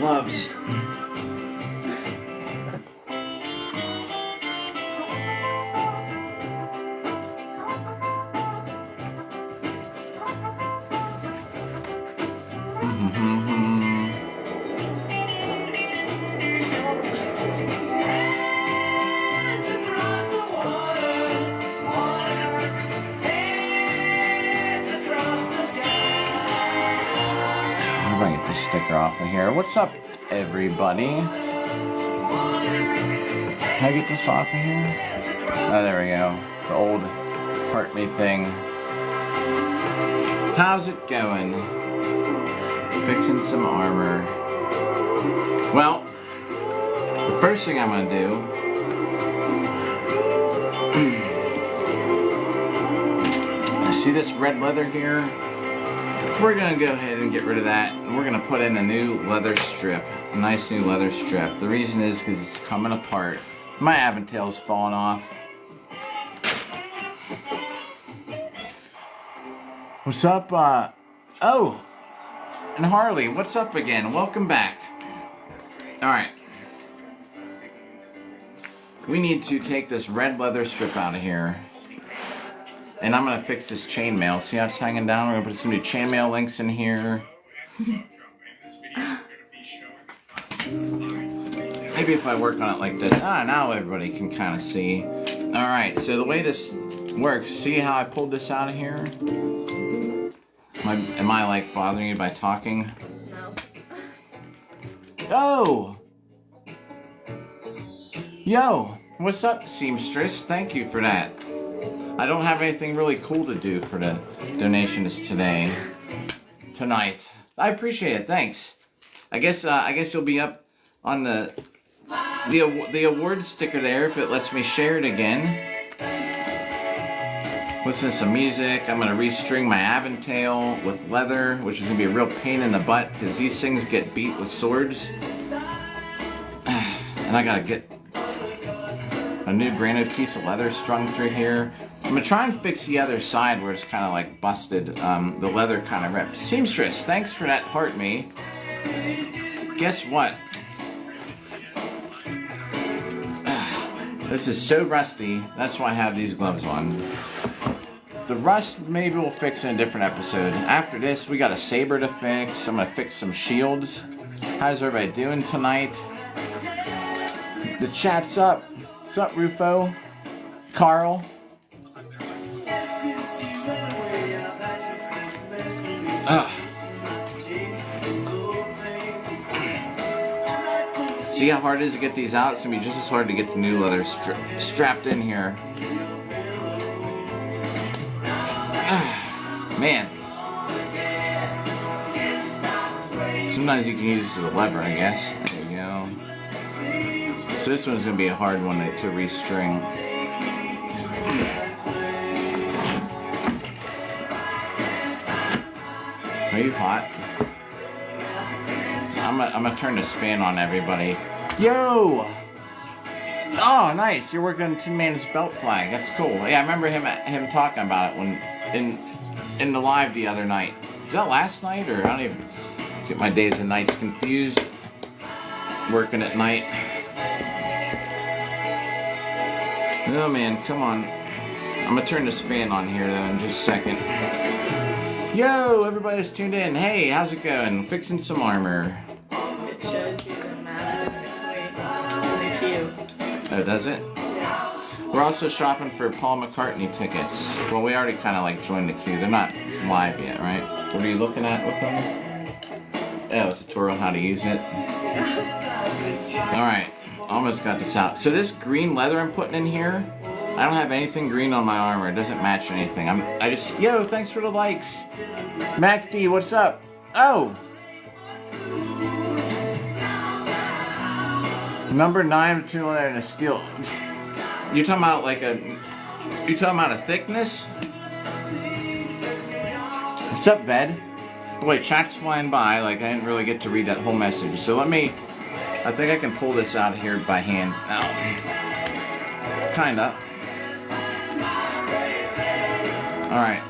gloves. Sticker off of here. What's up, everybody? Can I get this off of here? Oh, there we go. The old heart me thing. How's it going? Fixing some armor. Well, the first thing I'm gonna do see this red leather here? We're going to go ahead and get rid of that, and we're going to put in a new leather strip, a nice new leather strip. The reason is because it's coming apart. My Aventail's falling off. What's up? Oh, and Harley, what's up again? Welcome back. Alright. We need to take this red leather strip out of here. And I'm going to fix this chainmail. See how it's hanging down? We're going to put some new chainmail links in here. Maybe if I work on it like this. Now everybody can kind of see. Alright, so the way this works, see how I pulled this out of here? Am I like bothering you by talking? No. Oh! Yo! What's up, seamstress? Thank you for that. I don't have anything really cool to do for the donations tonight. I appreciate it. Thanks. I guess you'll be up on the award sticker there if it lets me share it again. Listen to some music. I'm gonna restring my Aventail with leather, which is gonna be a real pain in the butt because these things get beat with swords, and I gotta get a brand new piece of leather strung through here. I'm gonna try and fix the other side where it's kind of like busted. The leather kind of ripped. Seamstress, thanks for that heart me. Guess what? This is so rusty. That's why I have these gloves on. The rust maybe we'll fix in a different episode. After this, we got a saber to fix. I'm gonna fix some shields. How's everybody doing tonight? The chat's up. What's up, Rufo? Carl? See how hard it is to get these out? It's going to be just as hard to get the new leather strapped in here. Man. Sometimes you can use this as a lever, I guess. There you go. So this one's going to be a hard one to restring. Are you hot? I'm gonna turn this fan on, everybody. Yo! Oh, nice. You're working on Tin Man's belt flag. That's cool. Yeah, I remember him talking about it when in the live the other night. Was that last night, or I don't even get my days and nights confused. Working at night. Oh man, come on. I'm gonna turn this fan on here though in just a second. Yo, everybody's tuned in. Hey, how's it going? Fixing some armor. It shows you the magic. Oh, does it? Yeah. We're also shopping for Paul McCartney tickets. Well, we already kind of like joined the queue. They're not live yet, right? What are you looking at with them? Oh, a tutorial how to use it. Alright, almost got this out. So this green leather I'm putting in here, I don't have anything green on my armor. It doesn't match anything. Yo, thanks for the likes. Mac D, what's up? Oh! Number 9 of 2 leather and a steel. You're talking about like a thickness? What's up, Ved? Boy, chat's flying by. Like, I didn't really get to read that whole message. So I think I can pull this out here by hand now. Kinda. Alright.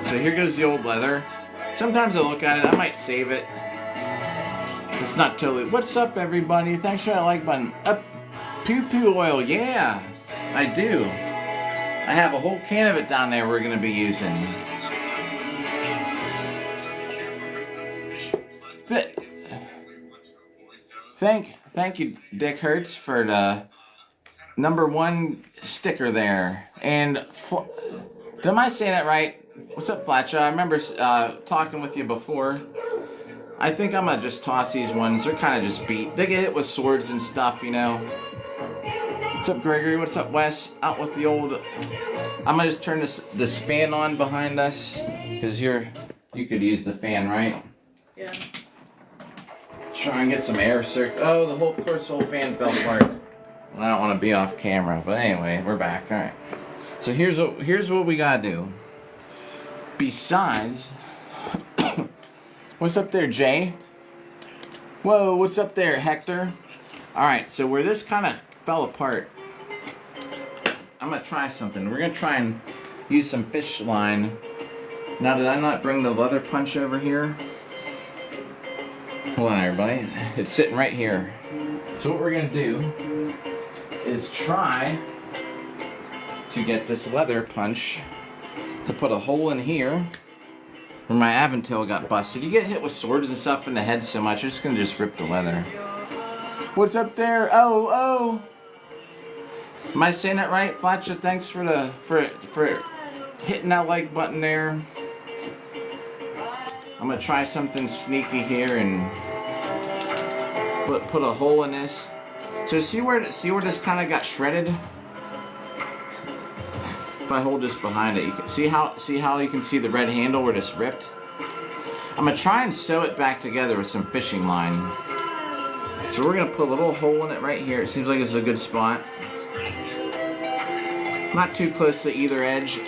So here goes the old leather. Sometimes I look at it, I might save it. It's not totally. What's up, everybody? Thanks for that like button. Poo poo oil, yeah, I do. I have a whole can of it down there we're gonna be using. Thank you, Dick Hertz, for the #1 sticker there. And am I saying that right? What's up, Flatcha? I remember talking with you before. I think I'm gonna just toss these ones. They're kind of just beat. They get hit with swords and stuff, you know. What's up, Gregory? What's up, Wes? Out with the old. I'm gonna just turn this fan on behind us, cause you could use the fan, right? Yeah. Try and get some air Oh, the whole fan fell apart. I don't want to be off camera, but anyway, we're back. All right. So here's what we gotta do. Besides, what's up there, Jay? Whoa, what's up there, Hector? All right. So where this kind of fell apart, I'm gonna try something. We're gonna try and use some fish line. Now, did I not bring the leather punch over here? Hold on, everybody. It's sitting right here. So what we're gonna do is try to get this leather punch to put a hole in here where my Aventail got busted. You get hit with swords and stuff in the head so much, it's gonna just rip the leather. What's up there? Oh. Am I saying that right? Flatcha, thanks for hitting that like button there. I'm gonna try something sneaky here and put a hole in this. So see where this kind of got shredded? If I hold this behind it, you can see how you can see the red handle where this ripped. I'm gonna try and sew it back together with some fishing line. So we're gonna put a little hole in it right here. It seems like it's a good spot. Not too close to either edge.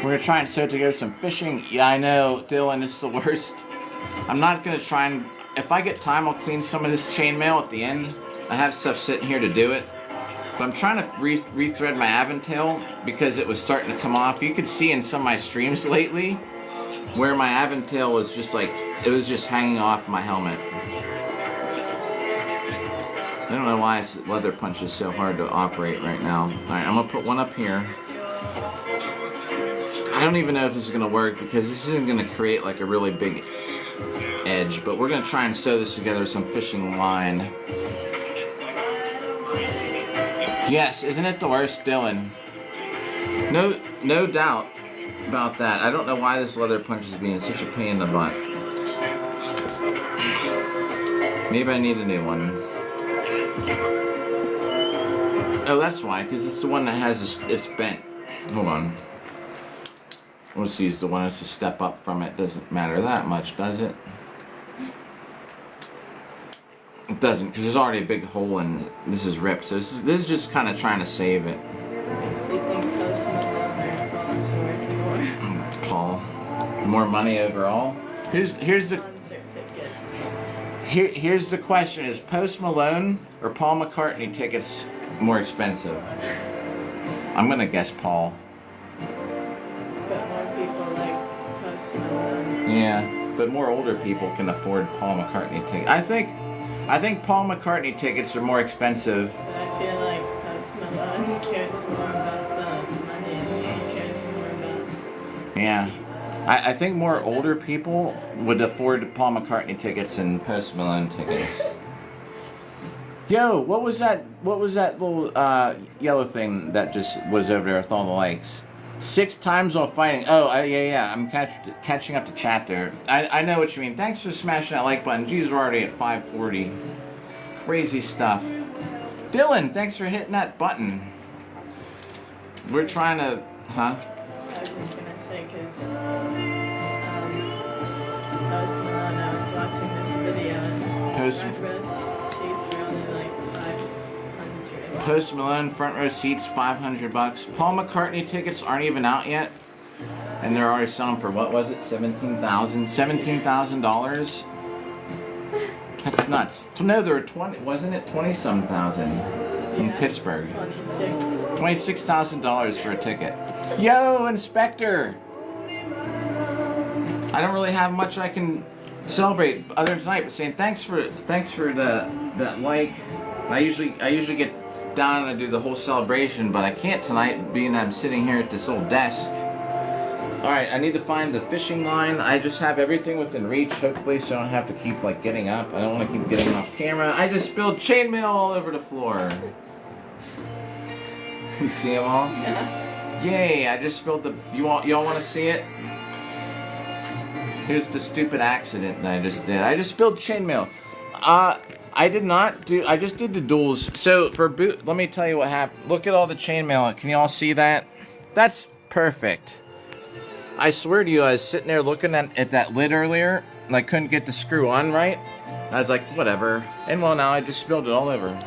We're gonna try and sew together some fishing. Yeah, I know, Dylan, it's the worst. I'm not gonna try and. If I get time, I'll clean some of this chainmail at the end. I have stuff sitting here to do it. But I'm trying to rethread my Aventail because it was starting to come off. You could see in some of my streams lately where my Aventail was just like, it was just hanging off my helmet. I don't know why this leather punch is so hard to operate right now. Alright, I'm gonna put one up here. I don't even know if this is gonna work because this isn't gonna create like a really big edge, but we're gonna try and sew this together with some fishing line. Yes, isn't it the worst, Dylan? No doubt about that. I don't know why this leather punch is being such a pain in the butt. Maybe I need a new one. Oh, that's why, because it's the one that has it's bent. Hold on. Let's use the one that's a step up from it. Doesn't matter that much, does it? It doesn't, because there's already a big hole and this is ripped. So this is just kind of trying to save it. Do you think Post Malone or Paul's worth more? Paul, more money overall. Here's the Concert tickets. here's the question: is Post Malone or Paul McCartney tickets more expensive? I'm gonna guess Paul. But more people like Post Malone. Yeah, but more older people can afford Paul McCartney tickets. I think Paul McCartney tickets are more expensive. But I feel like Post Malone cares more about the money and he cares more about. Yeah. I think more older people would afford Paul McCartney tickets than Post Malone tickets. Yo, what was that little yellow thing that just was over there with all the likes? 6 times while fighting. Oh, yeah. I'm catching up to chat there. I know what you mean. Thanks for smashing that like button. Jeez, we're already at 540. Crazy stuff. Dylan, thanks for hitting that button. We're trying to, huh? I was just gonna say, because Post Malone, I was watching this video and front row seats were only like 500. Post Malone front row seats, $500. Paul McCartney tickets aren't even out yet, and they're already selling for what was it? $17,000. That's nuts. No, there were 20. Wasn't it 20-some thousand in Pittsburgh? $26,000 for a ticket. Yo, Inspector! I don't really have much I can celebrate other than tonight, but saying thanks for that like. I usually get down and I do the whole celebration, but I can't tonight, being I'm sitting here at this old desk. Alright, I need to find the fishing line. I just have everything within reach, hopefully, so I don't have to keep like getting up. I don't want to keep getting off camera. I just spilled chainmail all over the floor. You see them all? Yeah. Yay, I just spilled the... Y'all want to see it? Here's the stupid accident that I just did. I just spilled chainmail. I did not do... I just did the duels. So, for boot... Let me tell you what happened. Look at all the chainmail. Can you all see that? That's perfect. I swear to you, I was sitting there looking at that lid earlier, and I couldn't get the screw on right. I was like, whatever. And well, now I just spilled it all over.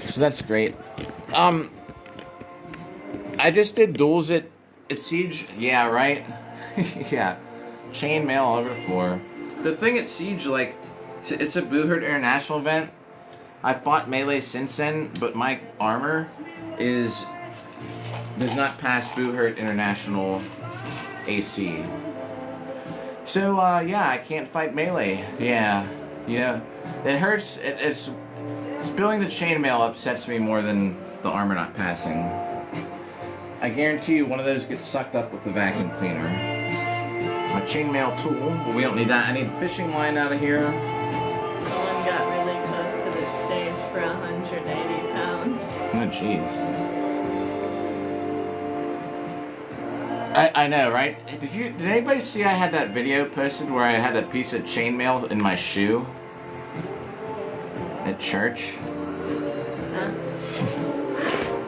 So that's great. I just did duels at Siege. Yeah, right? Yeah. Chainmail all over the floor. The thing at Siege, like, it's a Boo Hurt International event. I fought Melee since then, but my armor does not pass Boo Hurt International AC. So, yeah, I can't fight Melee. Yeah. It hurts. It's spilling the chainmail upsets me more than the armor not passing. I guarantee you one of those gets sucked up with the vacuum cleaner. My chainmail tool, but we don't need that. I need a fishing line out of here. Someone got really close to the stage for 180 pounds. Oh, jeez. I know, right? Did anybody see I had that video posted where I had a piece of chainmail in my shoe? At church? Huh?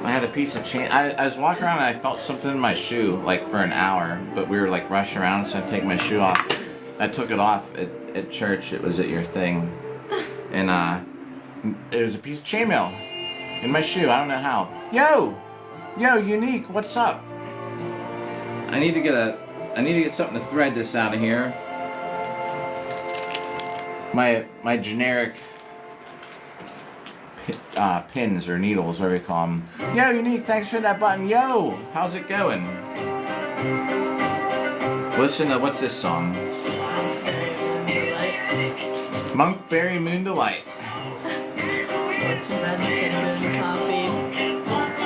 I had a piece of chain. I was walking around and I felt something in my shoe, like, for an hour. But we were, like, rushing around, so I take my shoe off. I took it off at church. It was at your thing. And, it was a piece of chainmail in my shoe. I don't know how. Yo, Unique, what's up? I need to get something to thread this out of here. My generic pins or needles, whatever you call them. Yo, Unique, thanks for that button. Yo, how's it going? Listen to, what's this song? Monkberry Moon Delight. What's medicine moon coffee?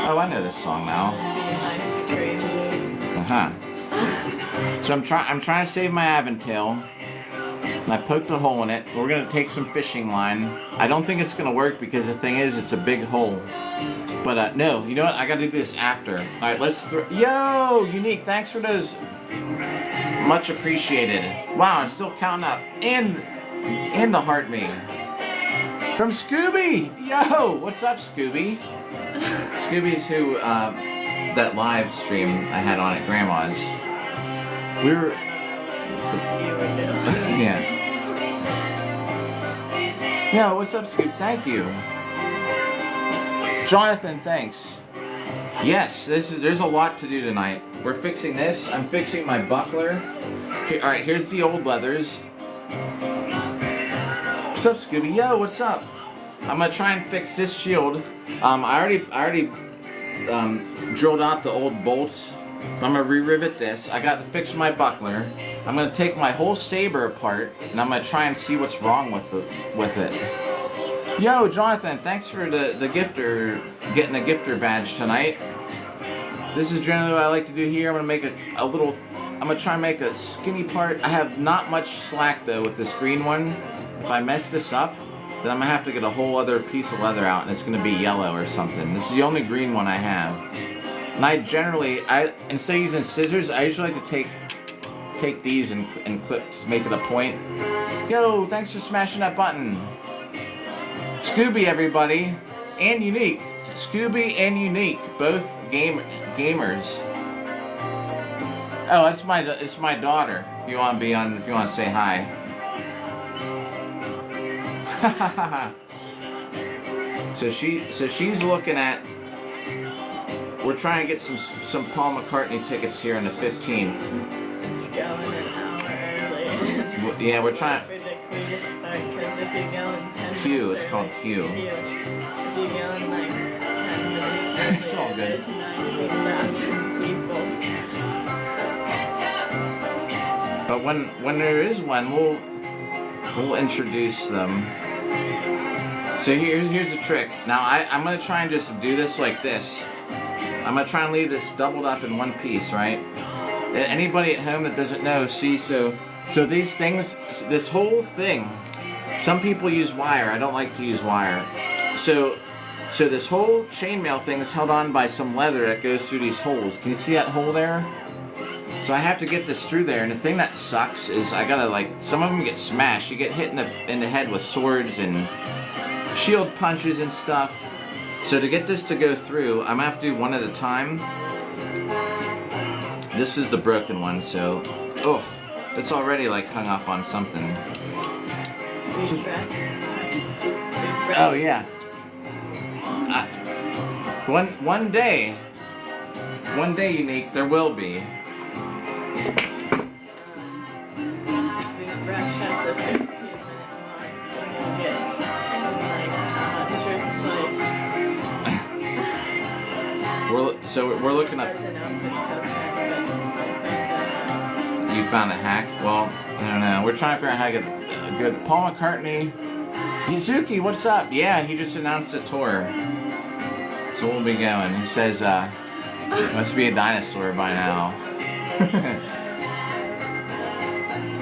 Oh, I know this song now. And ice cream. So I'm trying to save my Aventail. And I poked a hole in it. We're gonna take some fishing line. I don't think it's gonna work because the thing is, it's a big hole. But no, you know what? I gotta do this after. All right, let's Yo, Unique, thanks for those. Much appreciated. Wow, it's still counting up. And the heart me. From Scooby. Yo, what's up, Scooby? Scooby's who that live stream I had on at Grandma's. We were. Yeah. Yeah, what's up, Scoop? Thank you. Jonathan, thanks. Yes, there's a lot to do tonight. We're fixing this. I'm fixing my buckler. Okay, alright, here's the old leathers. What's up, Scooby? Yo, what's up? I'm gonna try and fix this shield. I already drilled out the old bolts. I'm gonna re-rivet this. I got to fix my buckler. I'm gonna take my whole saber apart, and I'm gonna try and see what's wrong with it. Yo, Jonathan, thanks for the gifter, getting a gifter badge tonight. This is generally what I like to do here. I'm gonna make I'm gonna try and make a skinny part. I have not much slack though with this green one. If I mess this up, then I'm gonna have to get a whole other piece of leather out, and it's gonna be yellow or something. This is the only green one I have. And I generally, instead of using scissors, I usually like to take these and clip to make it a point. Yo, thanks for smashing that button. Scooby, everybody, and Unique. Scooby and Unique, both gamers. Oh, it's my daughter. If you want to say hi. So she's looking at. We're trying to get some Paul McCartney tickets here on the 15th. It's going an hour early. Yeah, we're trying. For the queue to start, because if you go in 10 minutes Q, it's early, called Q. If you go in like 10 minutes early, It's all good. there's 90,000 people. But when there is one, we'll introduce them. So here's the trick. Now I'm gonna try and just do this like this. I'm gonna try and leave this doubled up in one piece, right? Anybody at home that doesn't know, see, so these things, this whole thing, some people use wire. I don't like to use wire. So this whole chainmail thing is held on by some leather that goes through these holes. Can you see that hole there? So I have to get this through there, and the thing that sucks is I gotta, like, some of them get smashed. You get hit in the head with swords and shield punches and stuff. So to get this to go through, I'm gonna have to do one at a time. This is the broken one, so it's already like hung up on something. So, oh yeah. One day, Unique, there will be. We're looking up. You found a hack? Well, I don't know. We're trying to figure out how to get a good Paul McCartney. Yuzuki, what's up? Yeah, he just announced a tour. So we'll be going. He says, must be a dinosaur by now.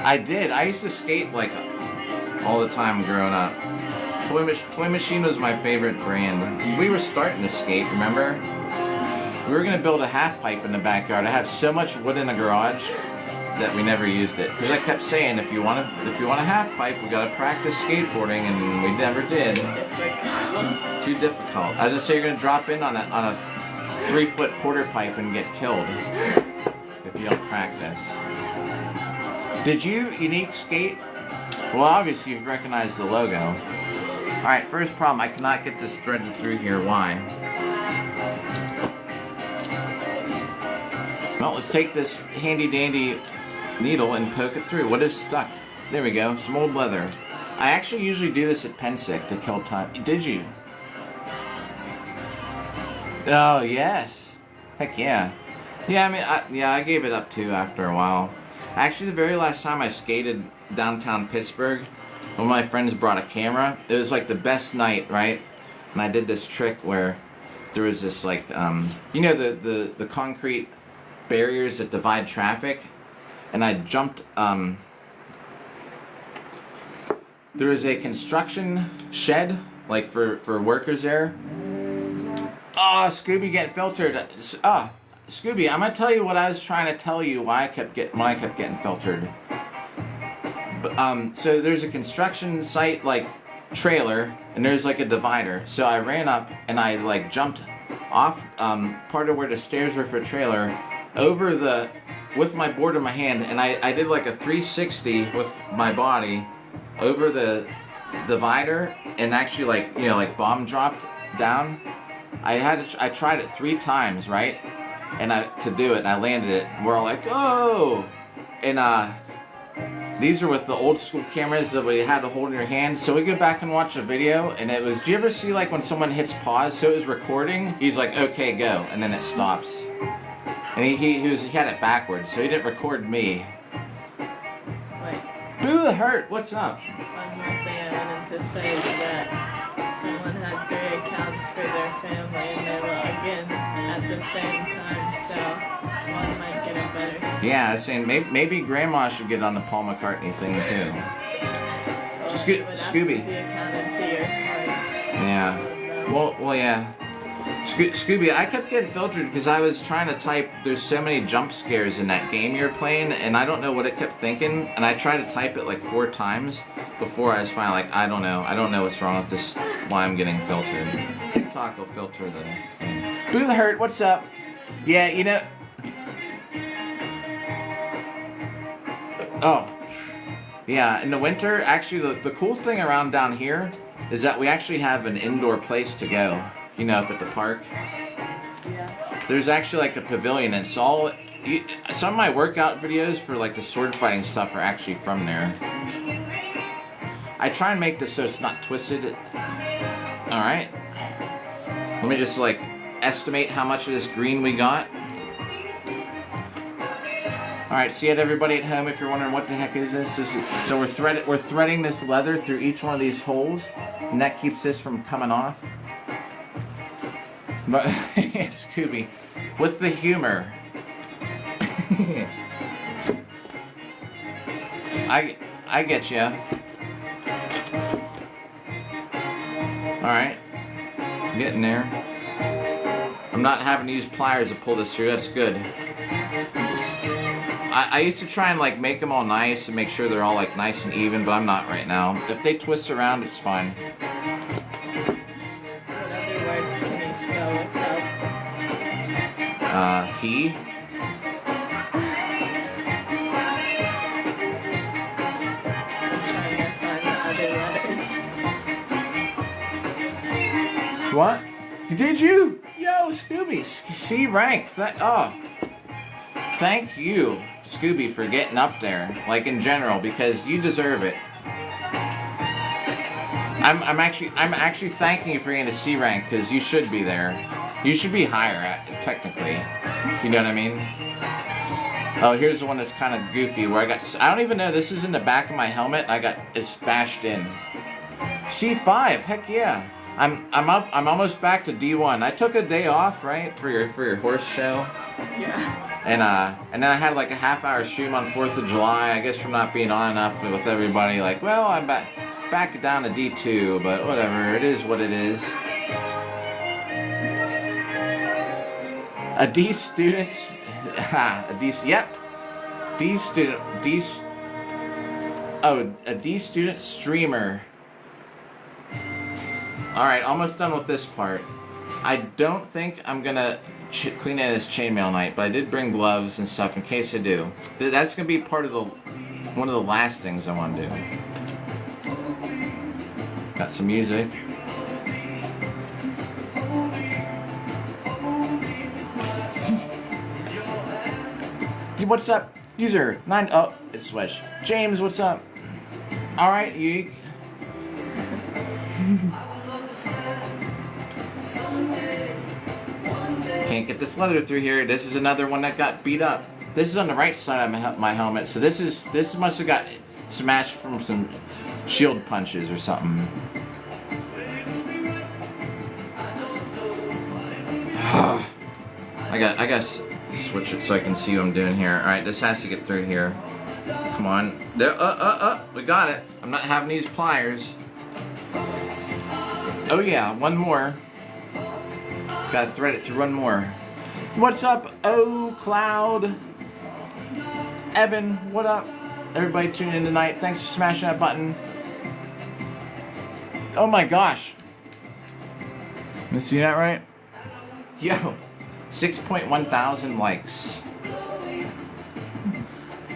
I did. I used to skate like all the time growing up. Toy Machine was my favorite brand. We were starting to skate, remember? We were gonna build a half pipe in the backyard. I have so much wood in the garage that we never used it. Because I kept saying, if you want a half pipe, we gotta practice skateboarding, and we never did. Too difficult. I just say you're gonna drop in on a 3-foot quarter pipe and get killed if you don't practice. Did you, Unique, skate? Well, obviously you've recognized the logo. Alright, first problem, I cannot get this threaded through here. Why? Well, let's take this handy dandy needle and poke it through. What is stuck? There we go, some old leather. I actually usually do this at Pensick to kill time. Did you? Oh, yes. Heck yeah. Yeah, I mean, I gave it up too after a while. Actually, the very last time I skated downtown Pittsburgh, one of my friends brought a camera. It was like the best night, right? And I did this trick where there was this like, you know, the concrete barriers that divide traffic, and I jumped. There was a construction shed, like for workers there. Oh, Scooby getting filtered. Scooby, I'm gonna tell you what I was trying to tell you why I kept getting filtered. But, so there's a construction site like trailer, and there's like a divider. So I ran up and I like jumped off part of where the stairs were for trailer, over with my board in my hand, and I did like a 360 with my body over the divider, and actually like, you know, like bomb dropped down. I tried it 3 times, right? And to do it, and I landed it. And we're all like, oh! And these are with the old school cameras that we had to hold in your hand. So we go back and watch a video, and it was, do you ever see like when someone hits pause? So it was recording. He's like, okay, go, and then it stops. And he had it backwards, so he didn't record me. Wait. Boo hurt. What's up? One more thing I wanted to say is that someone had 3 accounts for their family, and they log in at the same time, so one might get a better score. Yeah, I was saying maybe Grandma should get on the Paul McCartney thing too. Well, Scooby. Have to be accounted to your heart. Yeah. Well, yeah. Scooby, I kept getting filtered because I was trying to type, there's so many jump scares in that game you're playing, and I don't know what it kept thinking, and I tried to type it like 4 times before I was finally like, I don't know what's wrong with this, why I'm getting filtered. TikTok will filter the thing. Boo the Hurt, what's up? Yeah, you know... Oh. Yeah, in the winter, actually the cool thing around down here is that we actually have an indoor place to go. You know, up at the park. Yeah. There's actually like a pavilion, and it's all... Some of my workout videos for like the sword fighting stuff are actually from there. I try and make this so it's not twisted. Alright. Let me just like estimate how much of this green we got. Alright, see it everybody at home if you're wondering what the heck is this. So we're threading this leather through each one of these holes, and that keeps this from coming off. But Scooby, with the humor. I get ya. Alright. Getting there. I'm not having to use pliers to pull this through, that's good. I used to try and like make them all nice and make sure they're all like nice and even, but I'm not right now. If they twist around, it's fine. What other words can you spell without? He. What? Did you? Yo, Scooby. C rank. Thank you, Scooby, for getting up there. Like in general, because you deserve it. I'm actually thanking you for getting a C rank because you should be there. You should be higher, technically. You know what I mean? Oh, here's the one that's kind of goofy where I don't even know. This is in the back of my helmet. It's bashed in. C5. Heck yeah. I'm almost back to D1. I took a day off, right, for your horse show. Yeah. And then I had like a half-hour stream on 4th of July. I guess from not being on enough with everybody. Like, well, I'm back down to D2, but whatever. It is what it is. A D student. A D. Yep. D student. A D student streamer. Alright, almost done with this part. I don't think I'm gonna clean out this chainmail night, but I did bring gloves and stuff in case I do. That's gonna be part of one of the last things I want to do. Got some music. What's up? User 9. Oh, it's Swish. James, what's up? Alright, you. Can't get this leather through here. This is another one that got beat up. This is on the right side of my helmet, so this must have got smashed from some shield punches or something. I got switch it so I can see what I'm doing here. All right, this has to get through here. Come on. There. We got it. I'm not having these pliers. Oh yeah, one more. Gotta thread it through one more. What's up, Oh Cloud? Evan, what up? Everybody tuning in tonight. Thanks for smashing that button. Oh my gosh. You see that right? Yo, 6.1 thousand likes.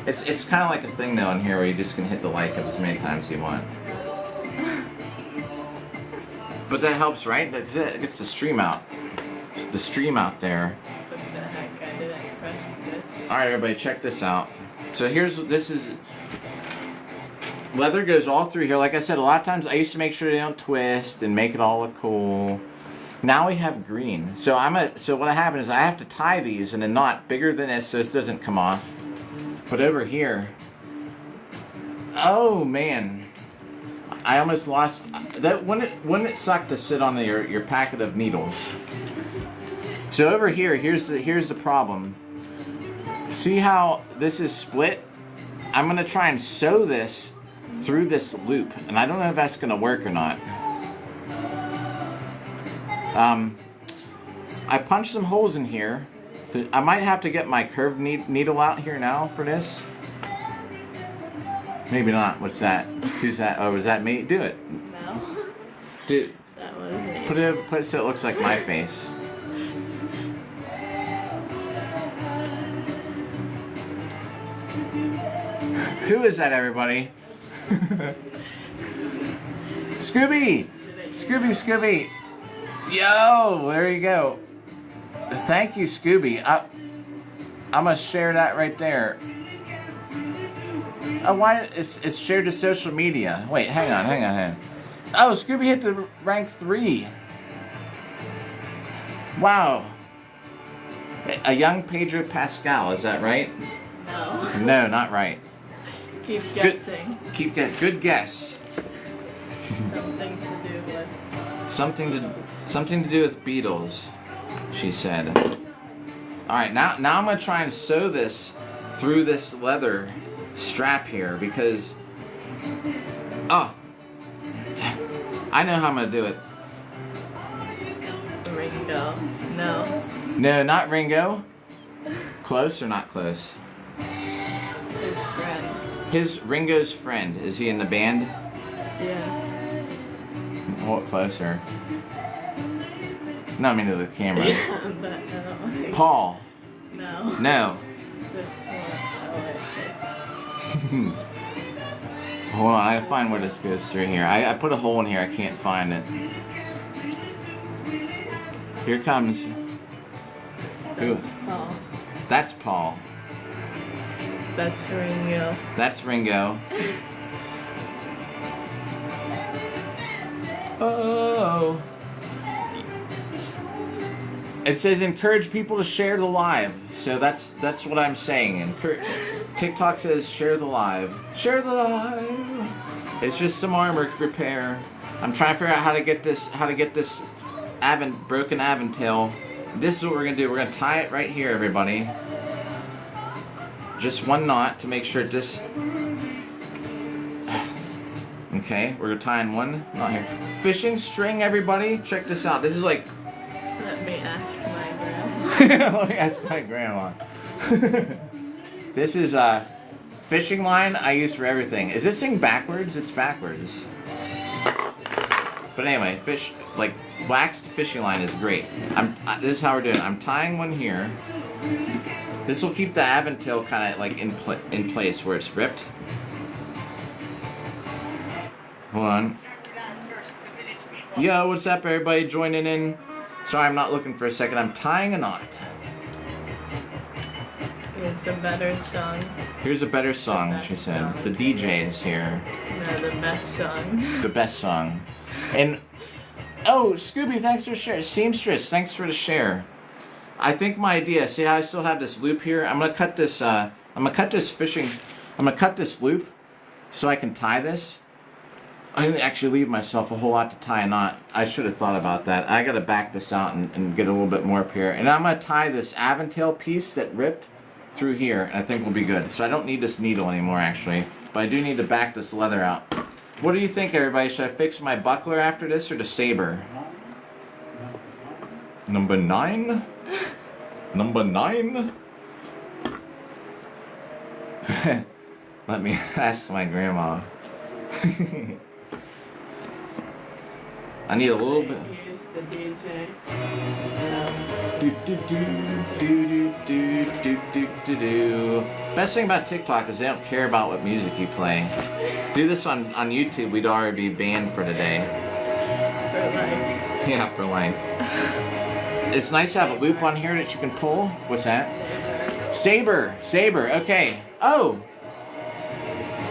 It's kind of like a thing though in here where you just can hit the like as many times as you want. But that helps, right? It gets the stream out. The stream out there. What the heck? I didn't press this. Alright everybody, check this out. So this is leather goes all through here. Like I said, a lot of times I used to make sure they don't twist and make it all look cool. Now we have green. So what happened is I have to tie these in a knot bigger than this so this doesn't come off. But over here, oh man, I almost lost that. Wouldn't it suck to sit on your packet of needles? So over here, here's the problem. See how this is split? I'm gonna try and sew this through this loop, and I don't know if that's gonna work or not. I punched some holes in here. I might have to get my curved needle out here now for this. Maybe not. What's that? Who's that? Oh, is that me? Do it. No. Dude. That was me. Put it so it looks like my face. Who is that, everybody? Scooby! Scooby! Yo! There you go. Thank you, Scooby. I'm gonna share that right there. Oh, why? It's shared to social media. Wait, hang on. Oh, Scooby hit the rank 3. Wow. A young Pedro Pascal, is that right? No. No. No, not right. Keep guessing. Good guess. Something to do with Something to do with Beatles, she said. All right, now I'm gonna try and sew this through this leather strap here because, oh, I know how I'm gonna do it. Ringo. No. No, not Ringo. Close or not close? His friend. Ringo's friend. Is he in the band? Yeah. Hold it closer. No, I mean to the camera. Yeah, but I don't think. Paul. No. No. This one. I like this. Hold on, I gotta find where this goes through here. I put a hole in here, I can't find it. Here it comes. Ooh. Paul. That's Paul. That's Ringo. That's Ringo. Oh. It says encourage people to share the live. So that's what I'm saying. TikTok says share the live. Share the live. It's just some armor repair. I'm trying to figure out how to get this broken Aventail. This is what we're gonna do. We're gonna tie it right here, everybody. Just one knot to make sure it just. Okay, we're tying one knot here. Fishing string, everybody. Check this out. This is like. Let me ask my grandma. Let me ask my grandma. This is a fishing line I use for everything. Is this thing backwards? It's backwards. But anyway, waxed fishing line is great. This is how we're doing it. I'm tying one here. This will keep the Aventail kind of like in place where it's ripped. Hold on. Yo, what's up, everybody joining in? Sorry, I'm not looking for a second. I'm tying a knot. It's a better song. Here's a better song, she said. The DJ is here. No, the best song. The best song. And oh, Scooby, thanks for sharing. Seamstress, thanks for the share. I think my idea. See how I still have this loop here? I'm gonna cut this. I'm gonna cut this loop so I can tie this. I didn't actually leave myself a whole lot to tie a knot. I should have thought about that. I gotta back this out and get a little bit more up here. And I'm gonna tie this Aventail piece that ripped through here, and I think we'll be good. So I don't need this needle anymore, actually. But I do need to back this leather out. What do you think, everybody? Should I fix my buckler after this or the saber? Number 9? Number 9? Let me ask my grandma. I need a little bit. Use the DJ. Best thing about TikTok is they don't care about what music you play. Do this on YouTube, we'd already be banned for today. For life. Yeah, for life. It's nice to have a loop on here that you can pull. What's that? Saber. Okay. Oh.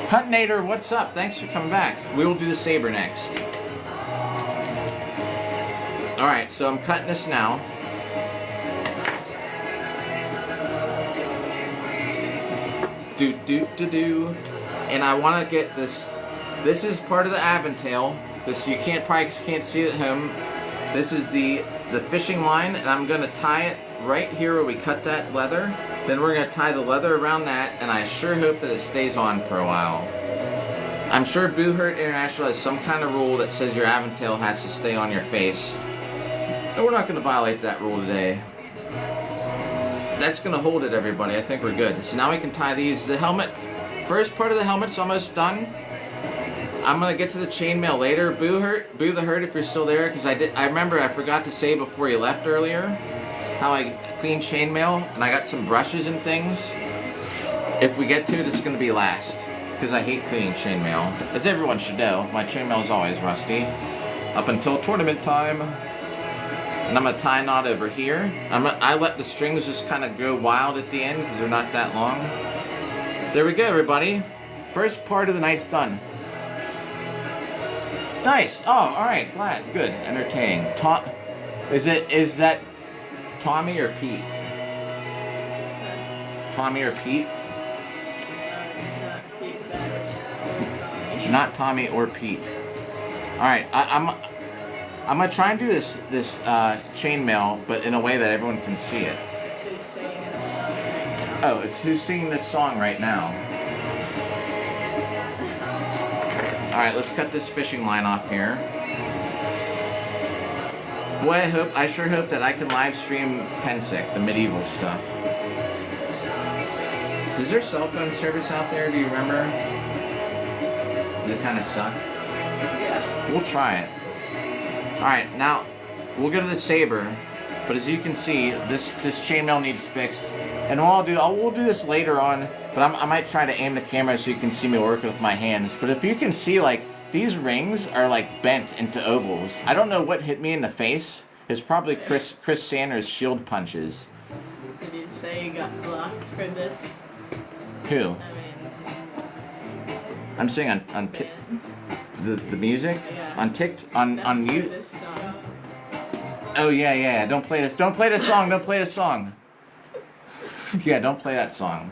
Huntinator, what's up? Thanks for coming back. We will do the saber next. All right, so I'm cutting this now. And I want to get this. This is part of the Aventail. This you probably can't see it at home. This is the fishing line, and I'm gonna tie it right here where we cut that leather. Then we're gonna tie the leather around that, and I sure hope that it stays on for a while. I'm sure Boo Hurt International has some kind of rule that says your Aventail has to stay on your face. And we're not gonna violate that rule today. That's gonna hold it, everybody. I think we're good. So now we can tie these. The helmet, first part of the helmet's almost done. I'm gonna get to the chainmail later. Boo the Hurt, if you're still there, because I remember I forgot to say before you left earlier how I clean chainmail, and I got some brushes and things. If we get to it, it's gonna be last, because I hate cleaning chainmail. As everyone should know, my chainmail is always rusty up until tournament time. And I'm gonna tie a knot over here. I let the strings just kind of go wild at the end because they're not that long. There we go, everybody. First part of the night's done. Nice. Oh, all right. Glad. Good. Entertaining. Is that Tommy or Pete? Tommy or Pete? Not Tommy or Pete. All right, I'm gonna try and do this chainmail, but in a way that everyone can see it. Oh, it's who's singing this song right now. All right, let's cut this fishing line off here. Boy, I sure hope that I can live stream Pensick, the medieval stuff. Is there cell phone service out there? Do you remember? Does it kind of suck? Yeah. We'll try it. All right, now we'll go to the saber. But as you can see, this chainmail needs fixed, and we'll do this later on. But I might try to aim the camera so you can see me working with my hands. But if you can see, like, these rings are like bent into ovals. I don't know what hit me in the face. It's probably Chris Sanders' shield punches. Did you say you got blocked for this? Who? I mean, I'm saying on the music? Yeah. On you. This song. Oh yeah. Don't play this song. Yeah, don't play that song.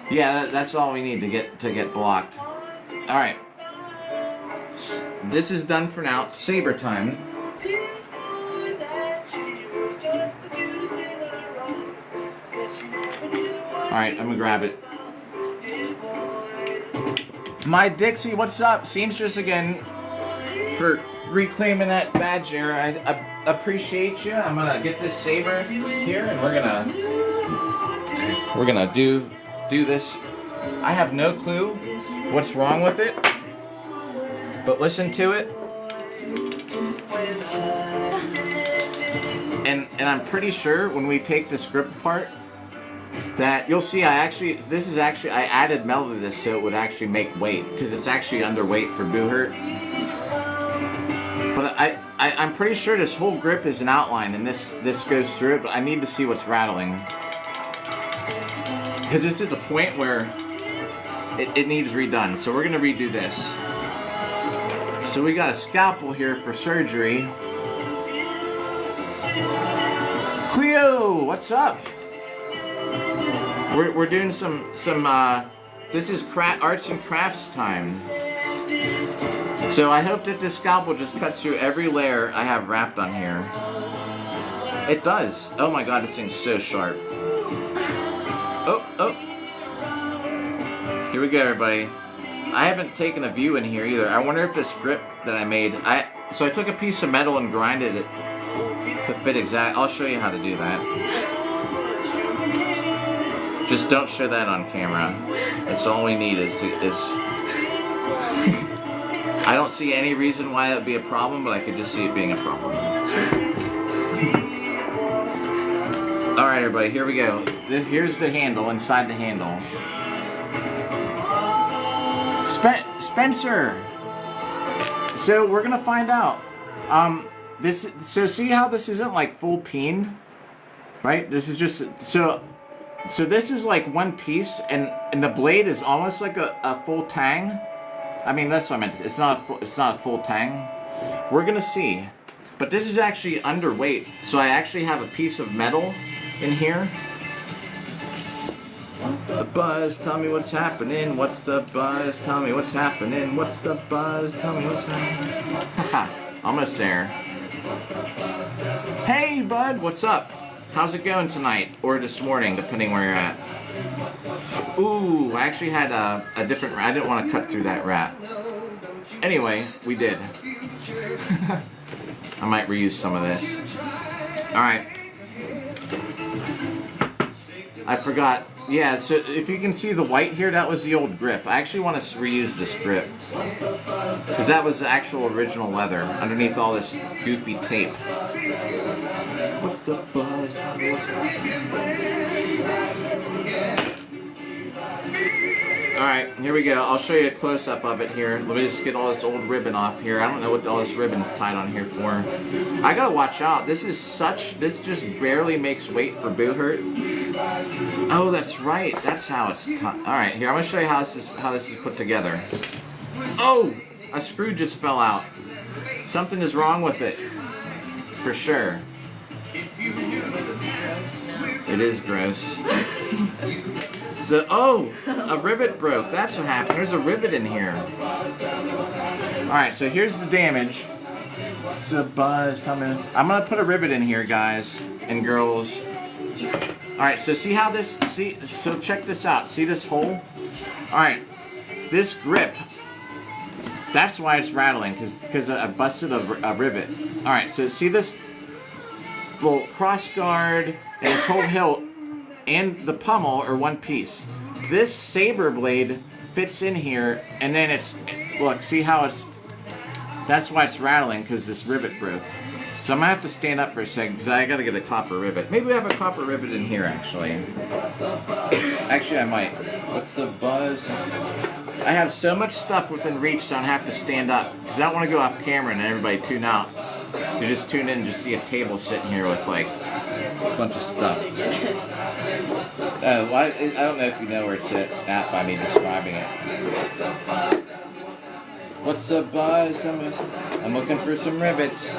Yeah, that's all we need to get blocked. All right. This is done for now. Saber time. All right, I'm gonna grab it. My Dixie, what's up? Seamstress again for reclaiming that badge there. I appreciate you. I'm gonna get this saber here, and we're gonna do this. I have no clue what's wrong with it, but listen to it, and I'm pretty sure when we take this grip apart that you'll see I added metal to this so it would actually make weight, because it's actually underweight for Boohurt. But I'm pretty sure this whole grip is an outline, and this goes through it, but I need to see what's rattling. Because this is the point where it needs redone. So we're going to redo this. So we got a scalpel here for surgery. Cleo, what's up? We're doing some this is arts and crafts time. So I hope that this scalpel just cuts through every layer I have wrapped on here. It does. Oh my god, this thing's so sharp. Oh. Here we go, everybody. I haven't taken a view in here either. I wonder if this grip that I made, so I took a piece of metal and grinded it to fit exact. I'll show you how to do that. Just don't show that on camera. That's all we need is I don't see any reason why that would be a problem, but I could just see it being a problem. Alright everybody, here we go. Here's the handle, inside the handle. Spencer! So we're gonna find out. So see how this isn't like full peened? Right? This is just, so this is like one piece, and the blade is almost like a full tang. I mean, that's what I meant. It's not a full tang. We're gonna see. But this is actually underweight, so I actually have a piece of metal in here. What's the buzz? Tell me what's happening. What's the buzz? Tell me what's happening. What's the buzz? Tell me what's happening. Haha, almost there. Hey, bud, what's up? How's it going tonight? Or this morning, depending where you're at. Ooh, I actually had a different, I didn't want to cut through that wrap. Anyway, we did. I might reuse some of this. Alright. I forgot. Yeah, so if you can see the white here, that was the old grip. I actually want to reuse this grip, because that was the actual original leather underneath all this goofy tape. What's the buzz? Alright, here we go. I'll show you a close-up of it here. Let me just get all this old ribbon off here. I don't know what all this ribbon's tied on here for. I gotta watch out. This just barely makes weight for Boohurt. Oh, that's right. That's how it's alright, here, I'm gonna show you how this is put together. Oh! A screw just fell out. Something is wrong with it. For sure. It is gross. A rivet broke. That's what happened. There's a rivet in here. Alright, so here's the damage. It's a buzz. I'm gonna put a rivet in here, guys and girls. Alright, so see how this, so check this out. See this hole? Alright, this grip, that's why it's rattling, because I busted a rivet. Alright, so see this little cross guard and this whole hilt and the pommel are one piece. This saber blade fits in here, and then it's, look, see how it's, that's why it's rattling, because this rivet broke. So I'm going to have to stand up for a second, because I got to get a copper rivet. Maybe we have a copper rivet in here, actually. Actually, I might. What's the buzz? I have so much stuff within reach, so I don't have to stand up, because I don't want to go off camera and everybody tune out. You just tune in and just see a table sitting here with, like, a bunch of stuff. Well, I don't know if you know where it's at by me describing it. What's the buzz? I'm looking for some rivets.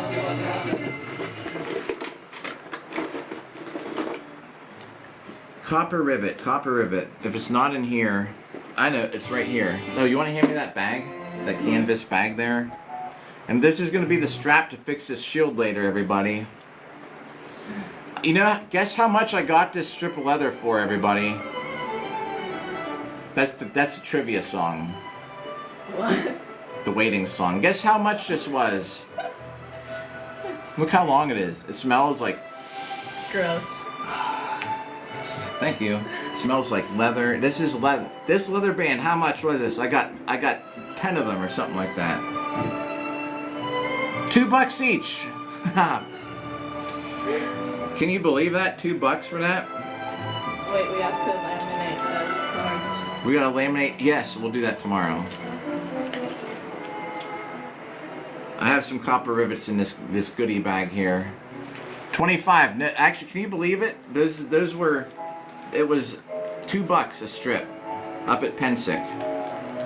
Copper rivet, copper rivet. If it's not in here, I know, it's right here. Oh, you want to hand me that bag? That canvas bag there? And this is going to be the strap to fix this shield later, everybody. You know, guess how much I got this strip of leather for, everybody? That's a trivia song. What? The waiting song. Guess how much this was? Look how long it is. It smells like... Gross. Thank you. It smells like leather. This is leather. This leather band, how much was this? I got 10 of them or something like that. $2 each. Can you believe that? $2 for that? Wait, we have to laminate those cards. We gotta laminate? Yes, we'll do that tomorrow. I have some copper rivets in this goodie bag here. 25. No, actually, can you believe it? Those were, it was $2 a strip up at Pensick.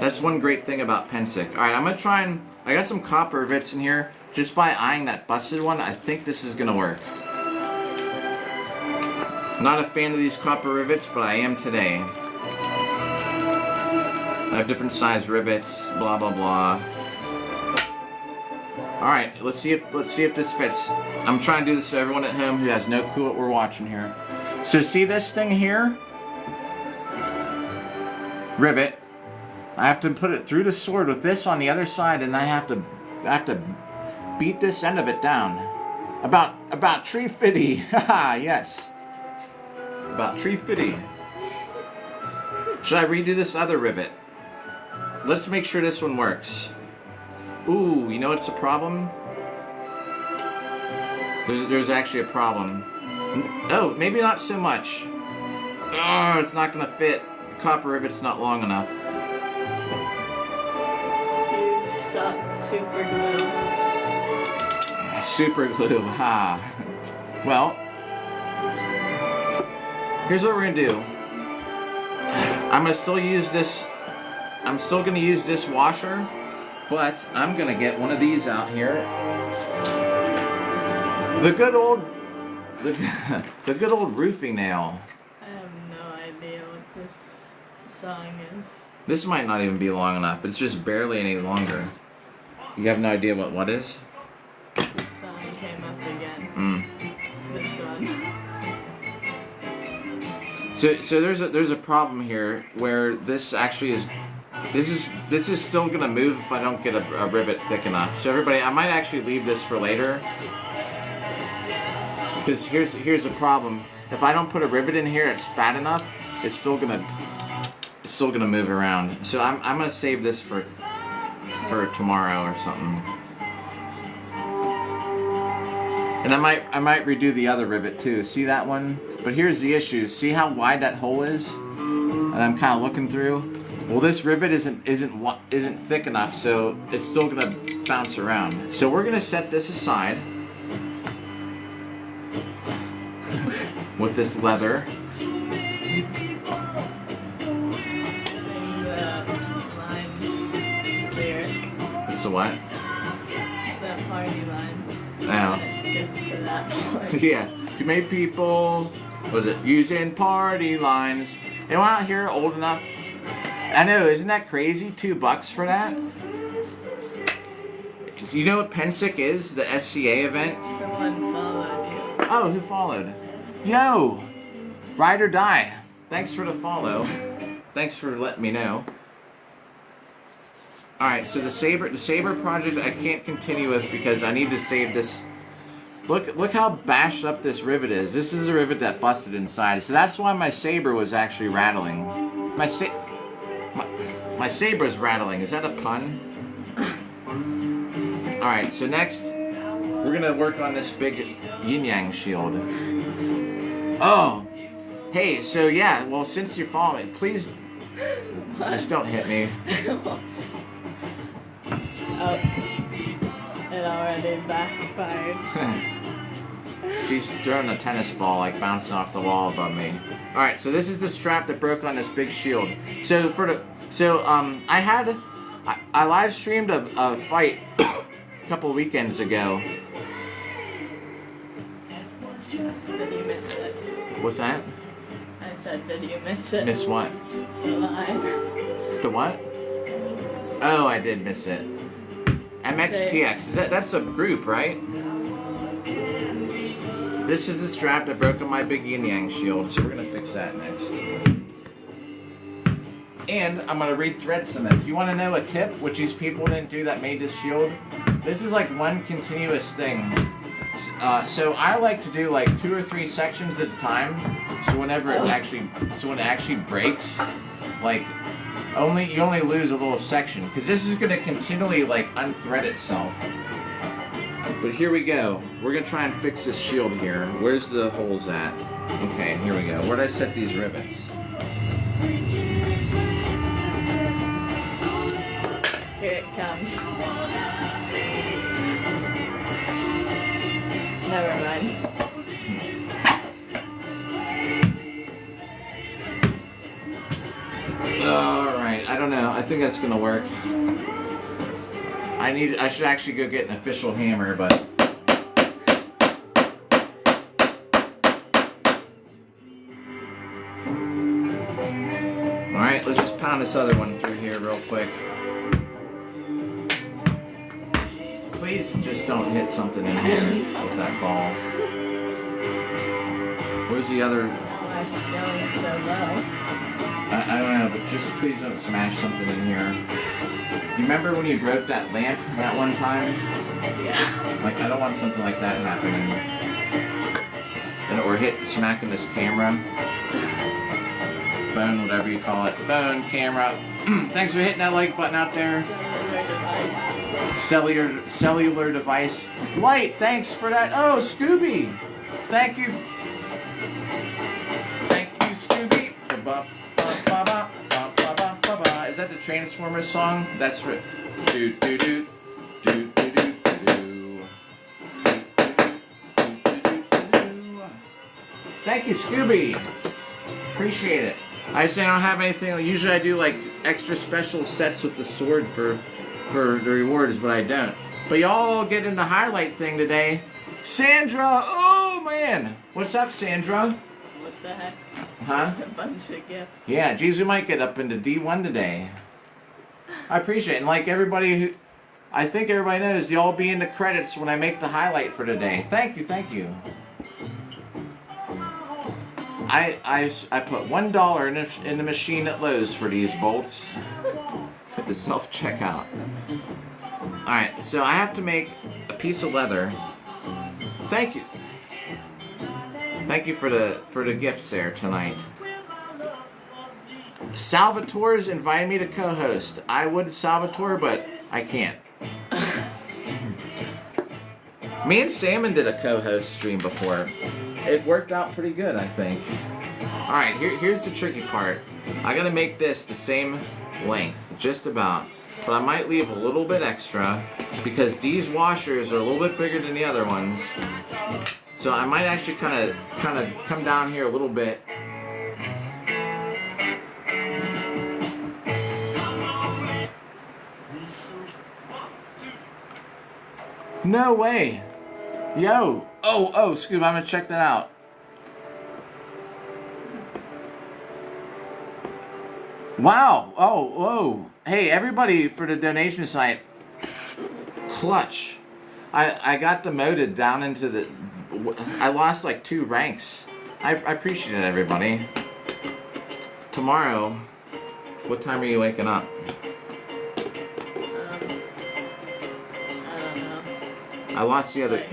That's one great thing about Pensick. All right, I'm gonna try and, I got some copper rivets in here. Just by eyeing that busted one, I think this is gonna work. Not a fan of these copper rivets, but I am today. I have different size rivets, blah blah blah. All right, let's see if this fits. I'm trying to do this so everyone at home who has no clue what we're watching here. So see this thing here? Rivet. I have to put it through the sword with this on the other side, and I have to beat this end of it down. About tree fitty. Haha, yes. About tree fitty. Should I redo this other rivet? Let's make sure this one works. Ooh, you know what's the problem? There's actually a problem. Oh, maybe not so much. Oh, it's not gonna fit. The copper rivet's not long enough. You suck. Super glue. Super glue, ha. Well, here's what we're gonna do. I'm gonna still use this. I'm still gonna use this washer, but I'm gonna get one of these out here. The good old roofing nail. I have no idea what this song is. This might not even be long enough. It's just barely any longer. You have no idea what is? The song came up again. This one. So there's a problem here where this actually is. This is still gonna move if I don't get a rivet thick enough. So everybody, I might actually leave this for later. Because here's the problem. If I don't put a rivet in here that's fat enough, it's still gonna move around. So I'm gonna save this for tomorrow or something. And I might redo the other rivet too. See that one? But here's the issue. See how wide that hole is? And I'm kind of looking through. Well, this rivet isn't thick enough, so it's still gonna bounce around. So we're gonna set this aside with this leather. Sing the lines lyric. It's the what? The party lines. Oh. It gets to that point. Yeah. Too many people, was it using party lines? Anyone out here old enough? I know, isn't that crazy? $2 for that? You know what Pensick is? The SCA event? Someone followed you. Oh, who followed? Yo! Ride or die. Thanks for the follow. Thanks for letting me know. Alright, so the saber project I can't continue with because I need to save this. Look how bashed up this rivet is. This is a rivet that busted inside. So that's why my saber was actually rattling. My saber's rattling. Is that a pun? Alright, so next we're gonna work on this big yin-yang shield. Oh! Hey, so yeah, well since you're following, please just don't hit me. Oh, it already backfired. She's throwing a tennis ball, like bouncing off the wall above me. All right, so this is the strap that broke on this big shield. So I live streamed a fight a couple weekends ago. Did you miss it? What's that? I said, did you miss it? Miss what? The live. The what? Oh, I did miss it. MXPX. That's a group, right? This is the strap that broke on my big yin-yang shield, so we're gonna fix that next. And I'm gonna rethread some of this. You wanna know a tip which these people didn't do that made this shield? This is like one continuous thing. So I like to do like 2 or 3 sections at a time. So when it actually breaks, like you only lose a little section because this is gonna continually like unthread itself. But here we go. We're gonna try and fix this shield here. Where's the holes at? Okay, here we go. Where'd I set these rivets? Here it comes. Never mind. Alright, I don't know. I think that's gonna work. I should actually go get an official hammer, but alright, let's just pound this other one through here real quick. Please just don't hit something in here with that ball. Where's the other? Why is it going so low? I don't know, but just please don't smash something in here. You remember when you broke that lamp that one time? Yeah. Like, I don't want something like that happening. Or smacking this camera. Phone, whatever you call it. Phone, camera. Thanks for hitting that like button out there. Cellular device. Light, thanks for that. Oh, Scooby. Thank you. Thank you, Scooby. Is that the Transformers song? That's for do do do do do do do. Thank you, Scooby. Appreciate it. I say I don't have anything. Usually I do like extra special sets with the sword for the rewards, but I don't. But y'all get in the highlight thing today. Sandra, oh man. What's up, Sandra? What the heck? Huh? A bunch of gifts. Yeah, geez, we might get up into D1 today. I appreciate it. And like everybody I think everybody knows, y'all be in the credits when I make the highlight for today. Thank you, thank you. I put $1 in the machine at Lowe's for these bolts. At the self-checkout. Alright, so I have to make a piece of leather. Thank you. Thank you for the gifts there tonight. Salvatore's invited me to co-host. I would, Salvatore, but I can't. Me and Salmon did a co-host stream before. It worked out pretty good, I think. Alright, here's the tricky part. I gotta make this the same length, just about. But I might leave a little bit extra because these washers are a little bit bigger than the other ones. So I might actually kind of come down here a little bit. No way. Yo. Oh, Scoob, I'm gonna check that out. Wow. Oh, whoa. Hey, everybody for the donation site. Clutch. I got demoted down into the... I lost like 2 ranks. I appreciate it, everybody. Tomorrow, what time are you waking up? I don't know. I lost the other... Like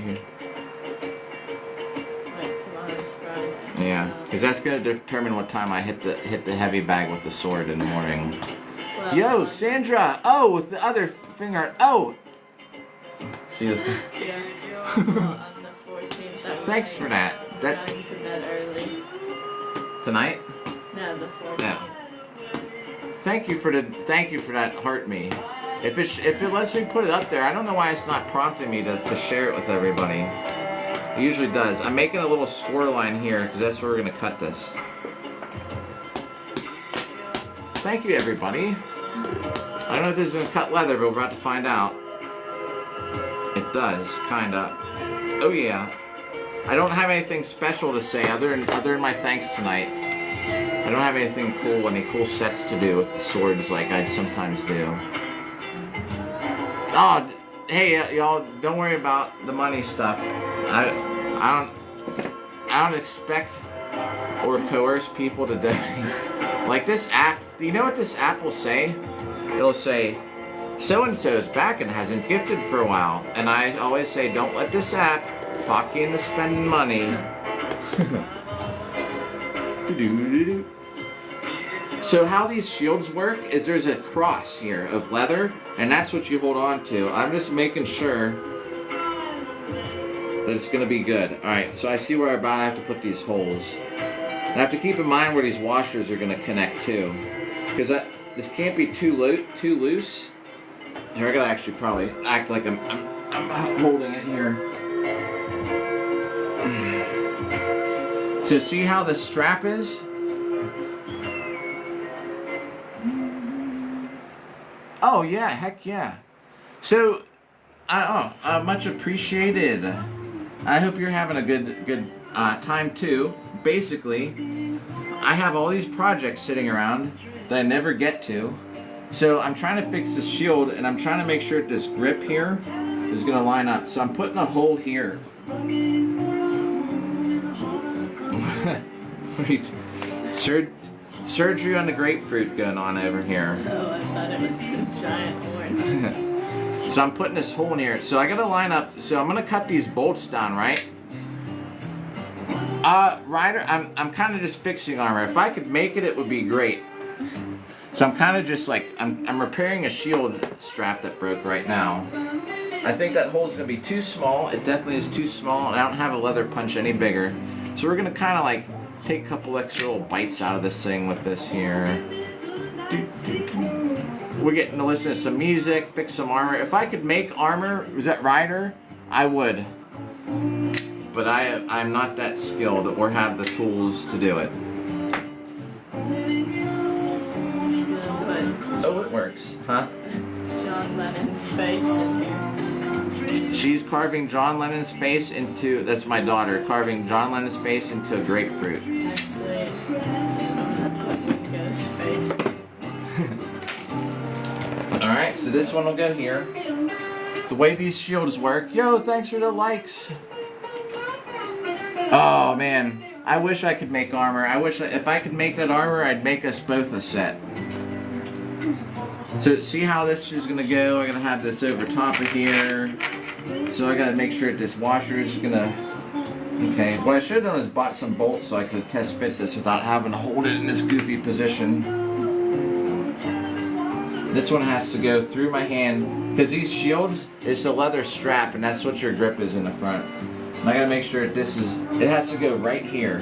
tomorrow's Friday. Yeah, because that's going to determine what time I hit the heavy bag with the sword in the morning. Well, Yo, Sandra! Oh, with the other finger. Oh! See the thing? Yeah. Well, on the 14th. Thanks for that. I'm That going to bed early. tonight? No, the 14th. Yeah. Thank you for that heart me. If it lets me put it up there, I don't know why it's not prompting me to share it with everybody. It usually does. I'm making a little score line here because that's where we're gonna cut this. Thank you, everybody. I don't know if this is gonna cut leather, but we're about to find out. It does, kinda. Oh yeah. I don't have anything special to say other than my thanks tonight. I don't have anything cool, any cool sets to do with the swords like I sometimes do. Oh, hey y'all, don't worry about the money stuff. I don't expect or coerce people to donate. Like this app, you know what this app will say? It'll say, so-and-so's back and hasn't gifted for a while. And I always say, don't let this app talk you into spending money. So how these shields work is there's a cross here of leather, and that's what you hold on to. I'm just making sure that it's going to be good. Alright, so I see where I'm about to have to put these holes. I have to keep in mind where these washers are going to connect to. Because this can't be too loose. Here, I gotta actually probably act like I'm holding it here. So see how the strap is? Oh yeah, heck yeah. So, much appreciated. I hope you're having a good time too. Basically, I have all these projects sitting around that I never get to. So I'm trying to fix this shield, and I'm trying to make sure that this grip here is going to line up. So I'm putting a hole here. Wait, surgery on the grapefruit going on over here. Oh, I thought it was the giant orange. So I'm putting this hole in here. So I got to line up. So I'm going to cut these bolts down, right? Ryder, I'm kind of just fixing armor. If I could make it, it would be great. So I'm kind of just like, I'm repairing a shield strap that broke right now. I think that hole's going to be too small. It definitely is too small, and I don't have a leather punch any bigger. So we're going to kind of like take a couple extra little bites out of this thing with this here. We're getting to listen to some music, fix some armor. If I could make armor, was that Ryder? I would. But I'm not that skilled or have the tools to do it. Oh, it works. Huh? John Lennon's face in here. She's carving John Lennon's face into... That's my daughter. Carving John Lennon's face into a grapefruit. Actually, Ringo's face. Alright, so this one will go here. The way these shields work... Yo, thanks for the likes. Oh, man. I wish I could make armor. I wish if I could make that armor, I'd make us both a set. So see how this is going to go? I'm going to have this over top of here. So I got to make sure that this washer is going to... Okay, what I should have done is bought some bolts so I could test fit this without having to hold it in this goofy position. This one has to go through my hand. Because these shields, it's a leather strap, and that's what your grip is in the front. And I got to make sure that this is... It has to go right here.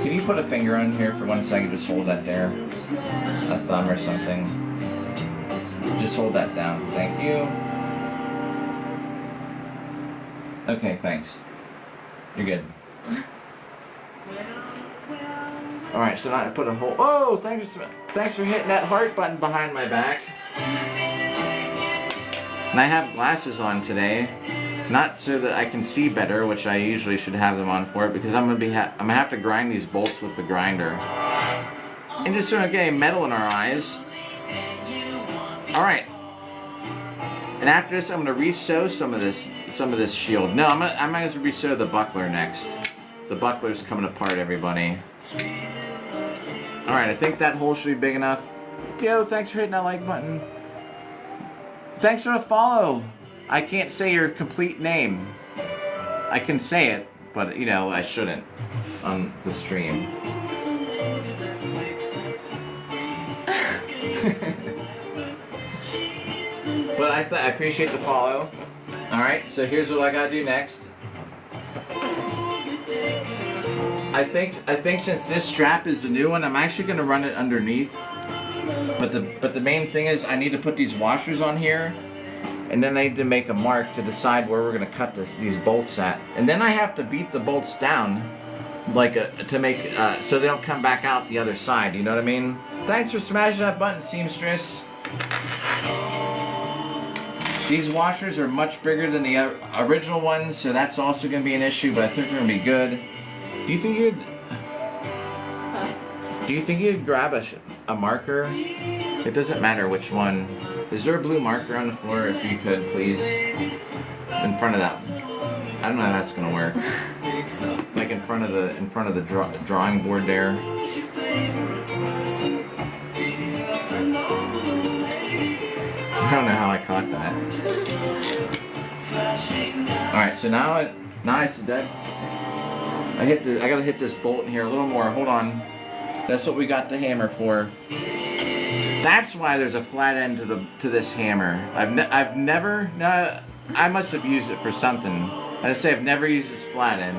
Can you put a finger on here for 1 second? Just hold that there. A thumb or something. Just hold that down. Thank you. Okay, thanks. You're good. Alright, so now I put a hole. Oh, thanks for hitting that heart button behind my back. And I have glasses on today. Not so that I can see better, which I usually should have them on for it, because I'm gonna have to grind these bolts with the grinder. And just so I don't get any metal in our eyes. Alright. And after this, I'm gonna re-sew some of this shield. No, I might as well re-sew the buckler next. The buckler's coming apart, everybody. Alright, I think that hole should be big enough. Yo, thanks for hitting that like button. Thanks for the follow. I can't say your complete name. I can say it, but you know, I shouldn't on the stream. But I appreciate the follow. Alright, so here's what I gotta do next. I think since this strap is the new one, I'm actually gonna run it underneath. But the main thing is I need to put these washers on here, and then I need to make a mark to decide where we're gonna cut these bolts at. And then I have to beat the bolts down to make so they don't come back out the other side, you know what I mean? Thanks for smashing that button, seamstress. These washers are much bigger than the original ones, so that's also gonna be an issue, but I think they're gonna be good. Do you think you'd grab a marker? It doesn't matter which one. Is there a blue marker on the floor? If you could, please. In front of that. I don't know how that's gonna work. Like in front of the drawing board there. I don't know how I caught that. All right, so now I see that. I gotta hit this bolt in here a little more. Hold on. That's what we got the hammer for. That's why there's a flat end to this hammer. I've never. No, I must have used it for something. I say I've never used this flat end.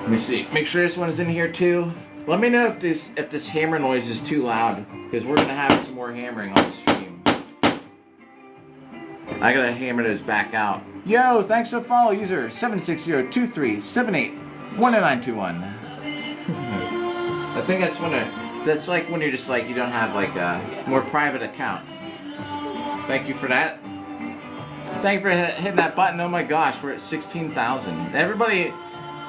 Let me see. Make sure this one's in here too. Let me know if this hammer noise is too loud, because we're gonna have some more hammering on the stream. I gotta hammer this back out. Yo, thanks for the follow, user 76023781991. I think that's like when you're just like you don't have like a more private account. Thank you for that. Thank you for hitting that button. Oh my gosh, we're at 16,000. Everybody,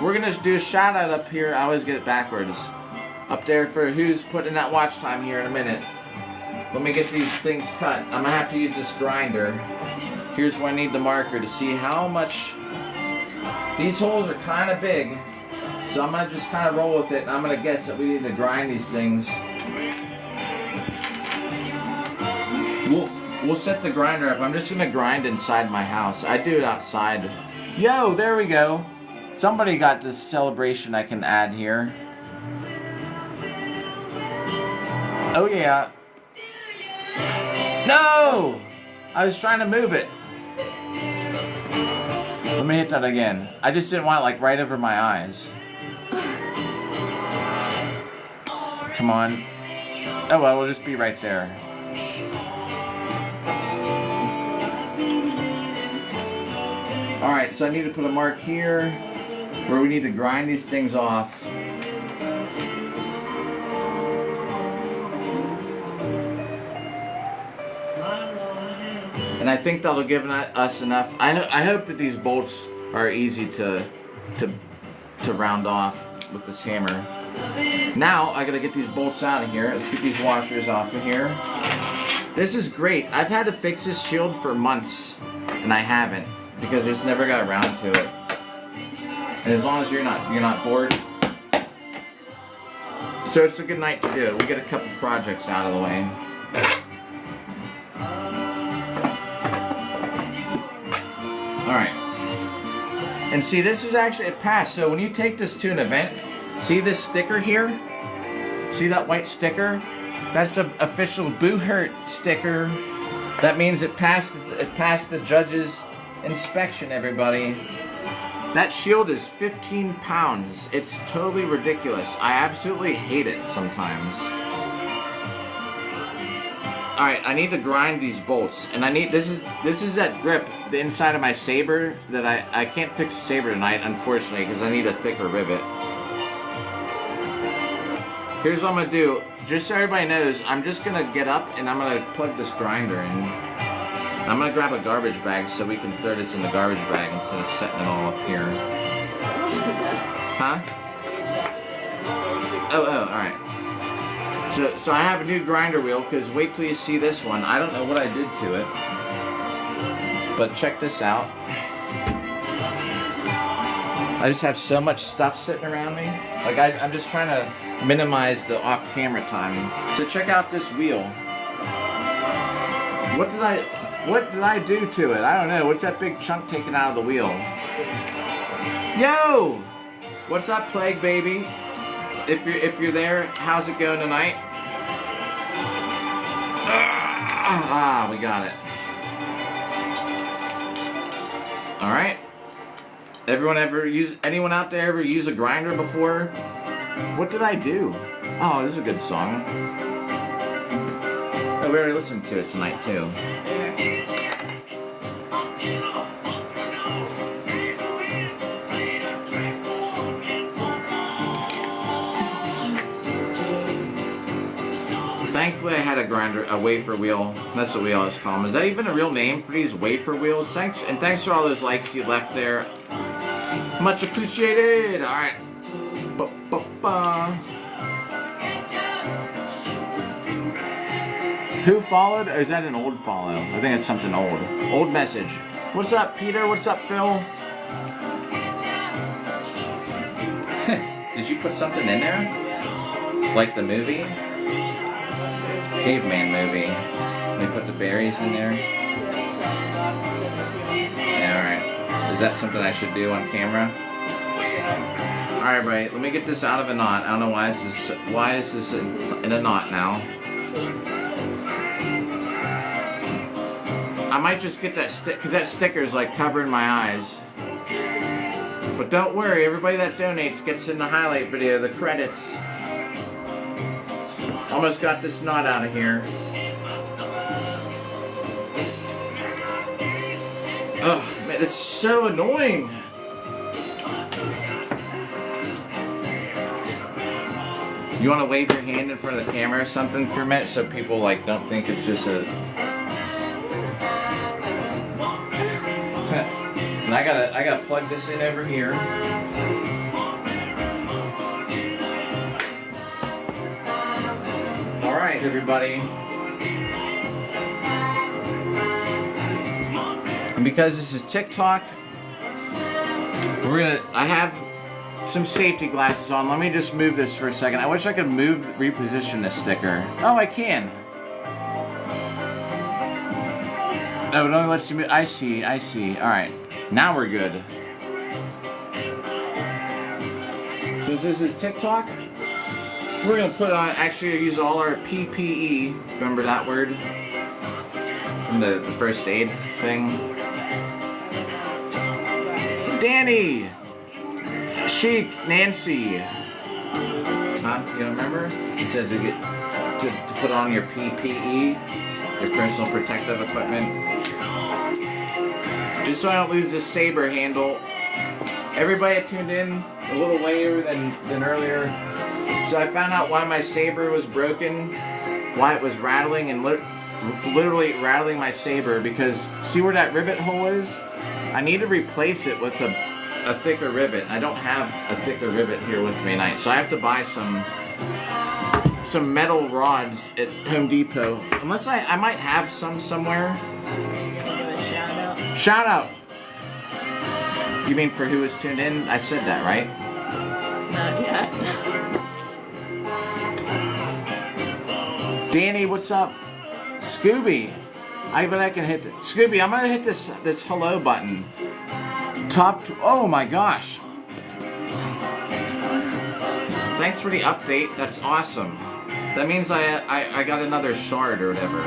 we're gonna do a shout out up here. I always get it backwards. Up there for who's putting that watch time here in a minute. Let me get these things cut. I'm gonna have to use this grinder. Here's where I need the marker to see how much. These holes are kind of big, so I'm gonna just kind of roll with it, and I'm gonna guess that we need to grind these things. We'll set the grinder up. I'm just gonna grind inside my house. I do it outside. Yo, there we go. Somebody got this celebration I can add here. Oh yeah. No! I was trying to move it. Let me hit that again. I just didn't want it like right over my eyes. Come on. Oh well, we'll just be right there. Alright, so I need to put a mark here where we need to grind these things off. And I think that'll give us enough. I hope that these bolts are easy to round off with this hammer. Now I gotta get these bolts out of here. Let's get these washers off of here. This is great. I've had to fix this shield for months, and I haven't because I just never got around to it. And as long as you're not bored, so it's a good night to do it. We'll get a couple projects out of the way. Alright. And see, this is actually a pass. So when you take this to an event, see this sticker here? See that white sticker? That's an official Boo Hurt sticker. That means it passed the judge's inspection, everybody. That shield is 15 pounds. It's totally ridiculous. I absolutely hate it sometimes. Alright, I need to grind these bolts, and this is that grip, the inside of my saber, that I can't fix the saber tonight, unfortunately, because I need a thicker rivet. Here's what I'm gonna do. Just so everybody knows, I'm just gonna get up and I'm gonna plug this grinder in. I'm gonna grab a garbage bag so we can throw this in the garbage bag instead of setting it all up here. Huh? Oh, alright. So I have a new grinder wheel, because wait till you see this one. I don't know what I did to it. But check this out. I just have so much stuff sitting around me. Like I'm just trying to minimize the off-camera time. So check out this wheel. What did I do to it? I don't know. What's that big chunk taken out of the wheel? Yo! What's up, Plague Baby? If you're there, how's it going tonight? We got it. All right. Anyone out there ever use a grinder before? What did I do? Oh, this is a good song. Oh, we already listened to it tonight too. Thankfully, I had a wafer wheel. That's what we always call them. Is that even a real name for these wafer wheels? Thanks for all those likes you left there. Much appreciated. All right. Ba-ba-ba. Who followed? Or is that an old follow? I think it's something old. Old message. What's up, Peter? What's up, Phil? Did you put something in there? Like the movie? Caveman movie. They put the berries in there. Yeah, alright. Is that something I should do on camera? Alright, right. Let me get this out of a knot. I don't know why is this in a knot now. I might just get that stick, because that sticker is like covering my eyes. But don't worry, everybody that donates gets in the highlight video, the credits. Almost got this knot out of here. Ugh, man, it's so annoying. You want to wave your hand in front of the camera or something for a minute so people like don't think it's just a... And I gotta plug this in over here. Alright, everybody. And because this is TikTok, I have some safety glasses on. Let me just move this for a second. I wish I could reposition this sticker. Oh, I can. No, it only lets you move. I see. Alright. Now we're good. So this is TikTok. We're going to put on, actually use all our PPE. Remember that word? From the first aid thing. Danny! Chic, Nancy. Huh? You don't remember? It says to put on your PPE, your personal protective equipment. Just so I don't lose this saber handle. Everybody that tuned in a little later than earlier. So I found out why my saber was broken, why it was rattling and literally rattling my saber, because see where that rivet hole is? I need to replace it with a thicker rivet. I don't have a thicker rivet here with me tonight, so I have to buy some metal rods at Home Depot. Unless I might have some somewhere. You're gonna give a shout out? Shout out! You mean for who was tuned in? I said that, right? Not yet. Danny, what's up? Scooby. I bet I can hit it. Scooby, I'm gonna hit this hello button. Oh my gosh. Thanks for the update. That's awesome. That means I got another shard or whatever.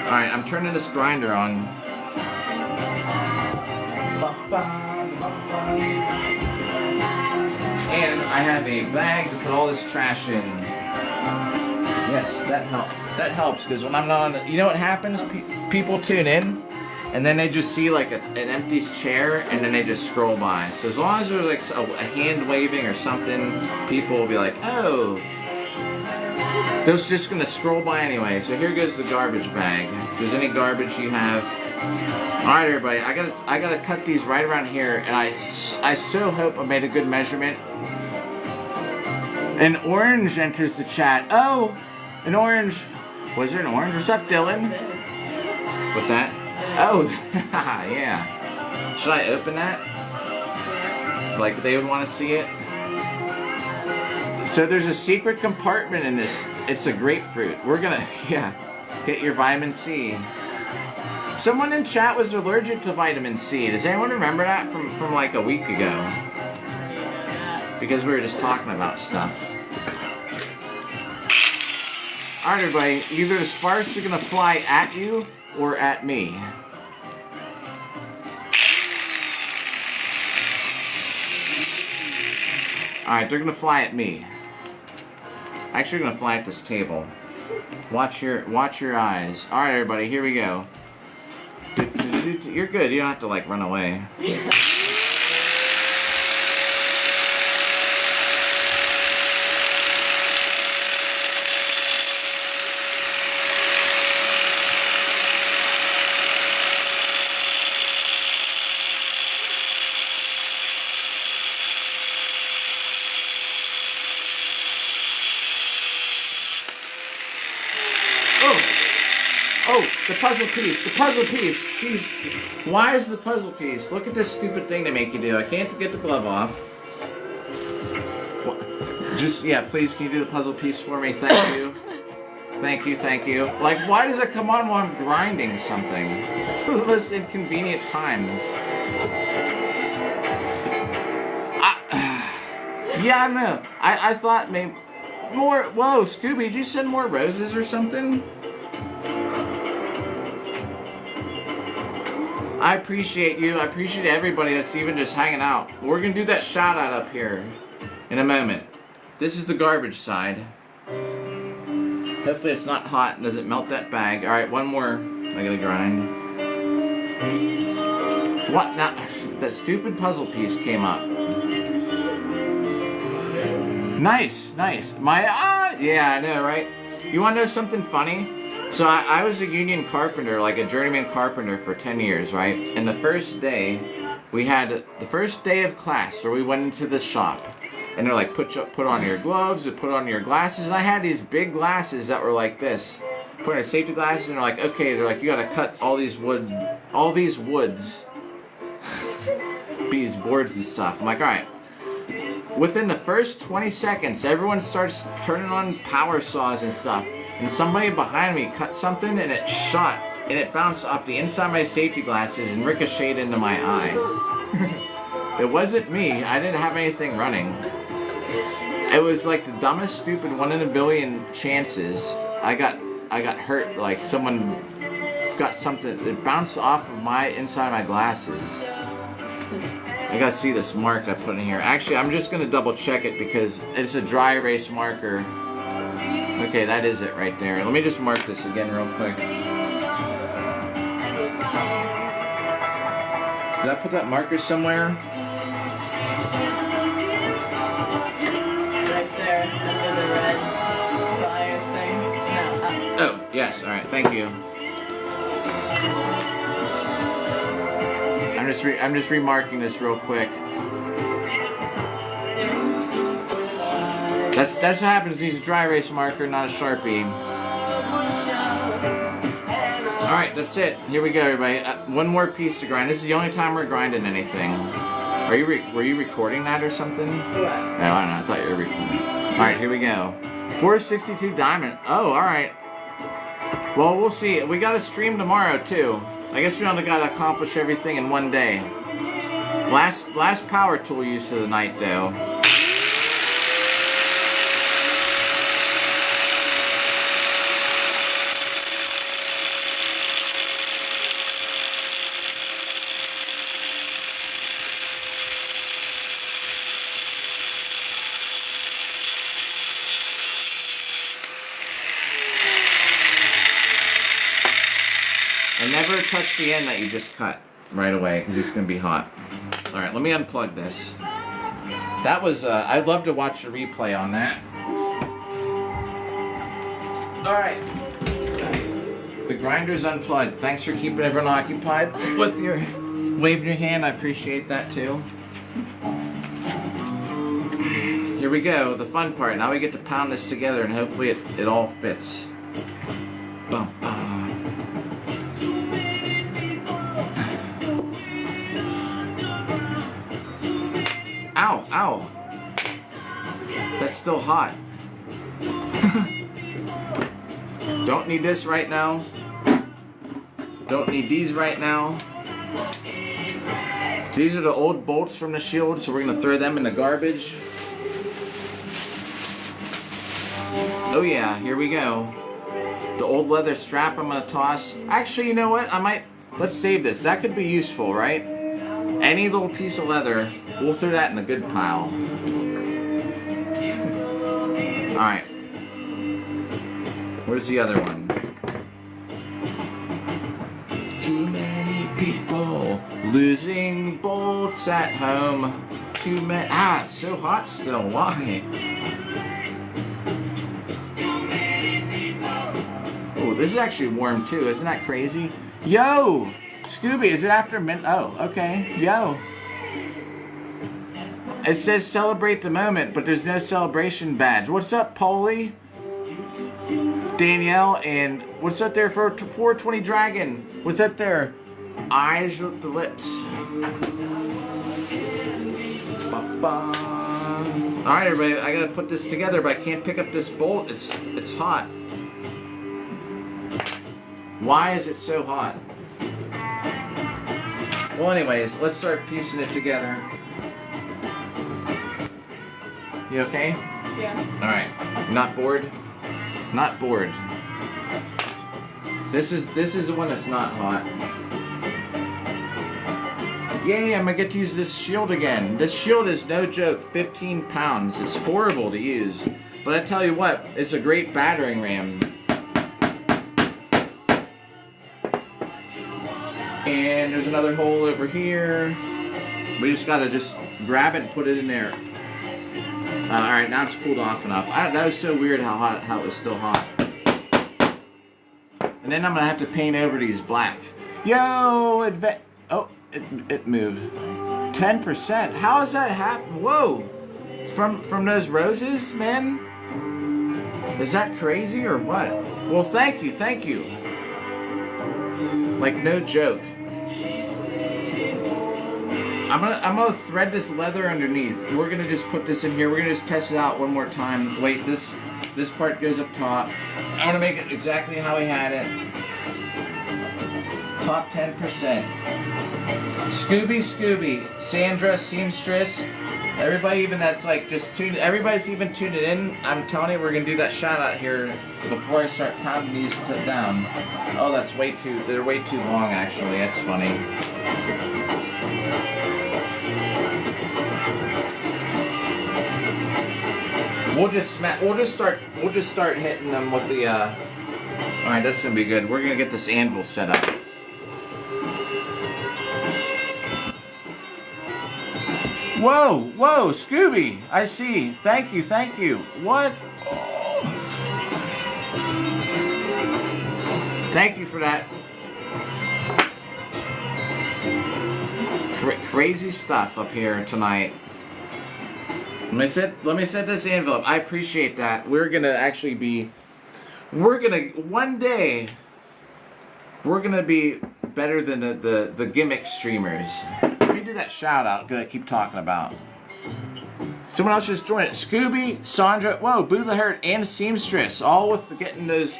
Alright, I'm turning this grinder on. And I have a bag to put all this trash in. Yes, that helps. That helps, because when I'm not on... You know what happens? People tune in, and then they just see like an empty chair, and then they just scroll by. So as long as there's like a hand waving or something, people will be like, oh. They're just gonna scroll by anyway. So here goes the garbage bag. If there's any garbage you have. Alright everybody, I gotta cut these right around here, and I so hope I made a good measurement. An orange enters the chat. Oh, an orange. Was there an orange? What's up, Dylan? What's that? Oh, yeah. Should I open that? Like they would want to see it? So there's a secret compartment in this. It's a grapefruit. We're gonna, yeah, get your vitamin C. Someone in chat was allergic to vitamin C. Does anyone remember that from like a week ago? Because we were just talking about stuff. Alright everybody, either the sparks are gonna fly at you or at me. Alright, they're gonna fly at me. Actually, they're gonna fly at this table. Watch your eyes. Alright everybody, here we go. You're good, you don't have to like run away. Oh, the puzzle piece, jeez. Why is the puzzle piece? Look at this stupid thing they make you do. I can't get the glove off. Just, yeah, please, can you do the puzzle piece for me? Thank you. Thank you. Like, why does it come on while I'm grinding something? The most inconvenient times. Yeah, I don't know. I thought maybe more. Whoa, Scooby, did you send more roses or something? I appreciate you. I appreciate everybody that's even just hanging out. We're going to do that shout out up here in a moment. This is the garbage side. Hopefully it's not hot and doesn't melt that bag. Alright, one more. I gotta grind. What? Now, that stupid puzzle piece came up. Nice. Yeah, I know, right? You want to know something funny? So I was a union carpenter, like a journeyman carpenter for 10 years, right? And the first day, we had the first day of class where we went into the shop. And they're like, put on your gloves, and put on your glasses. And I had these big glasses that were like this. Put on your safety glasses, and they're like, okay, they're like, you gotta cut all these woods. These boards and stuff. I'm like, alright. Within the first 20 seconds, everyone starts turning on power saws and stuff. And somebody behind me cut something, and it shot, and it bounced off the inside of my safety glasses and ricocheted into my eye. It wasn't me. I didn't have anything running. It was like the dumbest, stupid 1 in a billion chances. I got hurt. Like someone got something. It bounced off of my inside of my glasses. I gotta see this mark I put in here. Actually, I'm just gonna double check it because it's a dry erase marker. Okay, that is it right there. Let me just mark this again real quick. Did I put that marker somewhere? Right there, under the red fire thing. No, Oh, yes. All right. Thank you. I'm just remarking this real quick. That's what happens. He's a dry erase marker, not a Sharpie. All right, that's it. Here we go, everybody. One more piece to grind. This is the only time we're grinding anything. Were you recording that or something? What? No, I don't know. I thought you were recording. All right, here we go. 462 diamond. Oh, all right. Well, we'll see. We got to stream tomorrow too. I guess we only got to accomplish everything in one day. Last power tool use of the night, though. And never touch the end that you just cut right away because it's going to be hot. All right, let me unplug this. That was, I'd love to watch a replay on that. All right. The grinder's unplugged. Thanks for keeping everyone occupied with your waving your hand. I appreciate that too. Here we go, the fun part. Now we get to pound this together and hopefully it all fits. Bum, Ow, ow. That's still hot. Don't need this right now. Don't need these right now. These are the old bolts from the shield, so we're gonna throw them in the garbage. Oh yeah, here we go. The old leather strap I'm gonna toss. Actually, you know what? Let's save this. That could be useful, right? Any little piece of leather, we'll throw that in the good pile. Alright. Where's the other one? Too many people losing bolts at home. Too many. Ah, it's so hot still. Why? Oh, this is actually warm too. Isn't that crazy? Yo! Scooby, is it after midnight? Oh, okay. Yo. It says celebrate the moment, but there's no celebration badge. What's up, Polly? Danielle, and what's up there for 420 Dragon? What's up there? Eyes with the lips. Alright, everybody, I gotta put this together, but I can't pick up this bolt. It's hot. Why is it so hot? Well, anyways, let's start piecing it together. You okay? Yeah. Alright. Not bored? Not bored. This is the one that's not hot. Yay, I'm gonna get to use this shield again. This shield is no joke, 15 pounds. It's horrible to use. But I tell you what, it's a great battering ram. And there's another hole over here. We just gotta grab it and put it in there. Alright, now it's cooled off enough. That was so weird how it was still hot. And then I'm gonna have to paint over these black. Yo, it moved. 10%. How does that happen? Whoa! It's from those roses, man? Is that crazy or what? Well, thank you. Like, no joke. I'm gonna thread this leather underneath. We're gonna just put this in here. We're gonna just test it out one more time. Wait, this part goes up top. I want to make it exactly how we had it. Top 10%. Scooby, Sandra, Seamstress, everybody even that's like just tuned. Everybody's even tuned in. I'm telling you, we're gonna do that shout out here before I start pounding these down. Oh, that's they're way too long actually. That's funny. We'll just start hitting them with the Alright, that's gonna be good. We're gonna get this anvil set up. Whoa, Scooby! I see. Thank you. What? Oh. Thank you for that. Crazy stuff up here tonight. Let me set this envelope. I appreciate that. One day, we're gonna be better than the gimmick streamers. Let me do that shout out that I keep talking about. Someone else just joined it. Scooby, Sandra, whoa, Boo the Hurt, and Seamstress, all with getting those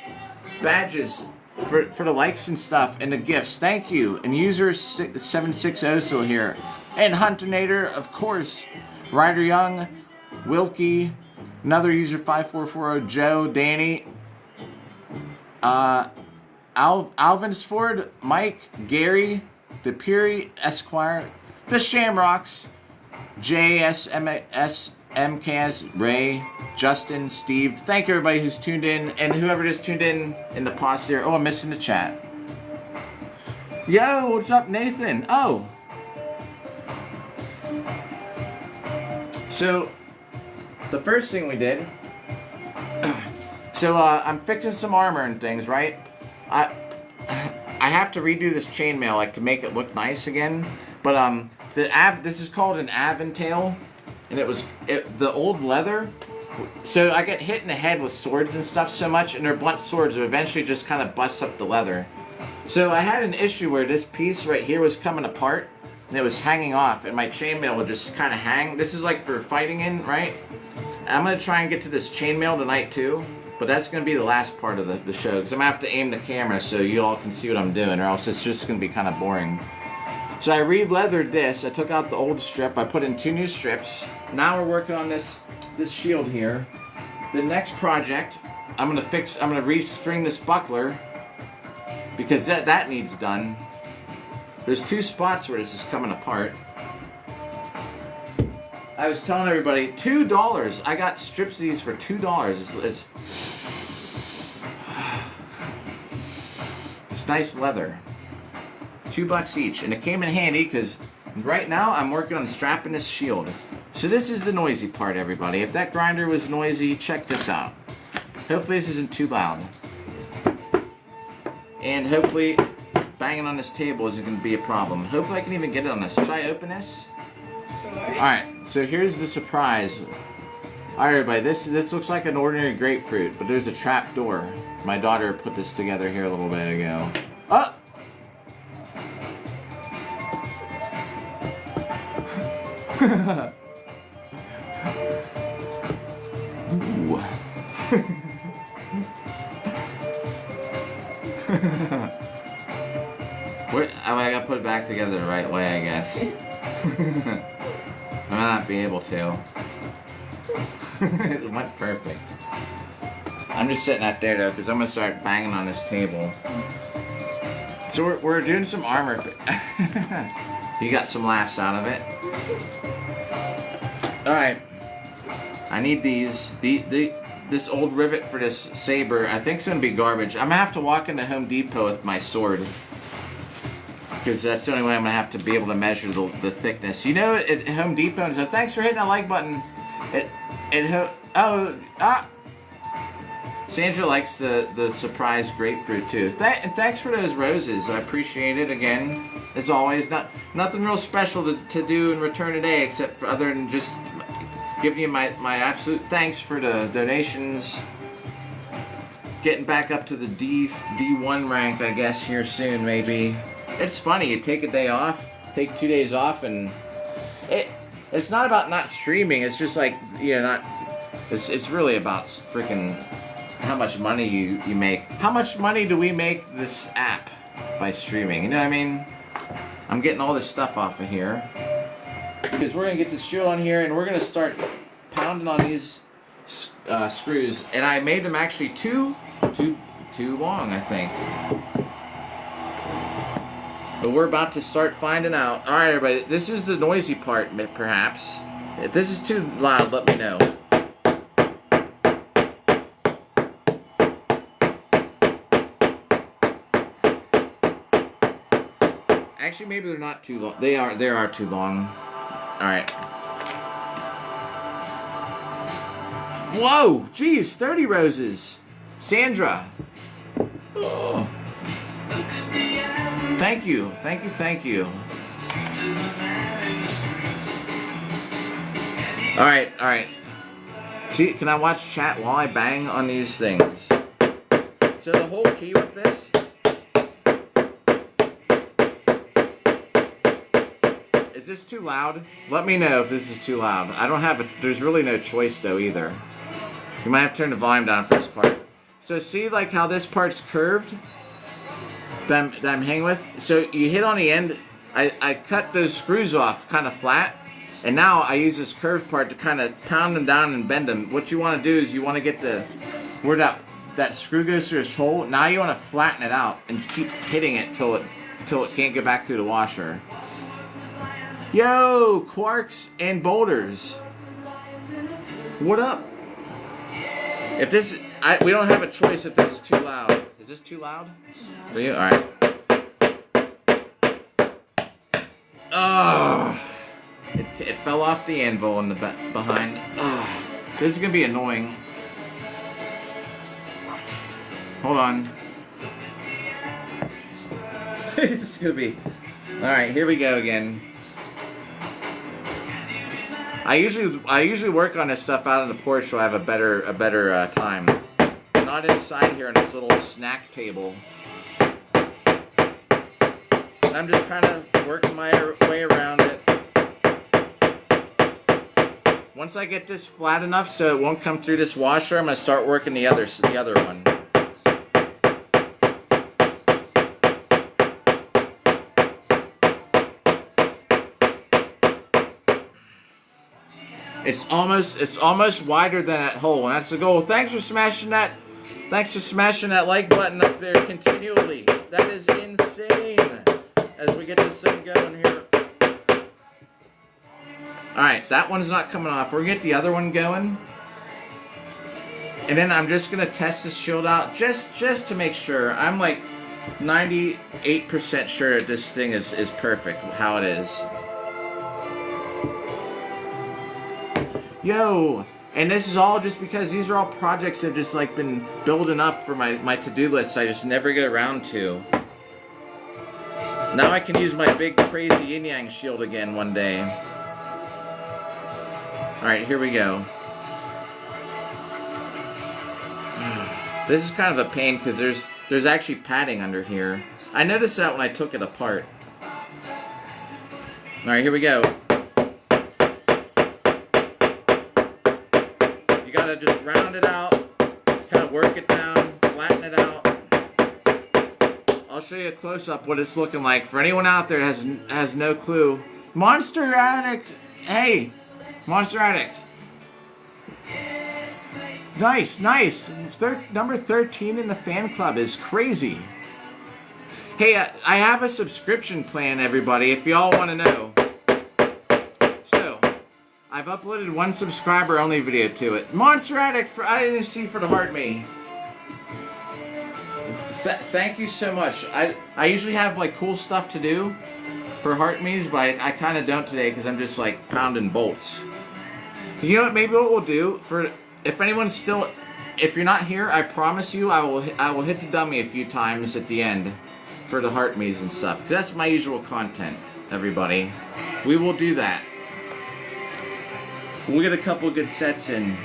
badges for the likes and stuff and the gifts. Thank you. And user 760 still here. And Hunternator, of course. Ryder Young, Wilkie, another user 5440, Joe, Danny, Alvinsford, Mike, Gary, the Puri Esquire, the Shamrocks, JSMS, MKS, Ray, Justin, Steve. Thank you everybody who's tuned in, and whoever just tuned in the pause there. Oh, I'm missing the chat. Yo, what's up, Nathan? Oh. So, the first thing we did. So, I'm fixing some armor and things, right? I have to redo this chainmail, like, to make it look nice again. But, this is called an Aventail. And the old leather. So, I get hit in the head with swords and stuff so much, and they're blunt swords that eventually just kind of busts up the leather. So, I had an issue where this piece right here was coming apart, and it was hanging off, and my chainmail would just kind of hang. This is like for fighting in, right? I'm going to try and get to this chainmail tonight, too. But that's going to be the last part of the show, because I'm going to have to aim the camera so you all can see what I'm doing, or else it's just going to be kind of boring. So I re-leathered this. I took out the old strip. I put in 2 new strips. Now we're working on this shield here. The next project, I'm going to restring this buckler, because that needs done. There's 2 spots where this is coming apart. I was telling everybody, $2. I got strips of these for $2. It's nice leather. $2 each, and it came in handy because right now I'm working on strapping this shield. So this is the noisy part, everybody. If that grinder was noisy, check this out. Hopefully this isn't too loud. And hopefully banging on this table isn't going to be a problem. Hopefully I can even get it on this. Should I open this? Alright, so here's the surprise. Alright everybody, this looks like an ordinary grapefruit, but there's a trap door. My daughter put this together here a little bit ago. Oh! Ooh. I gotta put it back together the right way, I guess. I might not be able to. It went perfect. I'm just sitting out there though, because I'm gonna start banging on this table. So we're doing some armor. You got some laughs out of it. All right. I need these. This old rivet for this saber, I think it's gonna be garbage. I'm gonna have to walk into Home Depot with my sword, because that's the only way I'm gonna have to be able to measure the thickness. You know, at Home Depot, and so thanks for hitting that like button. Sandra likes the surprise grapefruit too. And thanks for those roses. I appreciate it again. As always, nothing real special to do in return today, except for other than just giving you my absolute thanks for the donations. Getting back up to the D1 rank, I guess, here soon, maybe. It's funny, you take a day off, take 2 days off, and it's not about not streaming, it's just like, it's really about freaking how much money you make. How much money do we make this app by streaming? You know what I mean? I'm getting all this stuff off of here. Because we're going to get this shield on here, and we're going to start pounding on these screws. And I made them actually too long, I think. But we're about to start finding out. Alright everybody, this is the noisy part, perhaps. If this is too loud, let me know. Actually, maybe they're not too long. They are too long. Alright. Whoa! Geez, 30 roses. Sandra. Oh. Thank you. Thank you. Alright. See, can I watch chat while I bang on these things? So the whole key with this... Is this too loud? Let me know if this is too loud. I don't have there's really no choice though either. You might have to turn the volume down for this part. So see like how this part's curved? That I'm hanging with? So you hit on the end, I cut those screws off kind of flat, and now I use this curved part to kind of pound them down and bend them. What you want to do is you want to get where that screw goes through this hole. Now you want to flatten it out and keep hitting it till it can't get back through the washer. Yo, Quarks and Boulders. What up? If this, we don't have a choice if this is too loud. Is this too loud? For you? Alright. Oh, it fell off the anvil in the behind. Oh, this is gonna be annoying. Hold on. This is gonna be. All right, here we go again. I usually work on this stuff out on the porch so I have a better time. Not inside here on this little snack table. I'm just kind of working my way around it. Once I get this flat enough so it won't come through this washer, I'm gonna start working the other one. It's almost wider than that hole, and that's the goal. Thanks for smashing that like button up there continually. That is insane. As we get this thing going here. Alright, that one's not coming off. We're gonna get the other one going. And then I'm just gonna test this shield out just to make sure. I'm like 98% sure that this thing is perfect how it is. Yo! And this is all just because these are all projects that have just like been building up for my to-do list I just never get around to. Now I can use my big crazy yin yang shield again one day. Alright, here we go. This is kind of a pain because there's actually padding under here. I noticed that when I took it apart. Alright, here we go. You gotta just round it out, kind of work it down, flatten it out. I'll show you a close-up what it's looking like. For anyone out there that has no clue. Monster Addict! Hey! Monster Addict! Nice, nice! Number 13 in the fan club is crazy. Hey, I have a subscription plan, everybody, if y'all want to know. So, I've uploaded one subscriber-only video to it. Monster Addict, I didn't see for the heart me. Thank you so much. I usually have like cool stuff to do for heart me's, but I kind of don't today because I'm just like pounding bolts. You know what? Maybe what we'll do for if anyone's still, if you're not here, I promise you I will hit the dummy a few times at the end for the heart me's and stuff because that's my usual content. Everybody, we will do that. We'll get a couple of good sets in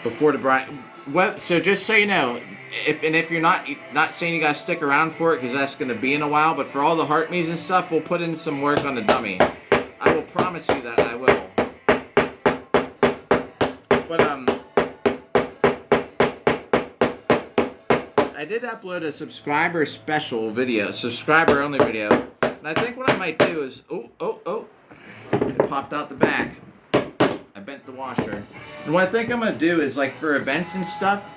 before the bride. Well, so just so you know. If you're not saying you gotta stick around for it because that's gonna be in a while, but for all the heart me's and stuff, we'll put in some work on the dummy. I will promise you that I will. But I did upload a subscriber special video, subscriber only video, and I think what I might do is it popped out the back. I bent the washer, and what I think I'm gonna do is like for events and stuff.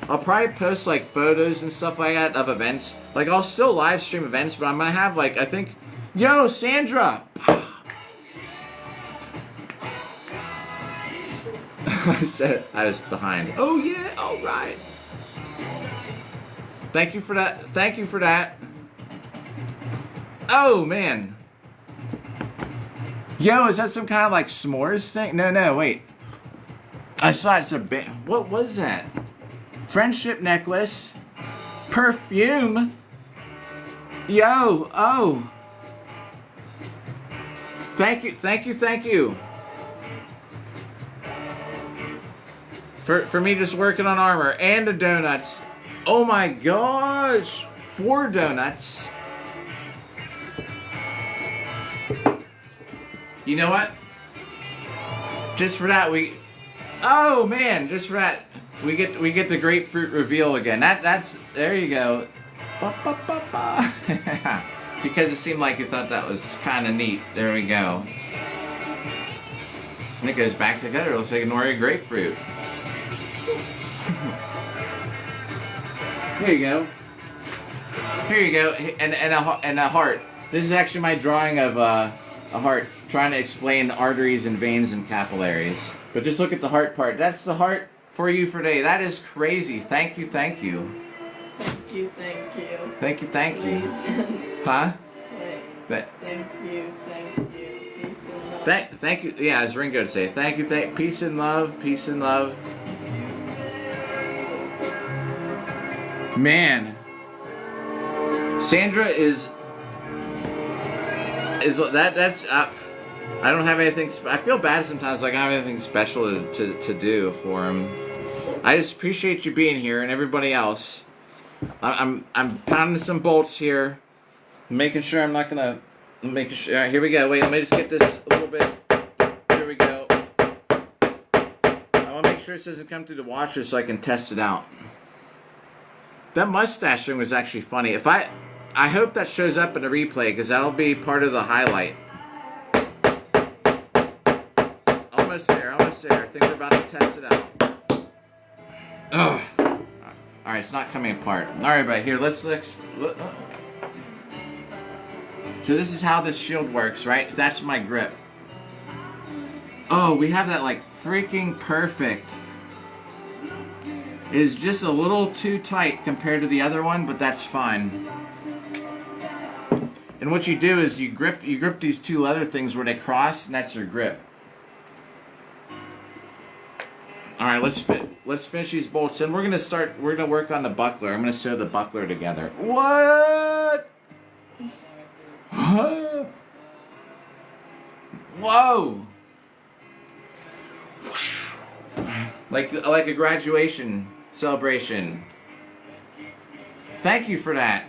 I'll probably post like photos and stuff like that of events. Like I'll still live stream events, but I'm gonna have like I think, yo Sandra. I said I was behind. Oh yeah, all right. Thank you for that. Thank you for that. Oh man. Yo, is that some kind of like s'mores thing? No, wait. I saw it's a bit. What was that? Friendship necklace. Perfume. Yo, oh. Thank you. For me just working on armor and the donuts. Oh my gosh. 4 donuts. You know what? Just for that oh man, just for that we get the grapefruit reveal again. That's there you go. Because it seemed like you thought that was kind of neat. There we go. And it goes back together. It looks like an Oreo grapefruit. Here you go. Here you go. And a heart. This is actually my drawing of a heart, trying to explain arteries and veins and capillaries. But just look at the heart part. That's the heart for you for today. That is crazy. Thank you. Thank you. Thank you. Huh? Wait. Thank you. Thank you. Yeah, as Ringo would say, thank you. Peace and love. Peace and love. Man, Sandra is that's. I don't have anything. I feel bad sometimes. Like I don't have anything special to do for him. I just appreciate you being here and everybody else. I'm pounding some bolts here, making sure I'm not gonna. Making sure. All right, here we go. Wait, let me just get this a little bit. Here we go. I want to make sure this doesn't come through the washer so I can test it out. That mustache thing was actually funny. I hope that shows up in the replay because that'll be part of the highlight. Almost there. I think we're about to test it out. Ugh. All right, it's not coming apart. All right, right here. Let's. So this is how this shield works, right? That's my grip. Oh, we have that like freaking perfect. It is just a little too tight compared to the other one, but that's fine. And what you do is you grip these two leather things where they cross, and that's your grip. All right, let's finish these bolts, and we're gonna work on the buckler. I'm gonna sew the buckler together. What? Whoa! Like a graduation celebration. Thank you for that.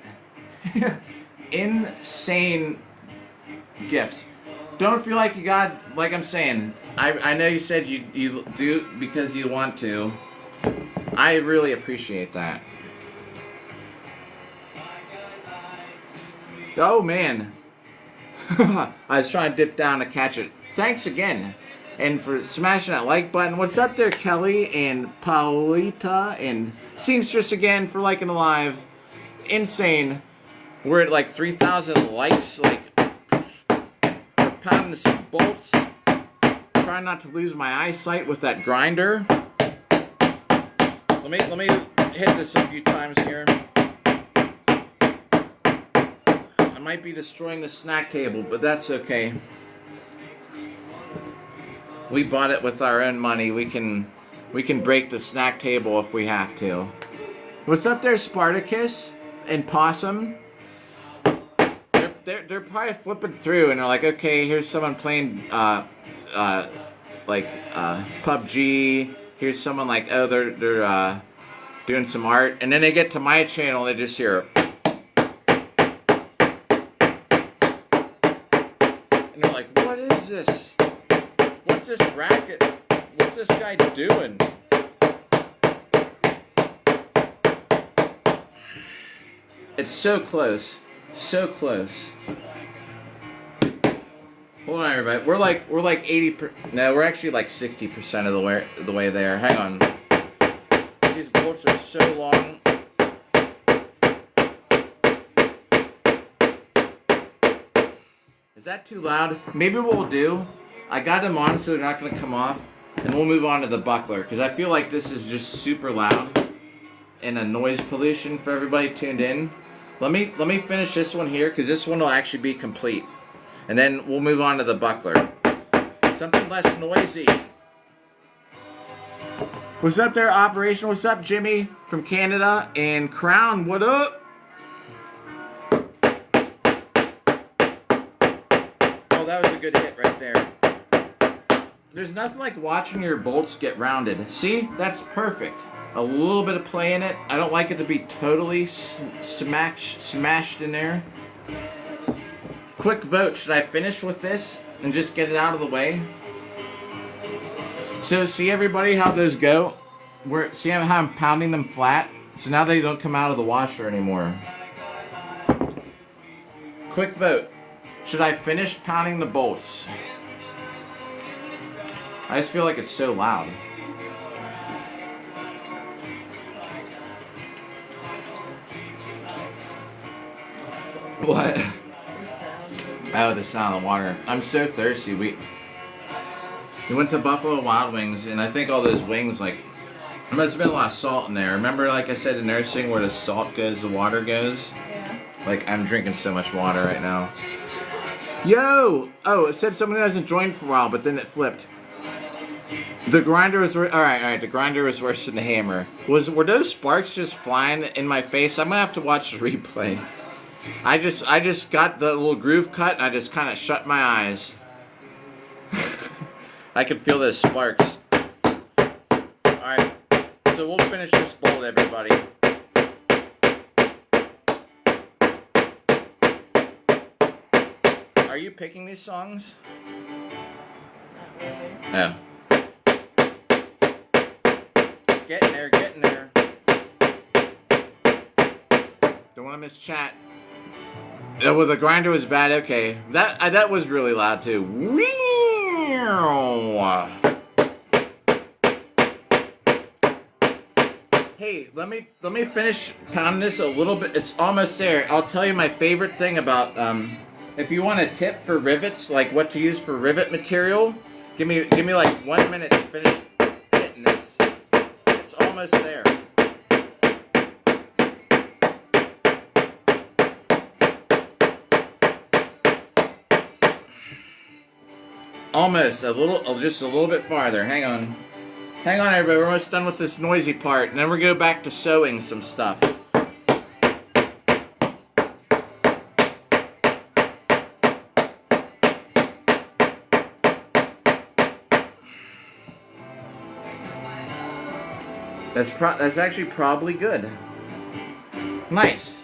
Insane gifts. Don't feel like you got, like I'm saying, I know you said you do because you want to. I really appreciate that. Oh man. I was trying to dip down to catch it. Thanks again. And for smashing that like button. What's up there, Kelly and Paulita and Seamstress again for liking the live. Insane. We're at like 3,000 likes. Like, we're pounding some bolts. Trying not to lose my eyesight with that grinder. Let me hit this a few times here. I might be destroying the snack table, but that's okay. We bought it with our own money. We can break the snack table if we have to. What's up there, Spartacus and Possum? They're probably flipping through and they're like, okay, here's someone playing PUBG. Here's someone like, oh, they're doing some art, and then they get to my channel, and they just hear. What is this? What's this racket? What's this guy doing? It's so close. So close. Hold on, everybody. We're like 80%. No, we're actually like 60% of the way there. Hang on. These bolts are so long. Is that too loud? Maybe what we'll do, I got them on so they're not going to come off, and we'll move on to the buckler, because I feel like this is just super loud and a noise pollution for everybody tuned in. Let me finish this one here, because this one will actually be complete. And then we'll move on to the buckler. Something less noisy. What's up there, Operation? What's up, Jimmy from Canada? And Crown, what up? Oh, that was a good hit right there. There's nothing like watching your bolts get rounded. See? That's perfect. A little bit of play in it. I don't like it to be totally smashed in there. Quick vote. Should I finish with this and just get it out of the way? So see everybody how those go? See how I'm pounding them flat? So now they don't come out of the washer anymore. Quick vote. Should I finish pounding the bolts? I just feel like it's so loud. What? Oh, the sound of the water. I'm so thirsty. We went to Buffalo Wild Wings, and I think all those wings, like, there must have been a lot of salt in there. Remember, like I said in nursing, where the salt goes, the water goes? Yeah. Like, I'm drinking so much water right now. Yo! Oh, it said someone hasn't joined for a while, but then it flipped. The grinder was alright. The grinder was worse than the hammer. Were those sparks just flying in my face? I'm gonna have to watch the replay. I just got the little groove cut and I just kind of shut my eyes. I can feel those sparks. Alright, so we'll finish this bolt, everybody. Are you picking these songs? Not really. No. Getting there. Don't want to miss chat. Well, the grinder was bad. Okay, that was really loud too. Hey, let me finish pounding this a little bit. It's almost there. I'll tell you my favorite thing about if you want a tip for rivets, like what to use for rivet material. Give me like 1 minute to finish hitting this. It's almost there. Almost just a little bit farther. Hang on, everybody. We're almost done with this noisy part, and then we're gonna go back to sewing some stuff. That's actually probably good. Nice.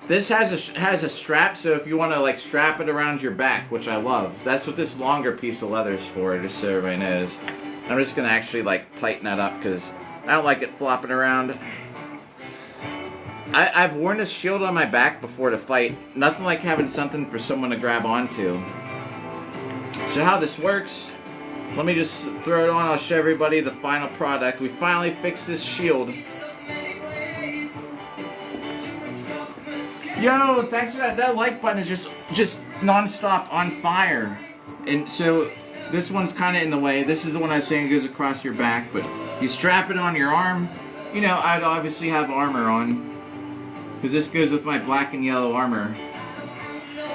This has a strap, so if you want to like strap it around your back, which I love. That's what this longer piece of leather is for, just so everybody knows. I'm just gonna actually like tighten that up because I don't like it flopping around. I've worn this shield on my back before to fight. Nothing like having something for someone to grab onto. So how this works, let me just throw it on. I'll show everybody the final product. We finally fixed this shield. Yo, thanks for that. That like button is just non-stop on fire. And so this one's kind of in the way. This is the one I was saying goes across your back, but you strap it on your arm. You know, I'd obviously have armor on because this goes with my black and yellow armor.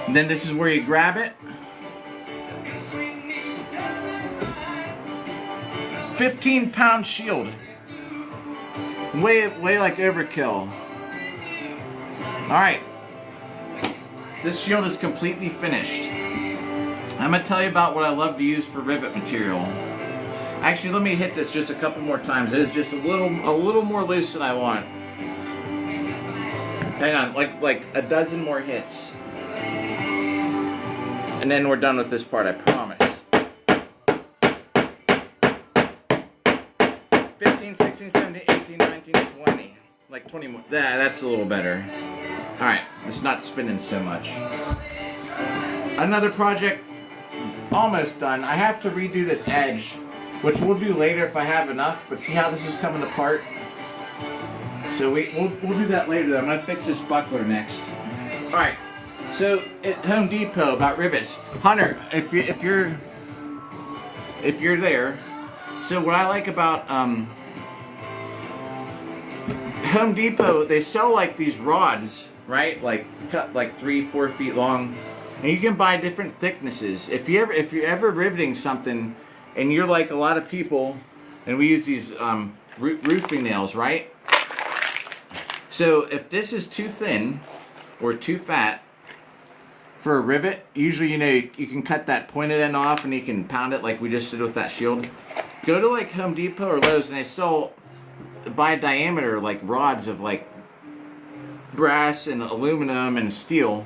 And then this is where you grab it. 15-pound shield. Way like overkill. Alright. This shield is completely finished. I'm going to tell you about what I love to use for rivet material. Actually, let me hit this just a couple more times. It is just a little more loose than I want. Hang on, like a dozen more hits. And then we're done with this part, I promise. 15, 16, 17, 18, 19, 20. Like 20 more. That's a little better. Alright, it's not spinning so much. Another project almost done. I have to redo this edge, which we'll do later if I have enough, but see how this is coming apart? So we'll do that later though. I'm going to fix this buckler next. Alright, so at Home Depot about rivets. Hunter, if you're there, so what I like about Home Depot, they sell like these rods, right? Like cut like 3-4 feet long, and you can buy different thicknesses. If you're ever riveting something, and you're like a lot of people, and we use these roofing nails, right? So if this is too thin or too fat for a rivet, usually you can cut that pointed end off, and you can pound it like we just did with that shield. Go to like Home Depot or Lowe's, and they sell by diameter like rods of like brass and aluminum and steel.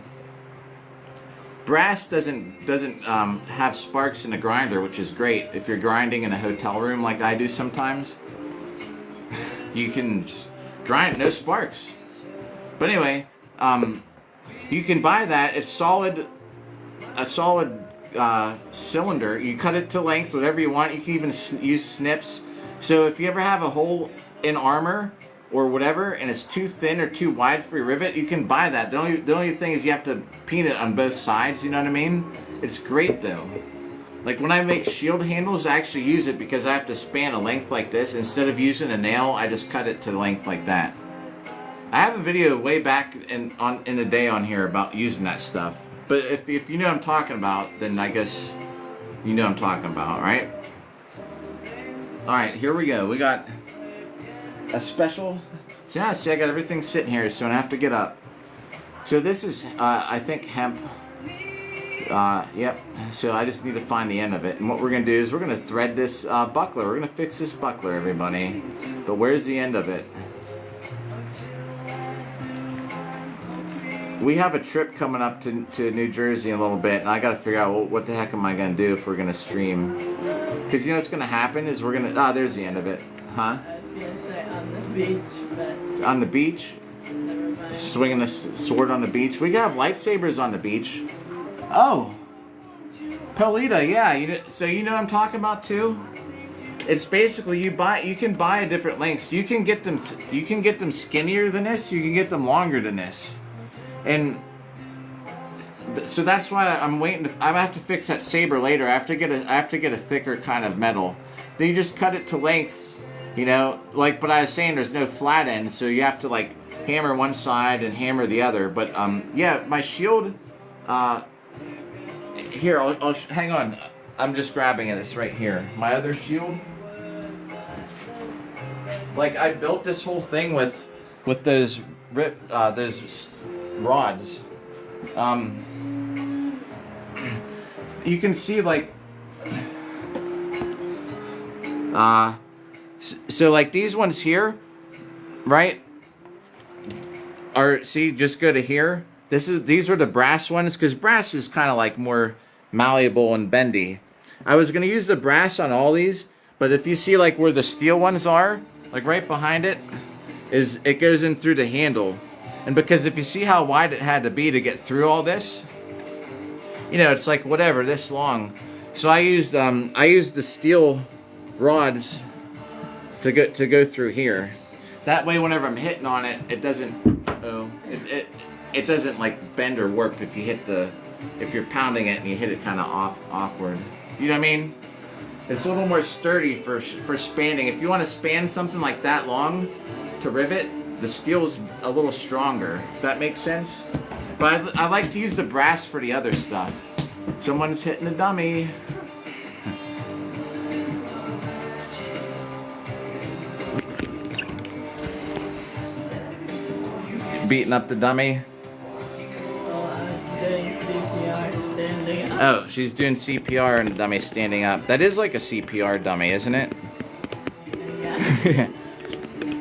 Brass doesn't have sparks in the grinder, which is great if you're grinding in a hotel room like I do sometimes. You can just grind, no sparks. But anyway, you can buy that. It's a solid cylinder. You cut it to length, whatever you want. You can even use snips. So if you ever have a hole in armor or whatever, and it's too thin or too wide for your rivet, you can buy that. The only thing is you have to peen it on both sides, you know what I mean? It's great though. Like when I make shield handles, I actually use it because I have to span a length like this. Instead of using a nail, I just cut it to length like that. I have a video way back in the day on here about using that stuff. But if you know what I'm talking about, then I guess you know what I'm talking about, right? Alright, here we go. We got a special... So now, see, I got everything sitting here, so I don't have to get up. So this is, I think, hemp. Yep. So I just need to find the end of it. And what we're going to do is we're going to thread this buckler. We're going to fix this buckler, everybody. But where's the end of it? We have a trip coming up to New Jersey in a little bit, and I got to figure out, well, what the heck am I going to do if we're going to stream? Because you know what's going to happen is we're going to... Ah, there's the end of it. Huh? I was gonna say on the beach, but On the beach? never mind. Swinging the sword on the beach. We can have lightsabers on the beach. Oh. Pelita, yeah. So you know what I'm talking about too? It's basically you can buy a different lengths. You can get them skinnier than this, you can get them longer than this. And so that's why I'm waiting I have to fix that saber later. I have to get a thicker kind of metal. Then you just cut it to length. You know, like, but I was saying there's no flat end, so you have to, like, hammer one side and hammer the other. But, yeah, my shield, here, I'll hang on. I'm just grabbing it. It's right here. My other shield. Like, I built this whole thing with those rods. You can see, like, so like these ones here, right? Are, see, just go to here. These are the brass ones, because brass is kind of like more malleable and bendy. I was gonna use the brass on all these, but if you see like where the steel ones are, like right behind it, it goes in through the handle. And because if you see how wide it had to be to get through all this, you know, it's like whatever, this long. So I used the steel rods to go through here. That way, whenever I'm hitting on it, it doesn't like bend or warp if you're pounding it and you hit it kind of awkward. You know what I mean? It's a little more sturdy for spanning. If you want to span something like that long to rivet, the steel's a little stronger. If that makes sense. But I like to use the brass for the other stuff. Someone's hitting the dummy. Beating up the dummy. Doing CPR standing up. Oh, she's doing CPR and the dummy's standing up. That is like a CPR dummy, isn't it? Yeah.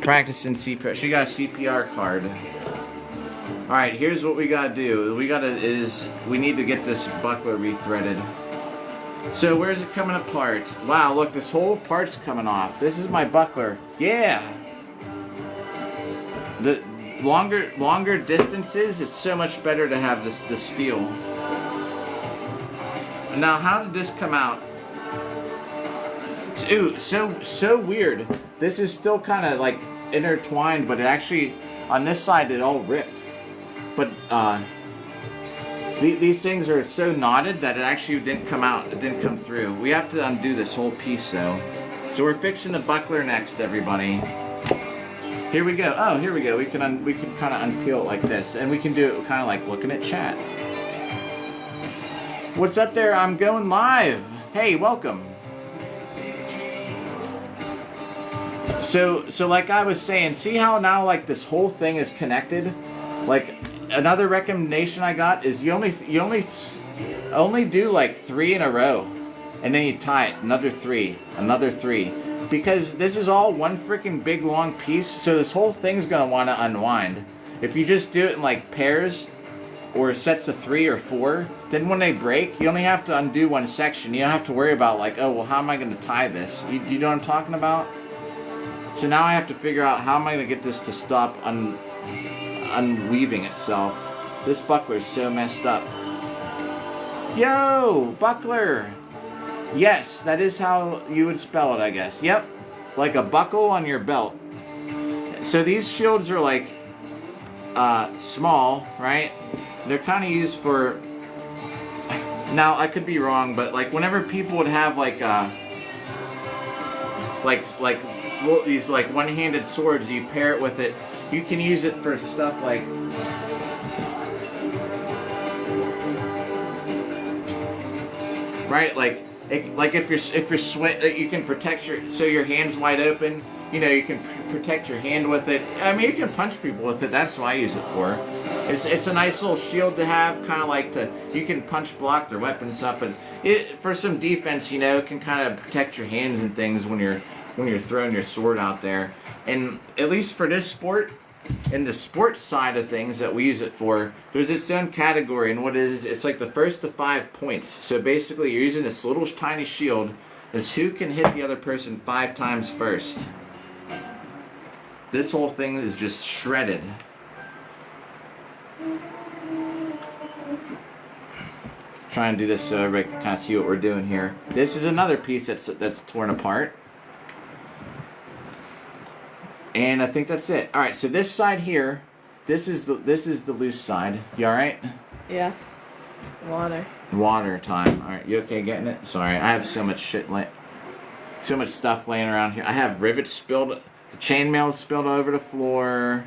Practicing CPR. She got a CPR card. Alright, here's what we gotta do. We need to get this buckler rethreaded. So where's it coming apart? Wow, look, this whole part's coming off. This is my buckler. Yeah! The longer distances, it's so much better to have the steel. Now, how did this come out? Ooh, so weird. This is still kind of like intertwined, but it actually, on this side, it all ripped. But these things are so knotted that it actually didn't come out. It didn't come through. We have to undo this whole piece, though. So we're fixing the buckler next, everybody. Here we go. Oh, here we go. We can kind of unpeel it like this, and we can do it kind of like looking at chat. What's up there? I'm going live. Hey, welcome. So like I was saying, see how now like this whole thing is connected? Like another recommendation I got is you only do like 3 in a row, and then you tie it another 3, because this is all one freaking big long piece. So this whole thing's gonna want to unwind. If you just do it in like pairs or sets of 3 or 4, then when they break, you only have to undo one section. You don't have to worry about like, oh well, how am I gonna tie this? You know what I'm talking about? So now I have to figure out how am I gonna get this to stop unweaving itself. This buckler is so messed up. Yo, buckler. Yes, that is how you would spell it, I guess. Yep, like a buckle on your belt. So these shields are like small, right? They're kind of used for. Now I could be wrong, but like whenever people would have like these like one-handed swords, you pair it with you can use it for stuff like right, like if you're you can protect your hand's wide open. You know, you can protect your hand with it. I mean, you can punch people with it. That's what I use it for. It's a nice little shield to have, kind of like you can punch block their weapons up, and for some defense, you know, it can kind of protect your hands and things when you're throwing your sword out there. And at least for this sport, in the sports side of things that we use it for, there's its own category, and what it is, it's like the first to 5 points. So basically, you're using this little tiny shield. It's who can hit the other person 5 times first. This whole thing is just shredded. Trying to do this so everybody can kind of see what we're doing here. This is another piece that's torn apart. And I think that's it. All right, so this side here, this is the loose side. You all right? Yeah. Water. Water time. All right, you okay getting it? Sorry, I have so much so much stuff laying around here. I have rivets spilled. The chainmail spilled over the floor.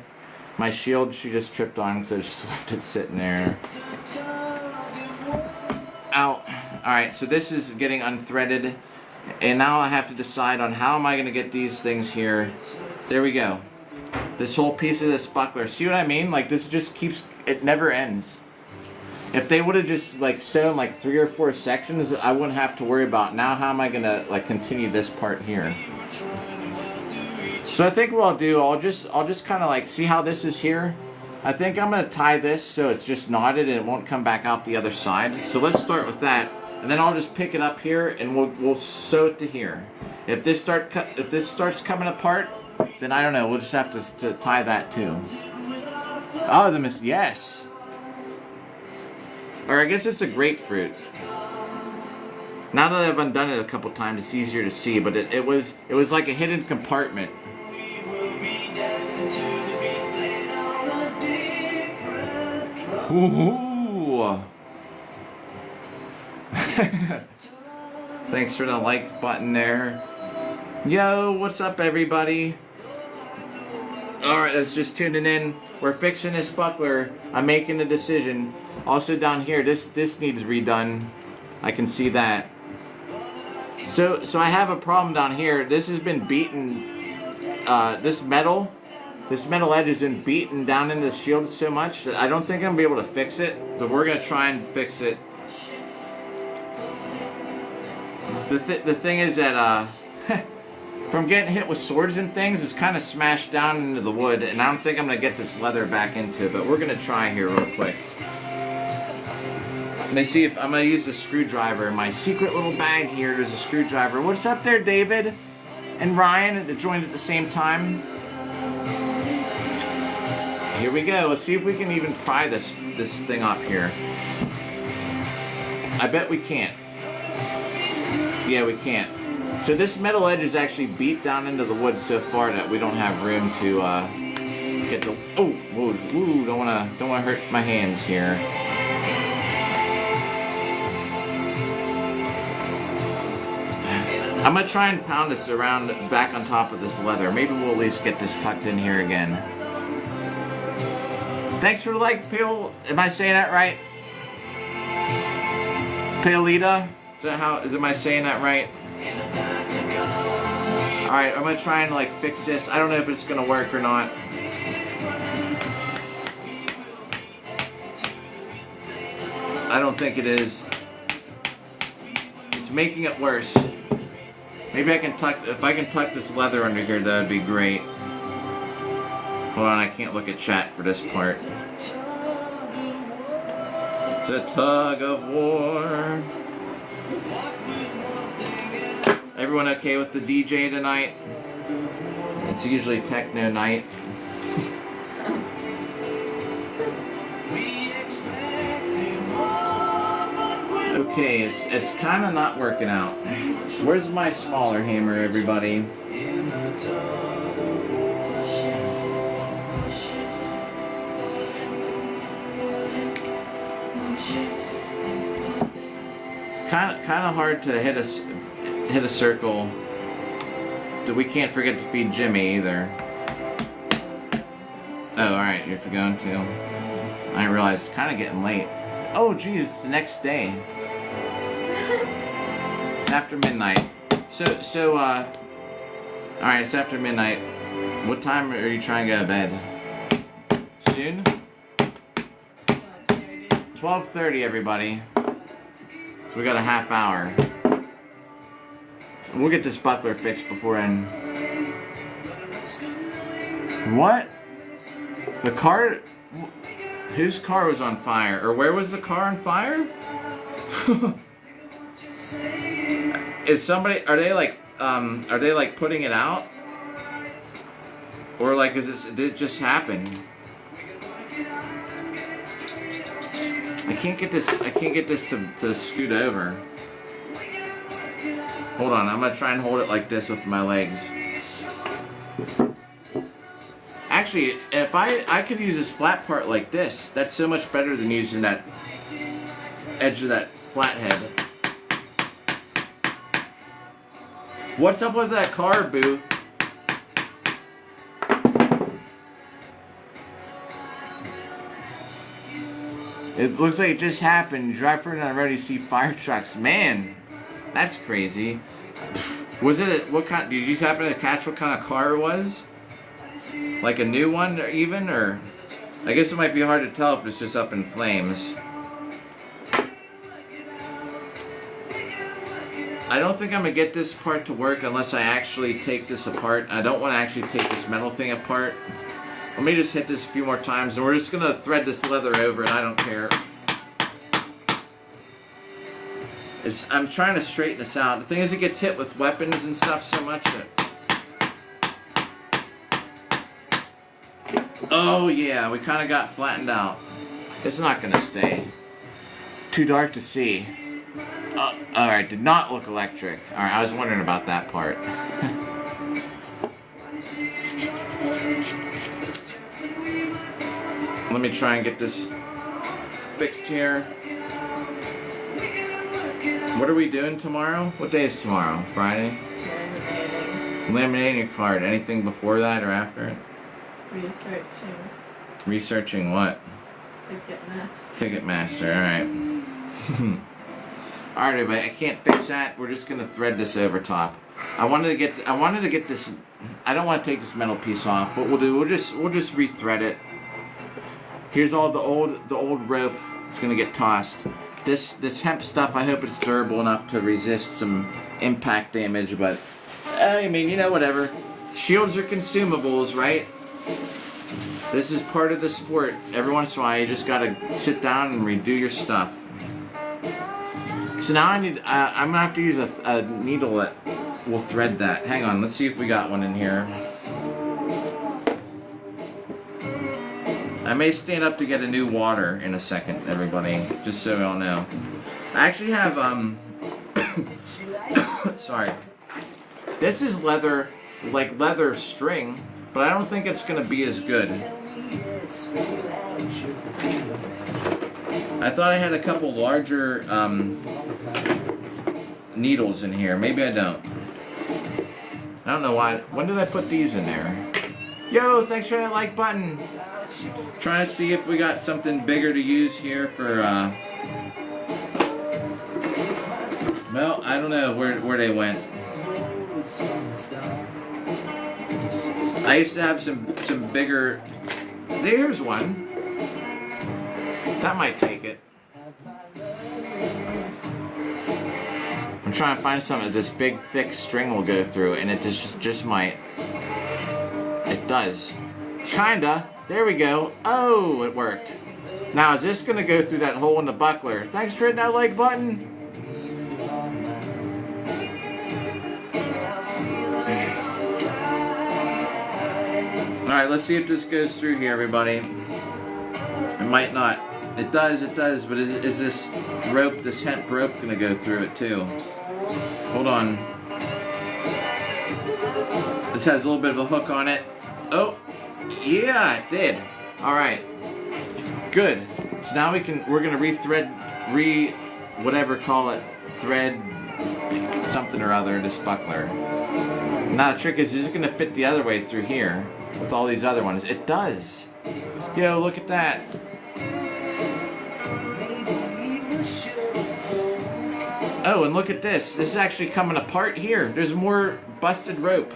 My shield she just tripped on, so I just left it sitting there. Ow. Alright, so this is getting unthreaded. And now I have to decide on how am I going to get these things here. There we go. This whole piece of this buckler. See what I mean? Like, this just keeps... It never ends. If they would have just, like, sewn, like, 3 or 4 sections, I wouldn't have to worry about, now how am I going to, like, continue this part here. So I think what I'll do, I'll just kind of like see how this is here. I think I'm going to tie this so it's just knotted and it won't come back out the other side. So let's start with that, and then I'll just pick it up here and we'll sew it to here. If this starts coming apart, then I don't know. We'll just have to tie that too. Oh, yes. Or I guess it's a grapefruit. Now that I've undone it a couple times, it's easier to see. But it was like a hidden compartment. Ooh. Thanks for the like button there. Yo, what's up, everybody? Alright, that's just tuning in. We're fixing this buckler. I'm making a decision. Also down here, this needs redone. I can see that. So I have a problem down here. This has been beaten. This metal edge has been beaten down into the shield so much that I don't think I'm gonna be able to fix it. But we're gonna try and fix it. The thing is that from getting hit with swords and things, it's kind of smashed down into the wood, and I don't think I'm gonna get this leather back into it. But we're gonna try here real quick. Let me see if I'm gonna use the screwdriver in my secret little bag here. There's a screwdriver. What's up there, David and Ryan that joined at the same time? Here we go. Let's see if we can even pry this thing up here. I bet we can't. Yeah, we can't. So this metal edge is actually beat down into the wood so far that we don't have room to get the. Oh, ooh, don't wanna hurt my hands here. I'm gonna try and pound this around back on top of this leather. Maybe we'll at least get this tucked in here again. Thanks for the like, Pale. Am I saying that right? Paleta? Am I saying that right? Alright, I'm gonna try and like fix this. I don't know if it's gonna work or not. I don't think it is. It's making it worse. Maybe if I can tuck this leather under here, that would be great. Hold on, I can't look at chat for this part. It's a tug of war. Everyone okay with the DJ tonight? It's usually techno night. Okay, it's kind of not working out. Where's my smaller hammer, everybody? It's kind of hard to hit a circle. We can't forget to feed Jimmy either. Oh, alright, you're going to. I didn't realize it's kind of getting late. Oh, geez, it's the next day. It's after midnight. Alright, it's after midnight. What time are you trying to go to bed? Soon? 12:30, everybody. So we got a half hour. So we'll get this buckler fixed before then. What? The car? Whose car was on fire? Or where was the car on fire? Is somebody? Are they like putting it out? Or like, did it just happen? I can't get this to scoot over. Hold on, I'm gonna try and hold it like this with my legs. Actually, if I could use this flat part like this, that's so much better than using that edge of that flathead. What's up with that car, boo? It looks like it just happened. You drive further down the road, you see fire trucks. Man, that's crazy. Was it what kind? Did you happen to catch what kind of car it was? Like a new one, even, or I guess it might be hard to tell if it's just up in flames. I don't think I'm gonna get this part to work unless I actually take this apart. I don't want to actually take this metal thing apart. Let me just hit this a few more times, and we're just gonna thread this leather over, and I don't care. I'm trying to straighten this out. The thing is, it gets hit with weapons and stuff so much that. Oh yeah, we kind of got flattened out. It's not gonna stay. Too dark to see. Alright, did not look electric. Alright, I was wondering about that part. Let me try and get this fixed here. What are we doing tomorrow? What day is tomorrow? Friday? Laminating your card. Anything before that or after it? Researching. Researching what? Ticketmaster. Alright. Alright, everybody, I can't fix that. We're just gonna thread this over top. I wanted to get this. I don't want to take this metal piece off. What we'll do, we'll just rethread it. Here's all the old rope. It's gonna get tossed. This hemp stuff, I hope it's durable enough to resist some impact damage, but I mean, you know, whatever. Shields are consumables, right? This is part of the sport. Every once in a while, you just gotta sit down and redo your stuff. So now I'm gonna have to use a needle that will thread that. Hang on, let's see if we got one in here. I may stand up to get a new water in a second, everybody, just so you all know. I actually have, sorry. This is leather, like leather string, but I don't think it's gonna be as good. I thought I had a couple larger, needles in here. Maybe I don't. I don't know why. When did I put these in there? Yo, thanks for that like button. Trying to see if we got something bigger to use here for, well, I don't know where they went. I used to have some bigger. There's one. That might take it. I'm trying to find something that this big thick string will go through, and it just might. It does. Kinda. There we go. Oh, it worked. Now, is this gonna go through that hole in the buckler? Thanks for hitting that like button. Alright, let's see if this goes through here, everybody. It might not. It does, but is this rope, this hemp rope, gonna go through it too? Hold on. This has a little bit of a hook on it. Oh, yeah, it did. Alright. Good. So now we're gonna thread something or other, this buckler. Now the trick is it gonna fit the other way through here with all these other ones? It does. Yo, look at that. Oh, and look at this. This is actually coming apart here. There's more busted rope.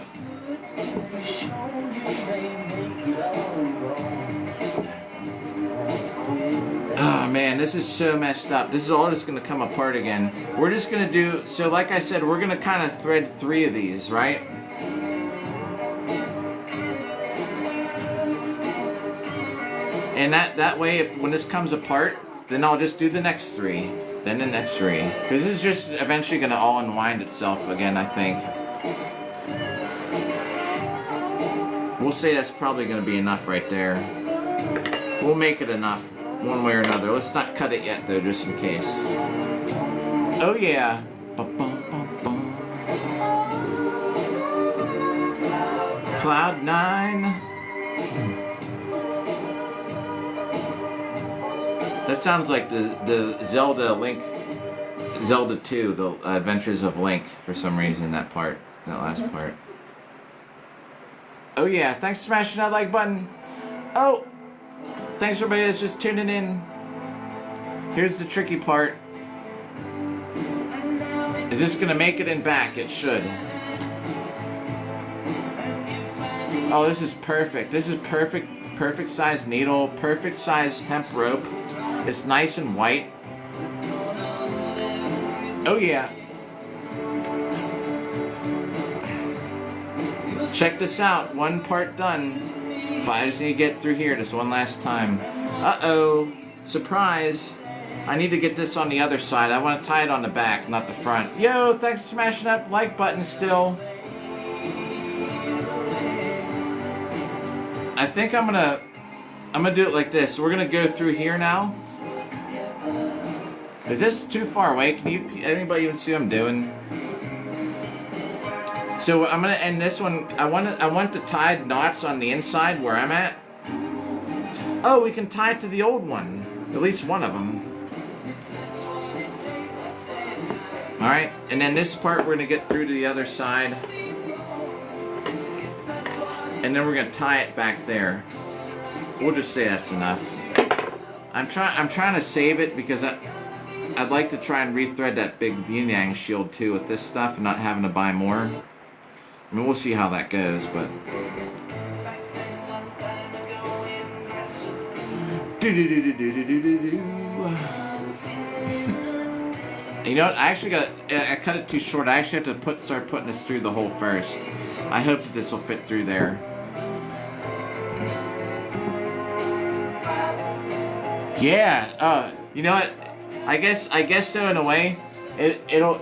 Oh man, this is so messed up. This is all just gonna come apart again. We're just gonna do, so like I said, we're gonna kind of thread 3 of these, right? And that way, when this comes apart, then I'll just do the next 3. Then the next 3. Because this is just eventually gonna all unwind itself again, I think. We'll say that's probably gonna be enough right there. We'll make it enough, one way or another. Let's not cut it yet though, just in case. Oh yeah. Cloud 9. That sounds like the Zelda 2, the Adventures of Link, for some reason, that last part. Oh yeah, thanks for smashing that like button. Oh, thanks everybody that's just tuning in. Here's the tricky part. Is this gonna make it in back? It should. Oh, this is perfect. This is perfect size needle, perfect size hemp rope. It's nice and white. Oh yeah. Check this out. 1 part done. But I just need to get through here just one last time. Uh-oh. Surprise. I need to get this on the other side. I want to tie it on the back, not the front. Yo, thanks for smashing that like button still. I think I'm gonna do it like this. We're gonna go through here now. Is this too far away? Can anybody even see what I'm doing? So I'm gonna end this one. I want the tied knots on the inside where I'm at. Oh, we can tie it to the old one. At least one of them. All right, and then this part we're gonna get through to the other side, and then we're gonna tie it back there. We'll just say that's enough. I'm trying to save it because I'd like to try and rethread that big yin yang shield too with this stuff and not having to buy more. I mean, we'll see how that goes, but. You know what? I cut it too short. I actually have to start putting this through the hole first. I hope that this will fit through there. Yeah. You know what? I guess so in a way. It'll.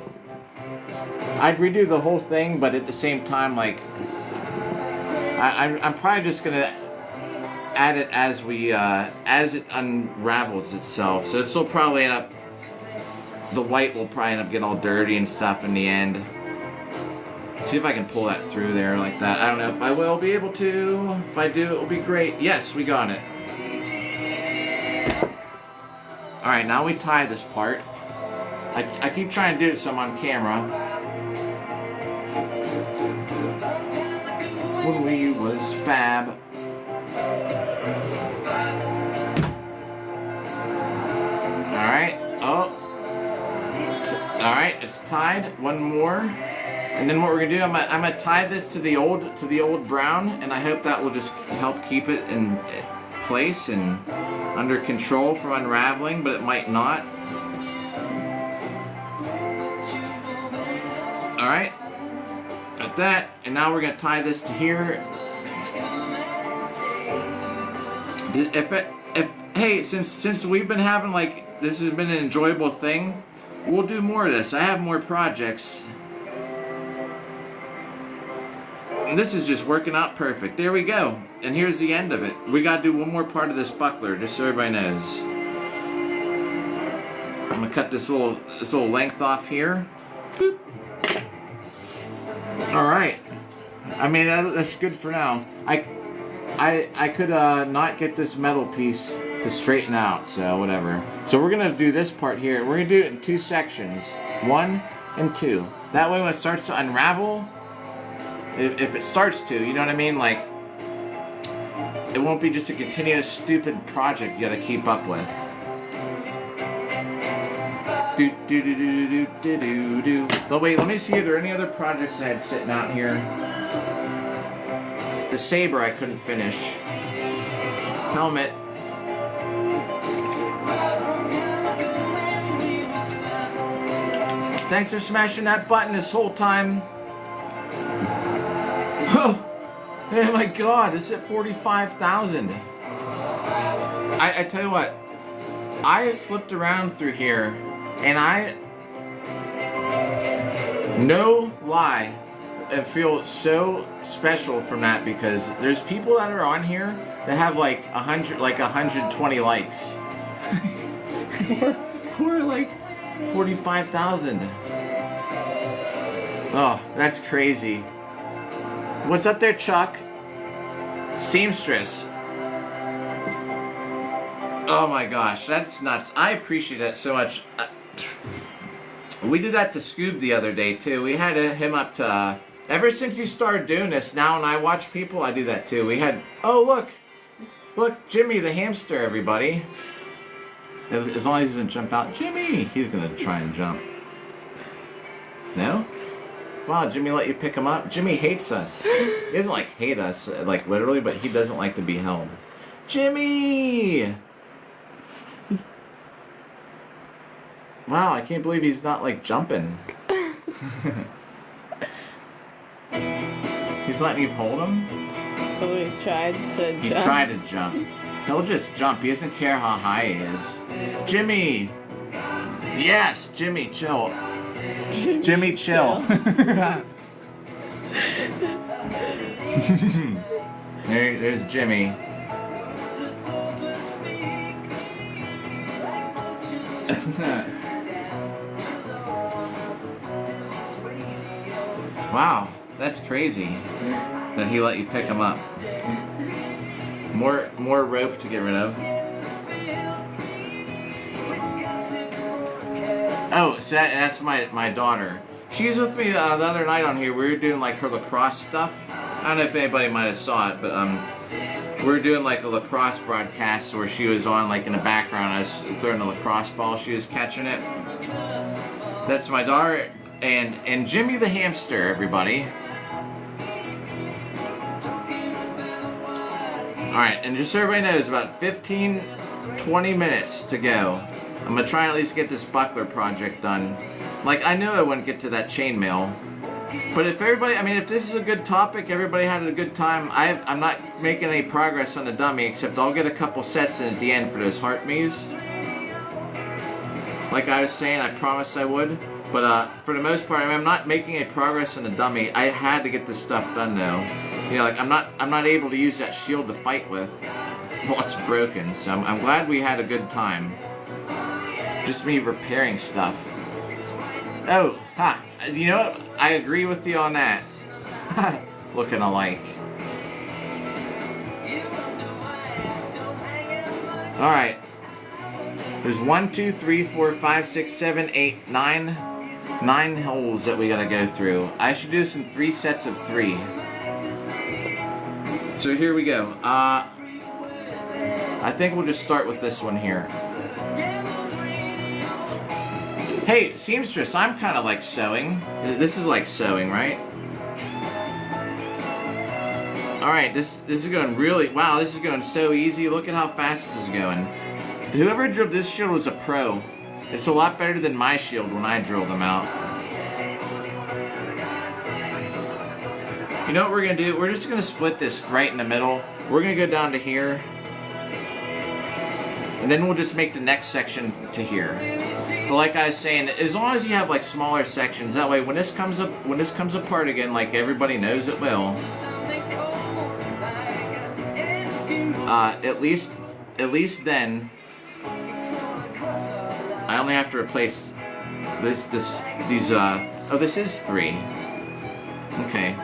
I'd redo the whole thing, but at the same time, like, I'm probably just gonna add it as it unravels itself. So it'll probably end up. The white will probably end up getting all dirty and stuff in the end. See if I can pull that through there like that. I don't know if I will be able to. If I do, it will be great. Yes, we got it. Alright, now we tie this part. I keep trying to do it so I'm on camera. When we was fab. Alright. Oh. Alright, it's tied. One more. And then what we're gonna do, I'm gonna tie this to the old brown, and I hope that will just help keep it in place and under control from unraveling, but it might not. Alright. Like that. And now we're gonna tie this to here. Hey, since we've been having, like, this has been an enjoyable thing, we'll do more of this. I have more projects. And this is just working out perfect. There we go. And here's the end of it. We gotta do one more part of this buckler, just so everybody knows. I'm gonna cut this little length off here. Boop. Alright. I mean, that's good for now. I could not get this metal piece to straighten out, so whatever. So we're gonna do this part here. We're gonna do it in 2 sections, 1 and 2. That way when it starts to unravel, if it starts to, you know what I mean? Like, it won't be just a continuous stupid project you gotta keep up with. Do do do do do do do do. But wait, let me see if there are any other projects I had sitting out here. The saber I couldn't finish. Helmet. Thanks for smashing that button this whole time. Oh my god, it's at 45,000. I tell you what, I flipped around through here and no lie, I feel so special from that because there's people that are on here that have like 120 likes. We're like 45,000. Oh, that's crazy. What's up there, Chuck? Seamstress. Oh my gosh, that's nuts. I appreciate that so much. We did that to Scoob the other day too. We had him up to, ever since he started doing this, now when I watch people, I do that too. We had, oh look, Jimmy the hamster, everybody. As long as he doesn't jump out. Jimmy! He's gonna try and jump. No? Wow, Jimmy let you pick him up? Jimmy hates us. He doesn't like hate us, like literally, but he doesn't like to be held. Jimmy! Wow, I can't believe he's not like jumping. He's letting you hold him? Oh, he tried to jump. He tried to jump. He'll just jump. He doesn't care how high he is. Jimmy! Yes, Jimmy, chill. Jimmy, chill. There's Jimmy. Wow, that's crazy that he let you pick him up. More rope to get rid of. Oh, so that's my daughter. She was with me the other night on here. We were doing like her lacrosse stuff. I don't know if anybody might have saw it, but we were doing like a lacrosse broadcast where she was on like in the background. I was throwing a lacrosse ball. She was catching it. That's my daughter and Jimmy the hamster, everybody. Alright, and just so everybody knows, about 15-20 minutes to go. I'm gonna try and at least get this buckler project done. Like, I knew I wouldn't get to that chainmail. But if everybody, I mean, if this is a good topic, everybody had a good time, I'm not making any progress on the dummy, except I'll get a couple sets in at the end for those heart me's. Like I was saying, I promised I would. But for the most part, I mean, I'm not making any progress on the dummy. I had to get this stuff done though. You know, like I'm not able to use that shield to fight with. Well, it's broken, so I'm glad we had a good time. Just me repairing stuff. Oh, ha! You know what? I agree with you on that. Looking alike. All right. There's 1, 2, 3, 4, 5, 6, 7, 8, 9 holes that we gotta go through. I should do this in 3 sets of 3. So here we go. I think we'll just start with this one here. Hey, seamstress, I'm kind of like sewing. This is like sewing, right? Alright, this is going really... Wow, this is going so easy. Look at how fast this is going. Whoever drilled this shield was a pro. It's a lot better than my shield when I drilled them out. You know what we're going to do? We're just going to split this right in the middle. We're going to go down to here. And then we'll just make the next section to here. But like I was saying, as long as you have like smaller sections, that way when this comes apart again, like everybody knows it will. At least then, I only have to replace these. Oh, this is 3. Okay.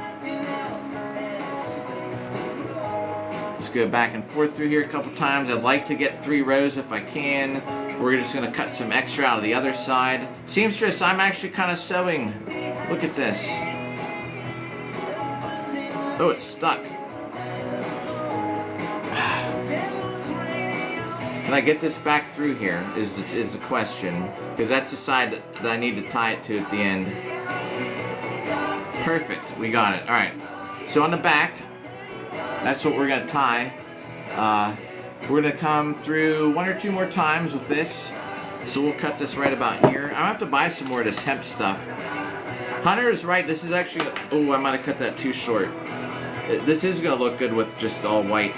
Let's go back and forth through here a couple times. I'd like to get 3 rows if I can. We're just going to cut some extra out of the other side. Seamstress, I'm actually kind of sewing. Look at this. Oh, it's stuck. Can I get this back through here is the question. Because that's the side that I need to tie it to at the end. Perfect. We got it. Alright. So on the back, that's what we're going to tie. We're going to come through 1 or 2 more times with this. So we'll cut this right about here. I'm going to have to buy some more of this hemp stuff. Hunter is right. This is actually... Oh, I might have cut that too short. This is going to look good with just all white.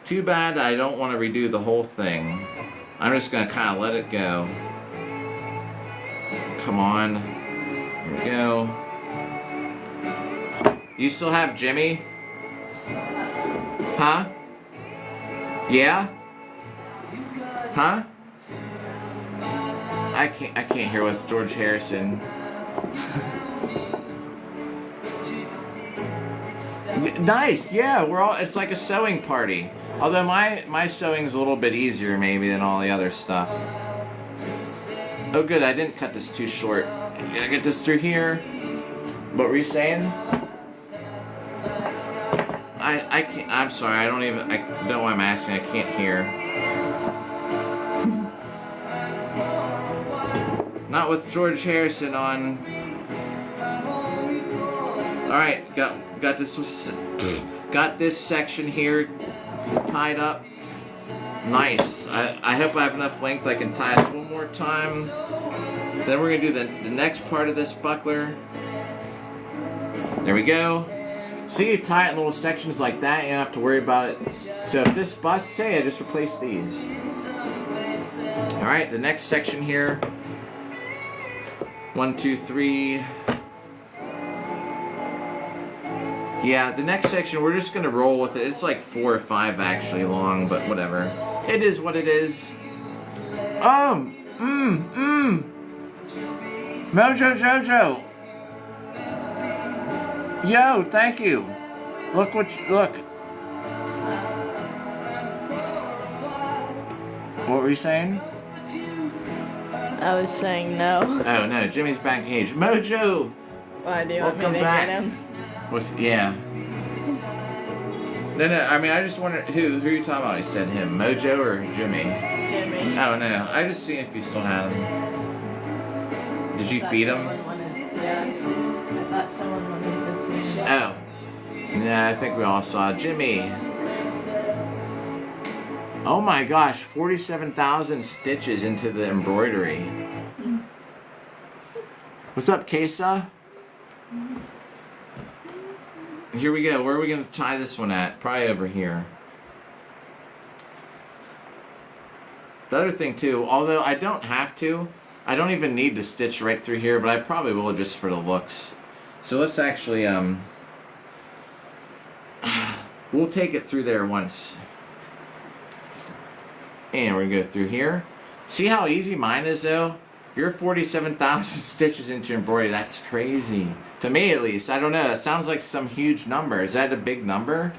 Too bad I don't want to redo the whole thing. I'm just going to kind of let it go. Come on. Here we go. You still have Jimmy? Huh? Yeah? Huh? I can't hear with George Harrison. Nice, yeah, we're all, it's like a sewing party. Although my sewing's a little bit easier maybe than all the other stuff. Oh good, I didn't cut this too short. I get this through here. What were you saying? I can't, I'm sorry, I don't know why I'm asking, I can't hear. Not with George Harrison on. Alright, got this section here tied up. Nice. I hope I have enough length I can tie this one more time. Then we're going to do the next part of this buckler. There we go. See, you tie it in little sections like that, you don't have to worry about it. So if this busts, hey, I just replace these. Alright, the next section here. 1, 2, 3. Yeah, the next section, we're just going to roll with it. It's like 4 or 5 actually long, but whatever. It is what it is. Mojo Jojo. Yo, thank you. Look. What were you saying? I was saying no. Oh no, Jimmy's backstage. Mojo! Why do you want me Welcome to back. get him? Yeah. No, I mean, I just wondered who are you talking about? I said him, Mojo or Jimmy? Jimmy. Oh no, I just seen if you still had him. Did you feed him? Yeah. I thought someone wanted to see him. Oh. Yeah, I think we all saw Jimmy. Oh my gosh, 47,000 stitches into the embroidery. What's up, Kesa? Here we go. Where are we going to tie this one at? Probably over here. The other thing too, although I don't have to, I don't even need to stitch right through here, but I probably will just for the looks. So let's actually, we'll take it through there once. And we're going to go through here. See how easy mine is though? You're 47,000 stitches into embroidery. That's crazy. To me at least. I don't know. That sounds like some huge number. Is that a big number?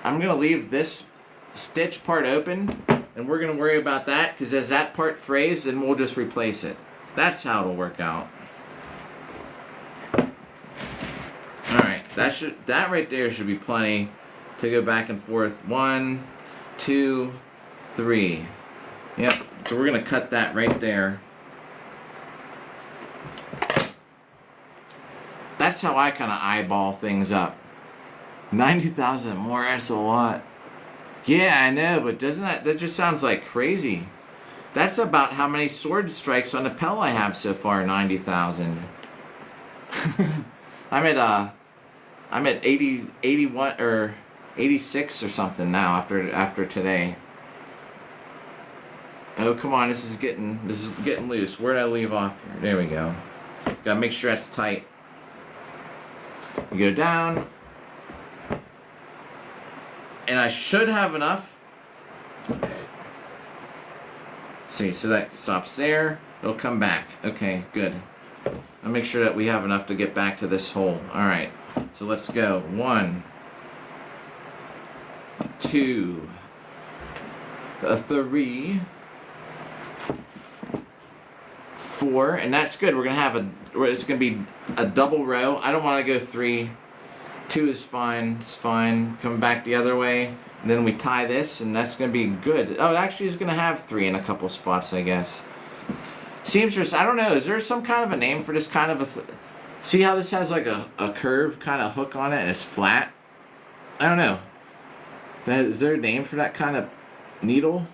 I'm going to leave this stitch part open. And we're going to worry about that. Because as that part frays, then we'll just replace it. That's how it'll work out. Alright. That right there should be plenty to go back and forth. 1, 2, 3. Yep. So we're going to cut that right there. That's how I kind of eyeball things up. 90,000 more, that's a lot. Yeah, I know, but doesn't that just sounds like crazy. That's about how many sword strikes on the Pell I have so far, 90,000. I'm at 80, 81 or 86 or something now after today. Oh, come on, this is getting loose. Where did I leave off here? There we go. Gotta make sure that's tight. You go down. And I should have enough. See, so that stops there. It'll come back. Okay, good. I'll make sure that we have enough to get back to this hole. Alright, so let's go. 1, 2, 3, 4, and that's good. We're gonna have it's gonna be a double row. I don't want to go 3. 2 is fine. It's fine. Coming back the other way. And then we tie this, and that's going to be good. Oh, it actually is going to have 3 in a couple spots, I guess. Seamstress, I don't know. Is there some kind of a name for this kind of a... See how this has like a curved kind of hook on it, and it's flat? I don't know. Is there a name for that kind of needle?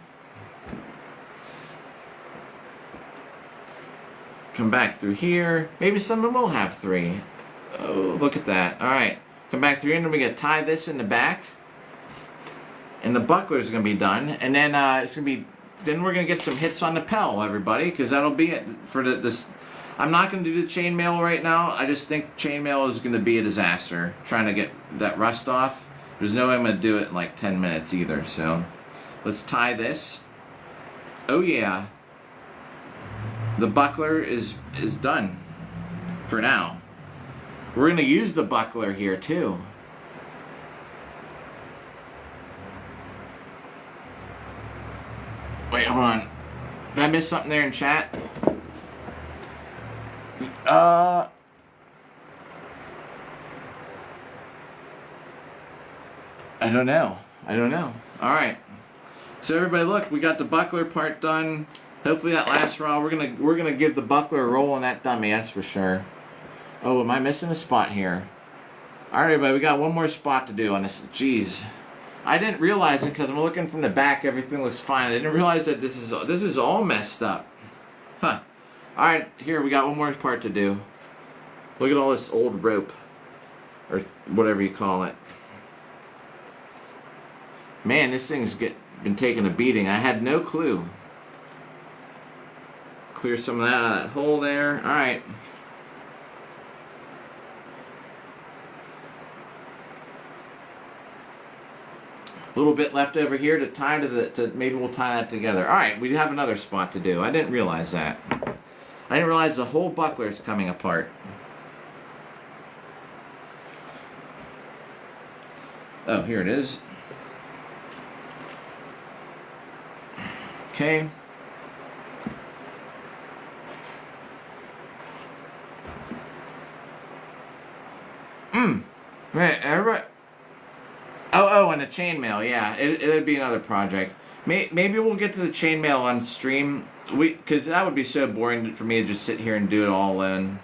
Come back through here. Maybe some of them will have 3. Oh, look at that. Alright. Come back through here, and then we gotta tie this in the back. And the buckler's gonna be done. And then it's gonna be... Then we're gonna get some hits on the Pell, everybody, because that'll be it for this. I'm not gonna do the chainmail right now. I just think chainmail is gonna be a disaster. Trying to get that rust off. There's no way I'm gonna do it in like 10 minutes either. So let's tie this. Oh yeah. The buckler is done for now. We're gonna use the buckler here too. Wait, hold on. Did I miss something there in chat? I don't know. Alright. So everybody look, we got the buckler part done. Hopefully that lasts for all. We're gonna give the buckler a roll on that dummy, that's for sure. Oh, am I missing a spot here? Alright everybody, we got one more spot to do on this. Jeez. I didn't realize it because I'm looking from the back, everything looks fine. I didn't realize that this is all messed up. Huh. Alright, here we got one more part to do. Look at all this old rope. Or whatever you call it. Man, this thing's been taking a beating. I had no clue. Clear some of that out of that hole there. Alright. A little bit left over here to tie to maybe we'll tie that together. Alright, we have another spot to do. I didn't realize that. I didn't realize the whole buckler is coming apart. Oh, here it is. Okay. Right, everybody. Oh, and the chainmail, yeah. It'd be another project. Maybe we'll get to the chainmail on stream. Because that would be so boring for me to just sit here and do it all alone.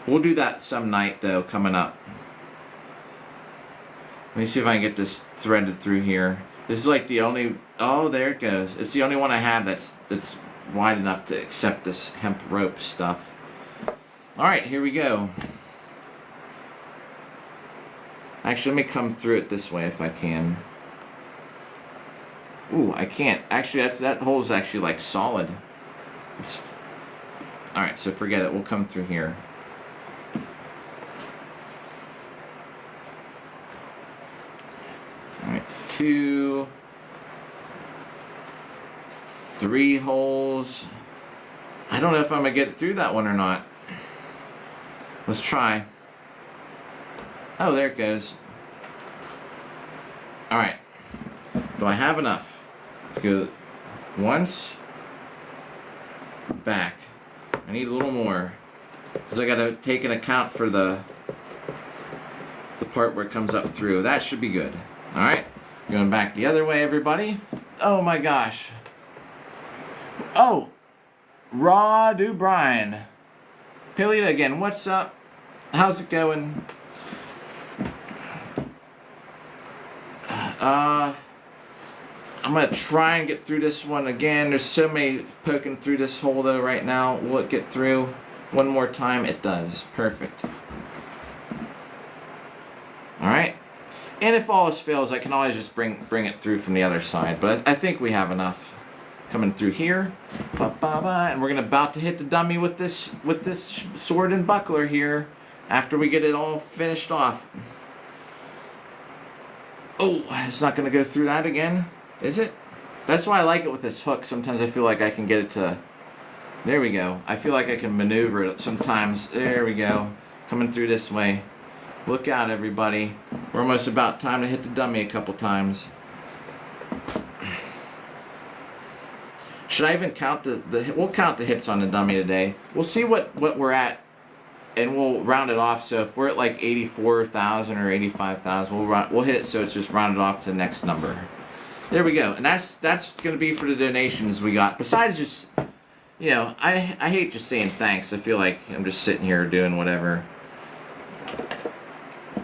We'll do that some night, though, coming up. Let me see if I can get this threaded through here. This is like the only... Oh, there it goes. It's the only one I have that's wide enough to accept this hemp rope stuff. Alright, here we go. Actually, let me come through it this way if I can. Ooh, I can't. Actually, that hole's actually like solid. Alright, so forget it. We'll come through here. Alright, 2, 3 holes. I don't know if I'm going to get through that one or not. Let's try. Oh, there it goes. Alright. Do I have enough? Let's go once. Back. I need a little more. Because I got to take an account for the part where it comes up through. That should be good. Alright. Going back the other way, everybody. Oh my gosh. Oh! Rod O'Brien. Pillied again. What's up? How's it going? I'm going to try and get through this one again. There's so many poking through this hole though right now. Will it get through one more time? It does. Perfect. Alright. And if all else fails, I can always just bring it through from the other side. But I think we have enough. Coming through here. And we're about to hit the dummy with this sword and buckler here after we get it all finished off. Oh, it's not going to go through that again, is it? That's why I like it with this hook. Sometimes I feel like I can get it to... There we go. I feel like I can maneuver it sometimes. There we go. Coming through this way. Look out, everybody. We're almost about time to hit the dummy a couple times. Should I even count we'll count the hits on the dummy today. We'll see what we're at and we'll round it off. So if we're at like 84,000 or 85,000, we'll hit it so it's just rounded off to the next number. There we go. And that's going to be for the donations we got. Besides just, you know, I hate just saying thanks. I feel like I'm just sitting here doing whatever.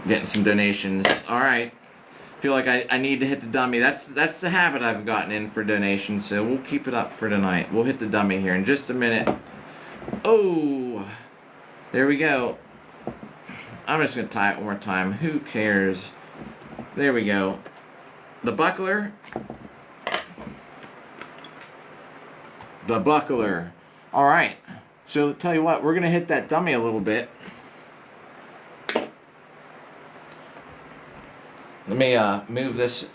Getting some donations. All right. Feel like I need to hit the dummy. That's the habit I've gotten in for donations. So we'll keep it up for tonight. We'll hit the dummy here in just a minute. Oh, there we go. I'm just going to tie it one more time. Who cares? There we go. The buckler. The buckler. All right. So tell you what, we're going to hit that dummy a little bit. Let me move this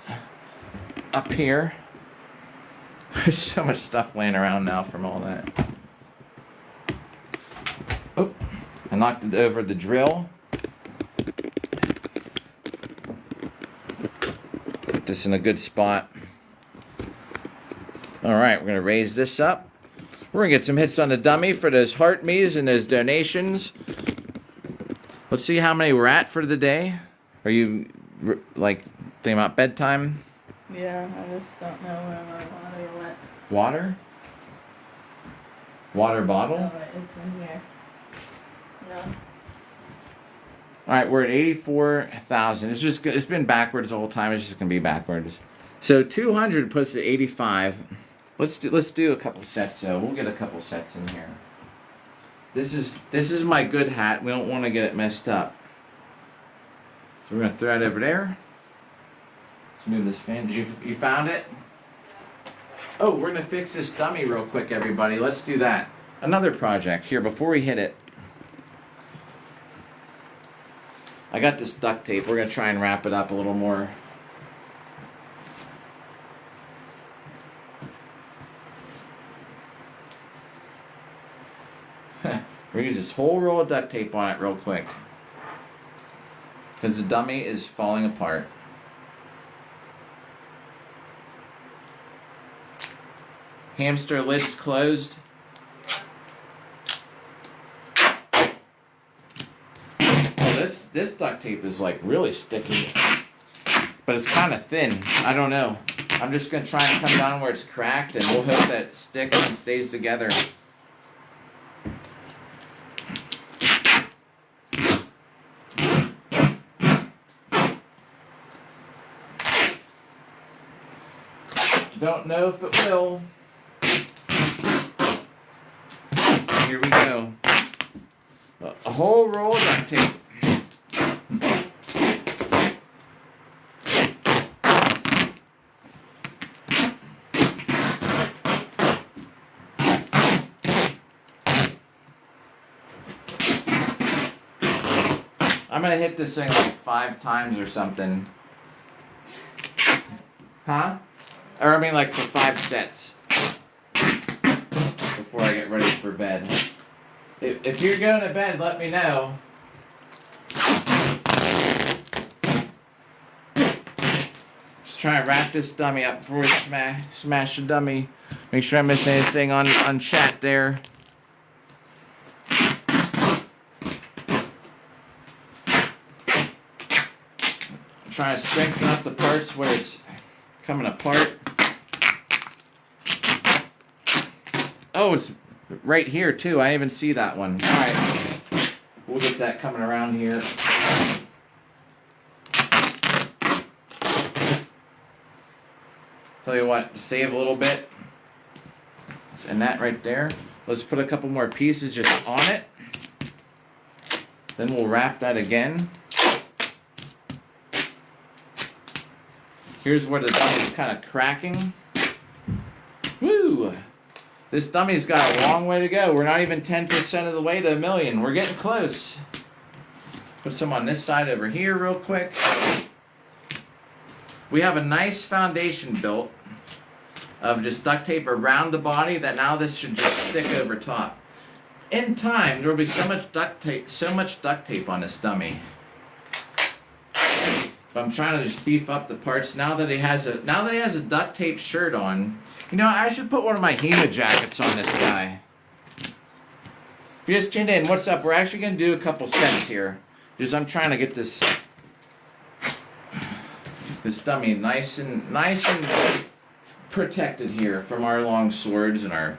up here. There's so much stuff laying around now from all that. Oh, I knocked it over the drill. Put this in a good spot. All right, we're going to raise this up. We're going to get some hits on the dummy for those heart me's and those donations. Let's see how many we're at for the day. Are you, like, thinking about bedtime? Yeah, I just don't know where my water went. Water? Water bottle? Oh, it's in here. No. Alright, we're at 84,000. It's been backwards the whole time. It's just going to be backwards. So 200 puts it at 85. Let's do a couple sets, so we'll get a couple sets in here. This is my good hat. We don't want to get it messed up. So we're going to throw it over there. Let's move this fan. You found it? Oh, we're going to fix this dummy real quick, everybody. Let's do that. Another project here before we hit it. I got this duct tape. We're going to try and wrap it up a little more. We're going to use this whole roll of duct tape on it real quick. Because the dummy is falling apart. Hamster lid's closed. Oh, this duct tape is like really sticky. But it's kind of thin. I don't know. I'm just going to try and come down where it's cracked and we'll hope that it sticks and stays together. Don't know if it will. Here we go. A whole roll of duct tape. I'm gonna hit this thing like 5 times or something. Huh? Or I mean like for 5 sets. Before I get ready for bed. If you're going to bed, let me know. Just try to wrap this dummy up before we smash the dummy. Make sure I miss anything on chat there. Trying to strengthen up the parts where it's coming apart. Oh, it's right here too. I didn't even see that one. Alright. We'll get that coming around here. Tell you what, to save a little bit. And that right there. Let's put a couple more pieces just on it. Then we'll wrap that again. Here's where the dummy's kind of cracking. Woo! This dummy's got a long way to go. We're not even 10% of the way to 1,000,000. We're getting close. Put some on this side over here real quick. We have a nice foundation built of just duct tape around the body that now this should just stick over top. In time, there will be so much duct tape on this dummy. But I'm trying to just beef up the parts now that he has a duct tape shirt on. You know, I should put one of my HEMA jackets on this guy. you just tuned in, what's up? We're actually going to do a couple sets here. Just I'm trying to get this dummy nice and protected here from our long swords and our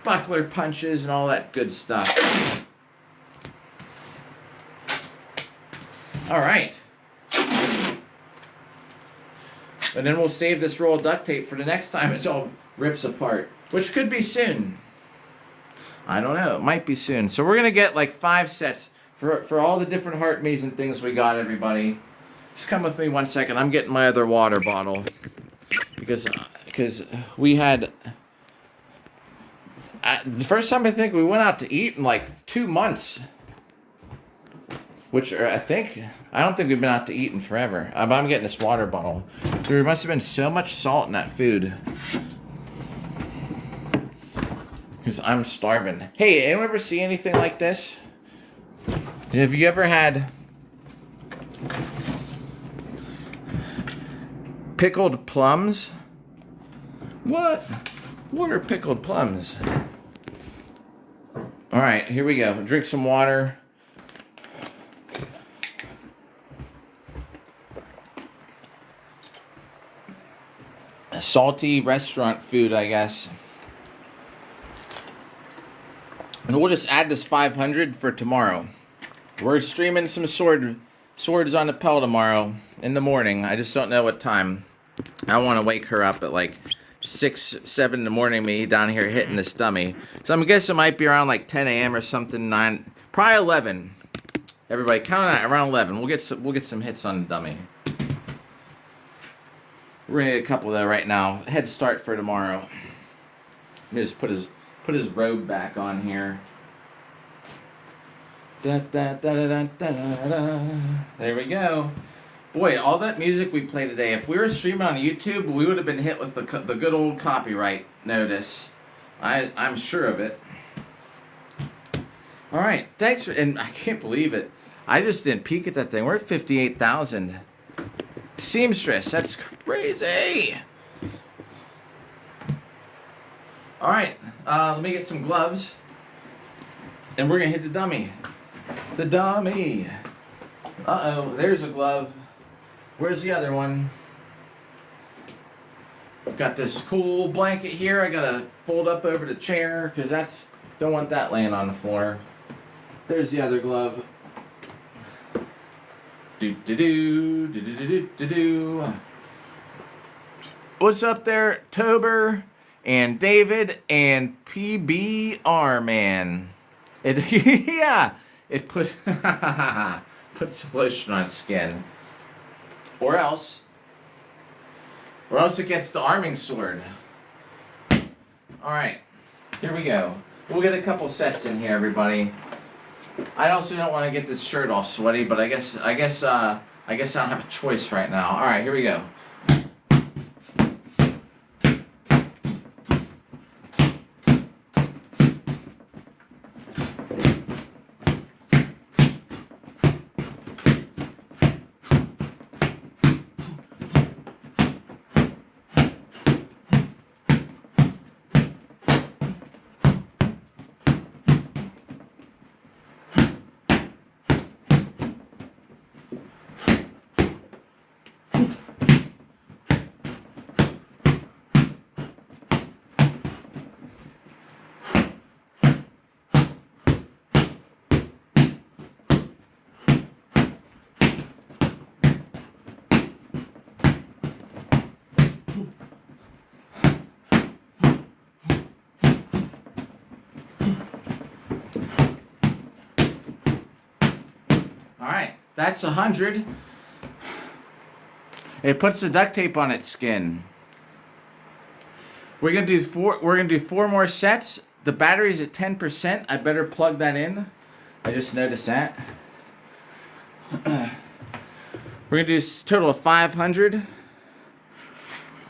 buckler punches and all that good stuff. All right. And then we'll save this roll of duct tape for the next time it all rips apart, which could be soon. I don't know. It might be soon. So we're going to get like 5 sets for all the different heart maze and things we got, everybody. Just come with me 1 second. I'm getting my other water bottle. Because we had... the first time I think we went out to eat in like 2 months. Which I don't think we've been out to eat in forever. I'm getting this water bottle. There must have been so much salt in that food. Because I'm starving. Hey, anyone ever see anything like this? Have you ever had pickled plums? What? What are pickled plums? Alright, here we go. Drink some water. Salty restaurant food, I guess. And we'll just add this 500 for tomorrow. We're streaming some swords on the Pell tomorrow in the morning. I just don't know what time. I don't want to wake her up at like 6, 7 in the morning, me down here hitting this dummy. So I'm guessing it might be around like 10 a.m. or something, 9, probably 11. Everybody count on that, around 11. We'll get some hits on the dummy. We're gonna get a couple though right now. Head start for tomorrow. Let me just put his robe back on here. Da, da, da, da, da, da, da. There we go. Boy, all that music we played today. If we were streaming on YouTube, we would have been hit with the good old copyright notice. I'm sure of it. All right, thanks. And I can't believe it. I just didn't peek at that thing. We're at 58,000. Seamstress, that's crazy. All right, let me get some gloves, and we're gonna hit the dummy. The dummy. Uh-oh, there's a glove. Where's the other one? I've got this cool blanket here. I gotta fold up over the chair because don't want that laying on the floor. There's the other glove. Do. What's up there, Tober and David and PBR man? Yeah, it puts lotion on skin, or else it gets the arming sword. All right, here we go. We'll get a couple sets in here, everybody. I also don't want to get this shirt all sweaty, but I guess I don't have a choice right now. All right, here we go. Alright, that's 100. It puts the duct tape on its skin. We're gonna do 4 more sets. The battery's at 10%. I better plug that in. I just noticed that. We're gonna do a total of 500.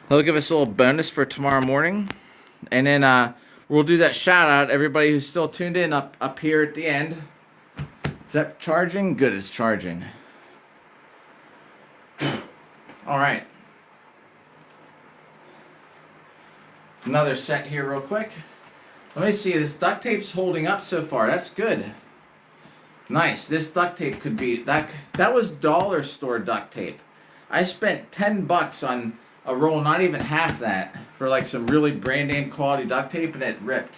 That'll give us a little bonus for tomorrow morning. And then we'll do that shout out. Everybody who's still tuned in up here at the end. Is that charging? Good, it's charging. All right. Another set here real quick. Let me see. This duct tape's holding up so far. That's good. Nice. This duct tape could be that was dollar store duct tape. I spent $10 on a roll, not even half that, for like some really brand name quality duct tape, and it ripped.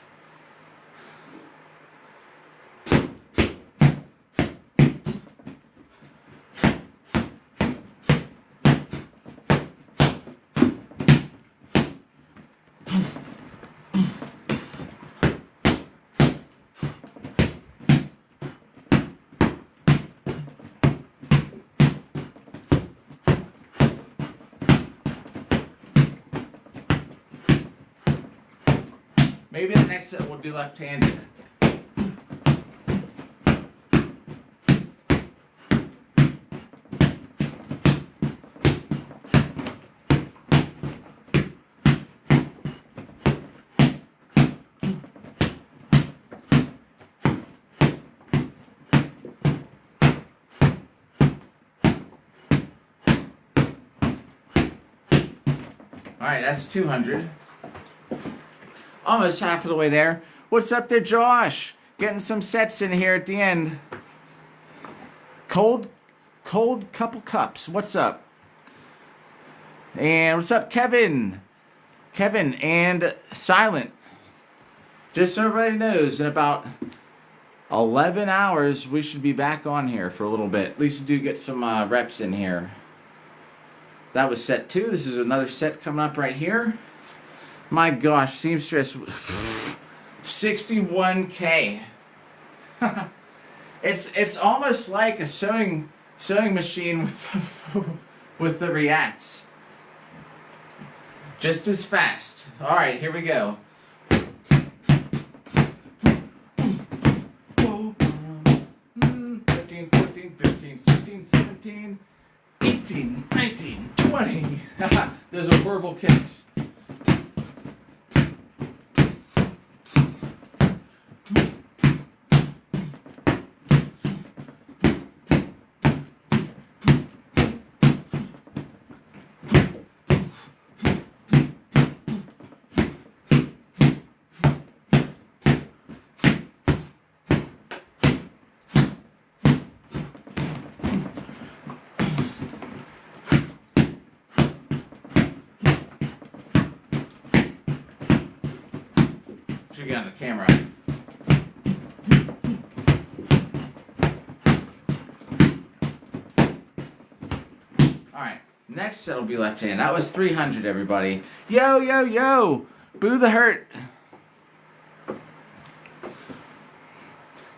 Maybe the next set will do left-handed. Alright, that's 200. Almost half of the way there. What's up there, Josh? Getting some sets in here at the end. Cold couple cups. What's up? And what's up, Kevin? Kevin and Silent. Just so everybody knows, in about 11 hours, we should be back on here for a little bit. At least do get some reps in here. That was set 2. This is another set coming up right here. My gosh, seamstress, 61K. It's almost like a sewing machine with the reacts. Just as fast. All right, here we go. 13, 14, 15, 16, 17, 18, 19, 20. Those are verbal kicks. Should get on the camera. Alright, next set will be left hand. That was 300, everybody. Yo, yo, yo! Boo the hurt.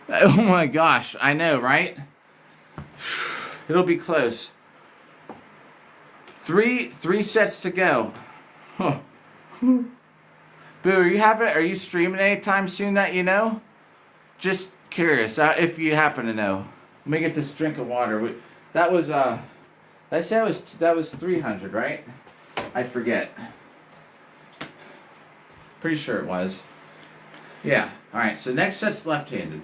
Oh my gosh, I know, right? It'll be close. Three sets to go. Huh. Boo, are you streaming anytime soon that you know? Just curious, if you happen to know. Let me get this drink of water. That was, I said that was 300, right? I forget. Pretty sure it was. Yeah, alright, so next set's left-handed.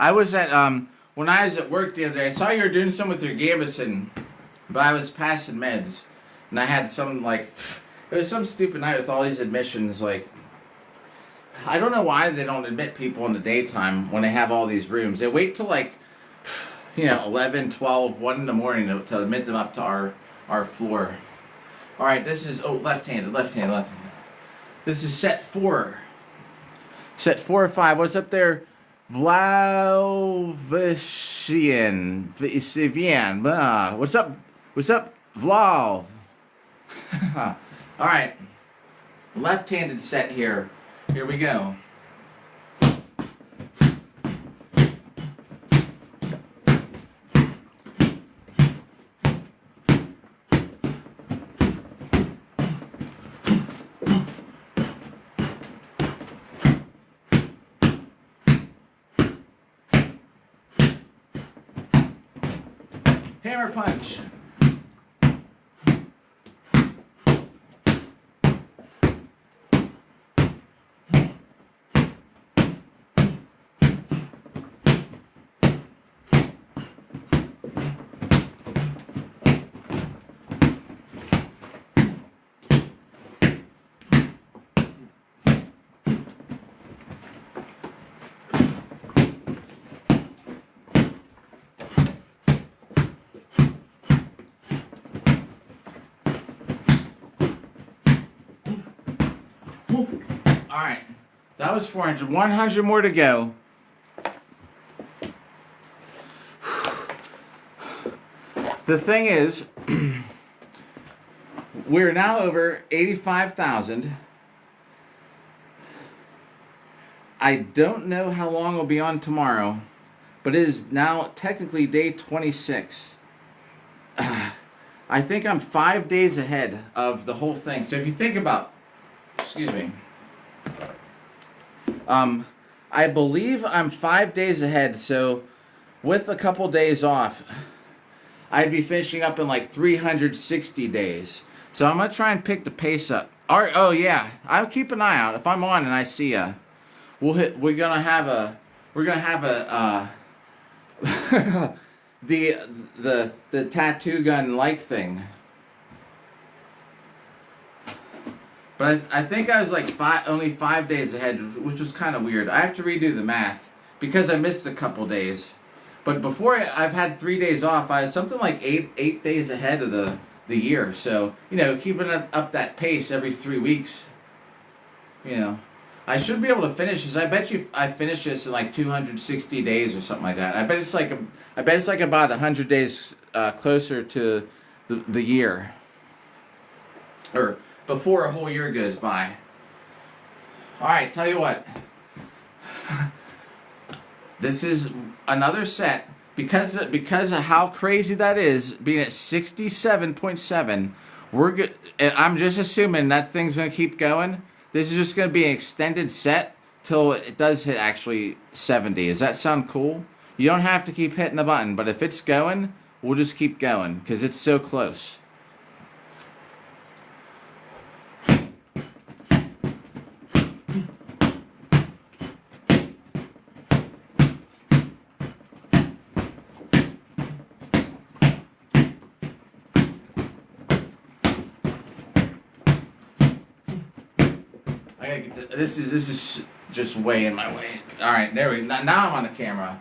I was at, when I was at work the other day, I saw you were doing some with your Gambison, but I was passing meds, and I had some, like, it was some stupid night with all these admissions, like, I don't know why they don't admit people in the daytime when they have all these rooms. They wait till, like, 11, 12, 1 in the morning to admit them up to our floor. Alright, this is, left-handed. This is set 4. Set 4 or 5. What's up there? Vlavisian. What's up? What's up, Vlav? Alright. Left-handed set here. Here we go. Hammer punch. Alright. That was 400. 100 more to go. The thing is, we're now over 85,000. I don't know how long we'll be on tomorrow, but it is now technically day 26. I think I'm 5 days ahead of the whole thing. So if you think about, excuse me, I believe I'm 5 days ahead. So with a couple days off, I'd be finishing up in like 360 days. So I'm gonna try and pick the pace up. Oh yeah, I'll keep an eye out. If I'm on and I see ya, we're gonna have a the tattoo gun like thing. But I think I was like only 5 days ahead, which was kind of weird. I have to redo the math because I missed a couple days. But before I've had 3 days off, I was something like eight days ahead of the year. So, keeping up that pace every 3 weeks, I should be able to finish this. I bet you I finish this in like 260 days or something like that. I bet it's like about 100 days closer to the year, or before a whole year goes by. All right, tell you what. This is another set because of how crazy that is, being at 67.7. We're good. I'm just assuming that thing's gonna keep going. This is just gonna be an extended set till it does hit actually 70. Does that sound cool? You don't have to keep hitting the button, but if it's going, we'll just keep going because it's so close. This is just way in my way. All right, there we go. Now I'm on the camera.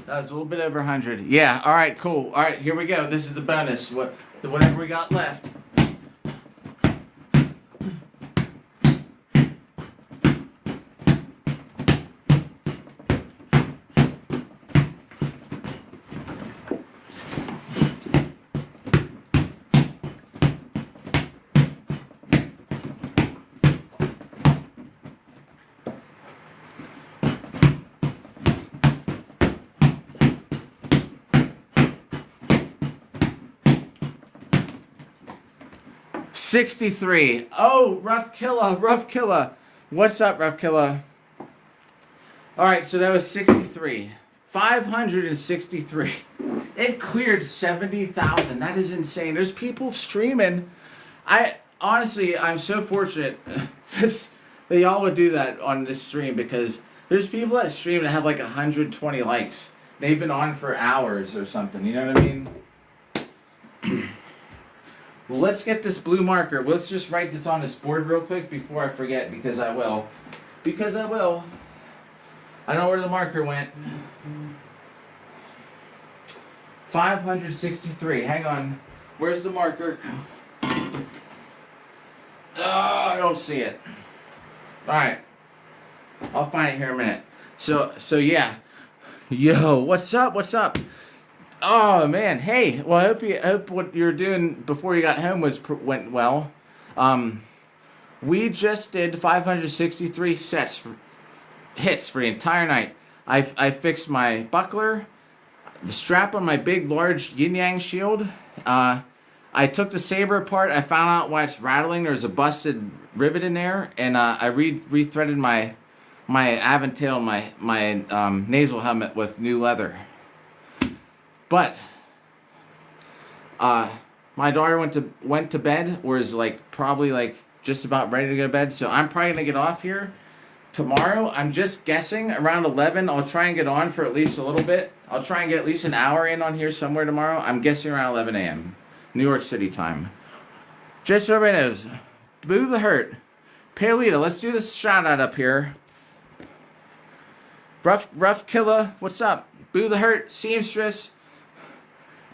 That was a little bit over 100. Yeah, all right, cool. All right, here we go. This is the bonus. Whatever we got left. $63. Oh, Rough Killa. What's up, Rough Killa? Alright, so that was 63. 563. It cleared 70,000. That is insane. There's people streaming. Honestly, I'm so fortunate that y'all would do that on this stream because there's people that stream that have like 120 likes. They've been on for hours or something. You know what I mean? Well, let's get this blue marker. Let's just write this on this board real quick before I forget, because I will. I don't know where the marker went. 563. Hang on. Where's the marker? Oh, I don't see it. Alright. I'll find it here in a minute. So yeah. Yo, what's up? Oh man, hey. Well, I hope what you're doing before you got home went well. We just did 563 hits for the entire night. I fixed my buckler, the strap on my big, large yin yang shield. I took the saber apart. I found out why it's rattling. There's a busted rivet in there, and I rethreaded my Aventail, my nasal helmet with new leather. But My daughter went to bed, or is like probably like just about ready to go to bed. So I'm probably gonna get off here tomorrow. I'm just guessing around 11. I'll try and get on for at least a little bit. I'll try and get at least an hour in on here somewhere tomorrow. I'm guessing around 11 a.m. New York City time. Just so everybody knows, Boo the Hurt. Paleta, let's do this shout out up here. Rough Killer, what's up? Boo the Hurt, Seamstress,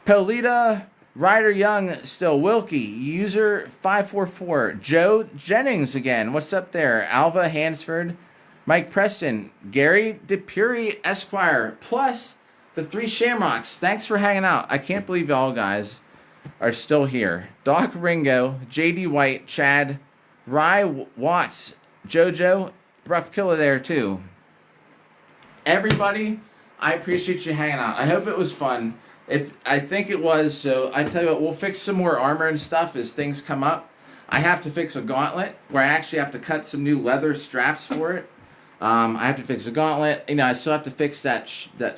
Paleta, Ryder Young, still Wilkie, user 544, Joe Jennings again, what's up there? Alva Hansford, Mike Preston, Gary DePuri Esquire, plus the 3 Shamrocks. Thanks for hanging out. I can't believe y'all guys are still here. Doc Ringo, JD White, Chad, Rye Watts, JoJo, Rough Killer there too. Everybody, I appreciate you hanging out. I hope it was fun. I think it was, so I tell you what, we'll fix some more armor and stuff as things come up. I have to fix a gauntlet where I actually have to cut some new leather straps for it. I have to fix a gauntlet. You know, I still have to fix that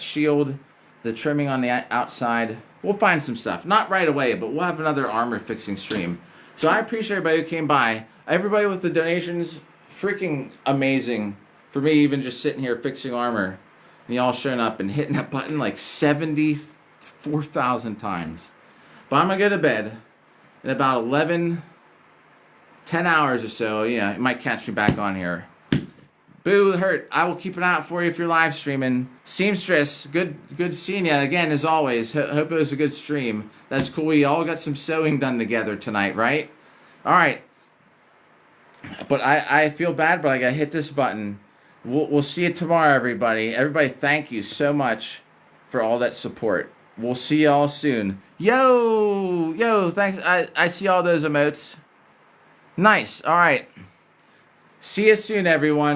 shield, the trimming on the outside. We'll find some stuff. Not right away, but we'll have another armor fixing stream. So I appreciate everybody who came by. Everybody with the donations, freaking amazing. For me, even just sitting here fixing armor, and y'all showing up and hitting that button like 74,000 times. But I'm going to go to bed in about 10 hours or so. Yeah, you might catch me back on here. Boo Hurt, I will keep an eye out for you if you're live streaming. Seamstress, good seeing you again as always. Hope it was a good stream. That's cool. We all got some sewing done together tonight, right? All right. But I feel bad, but I got to hit this button. We'll see you tomorrow, everybody. Everybody, thank you so much for all that support. We'll see y'all soon. Yo, thanks. I see all those emotes. Nice. All right. See you soon, everyone.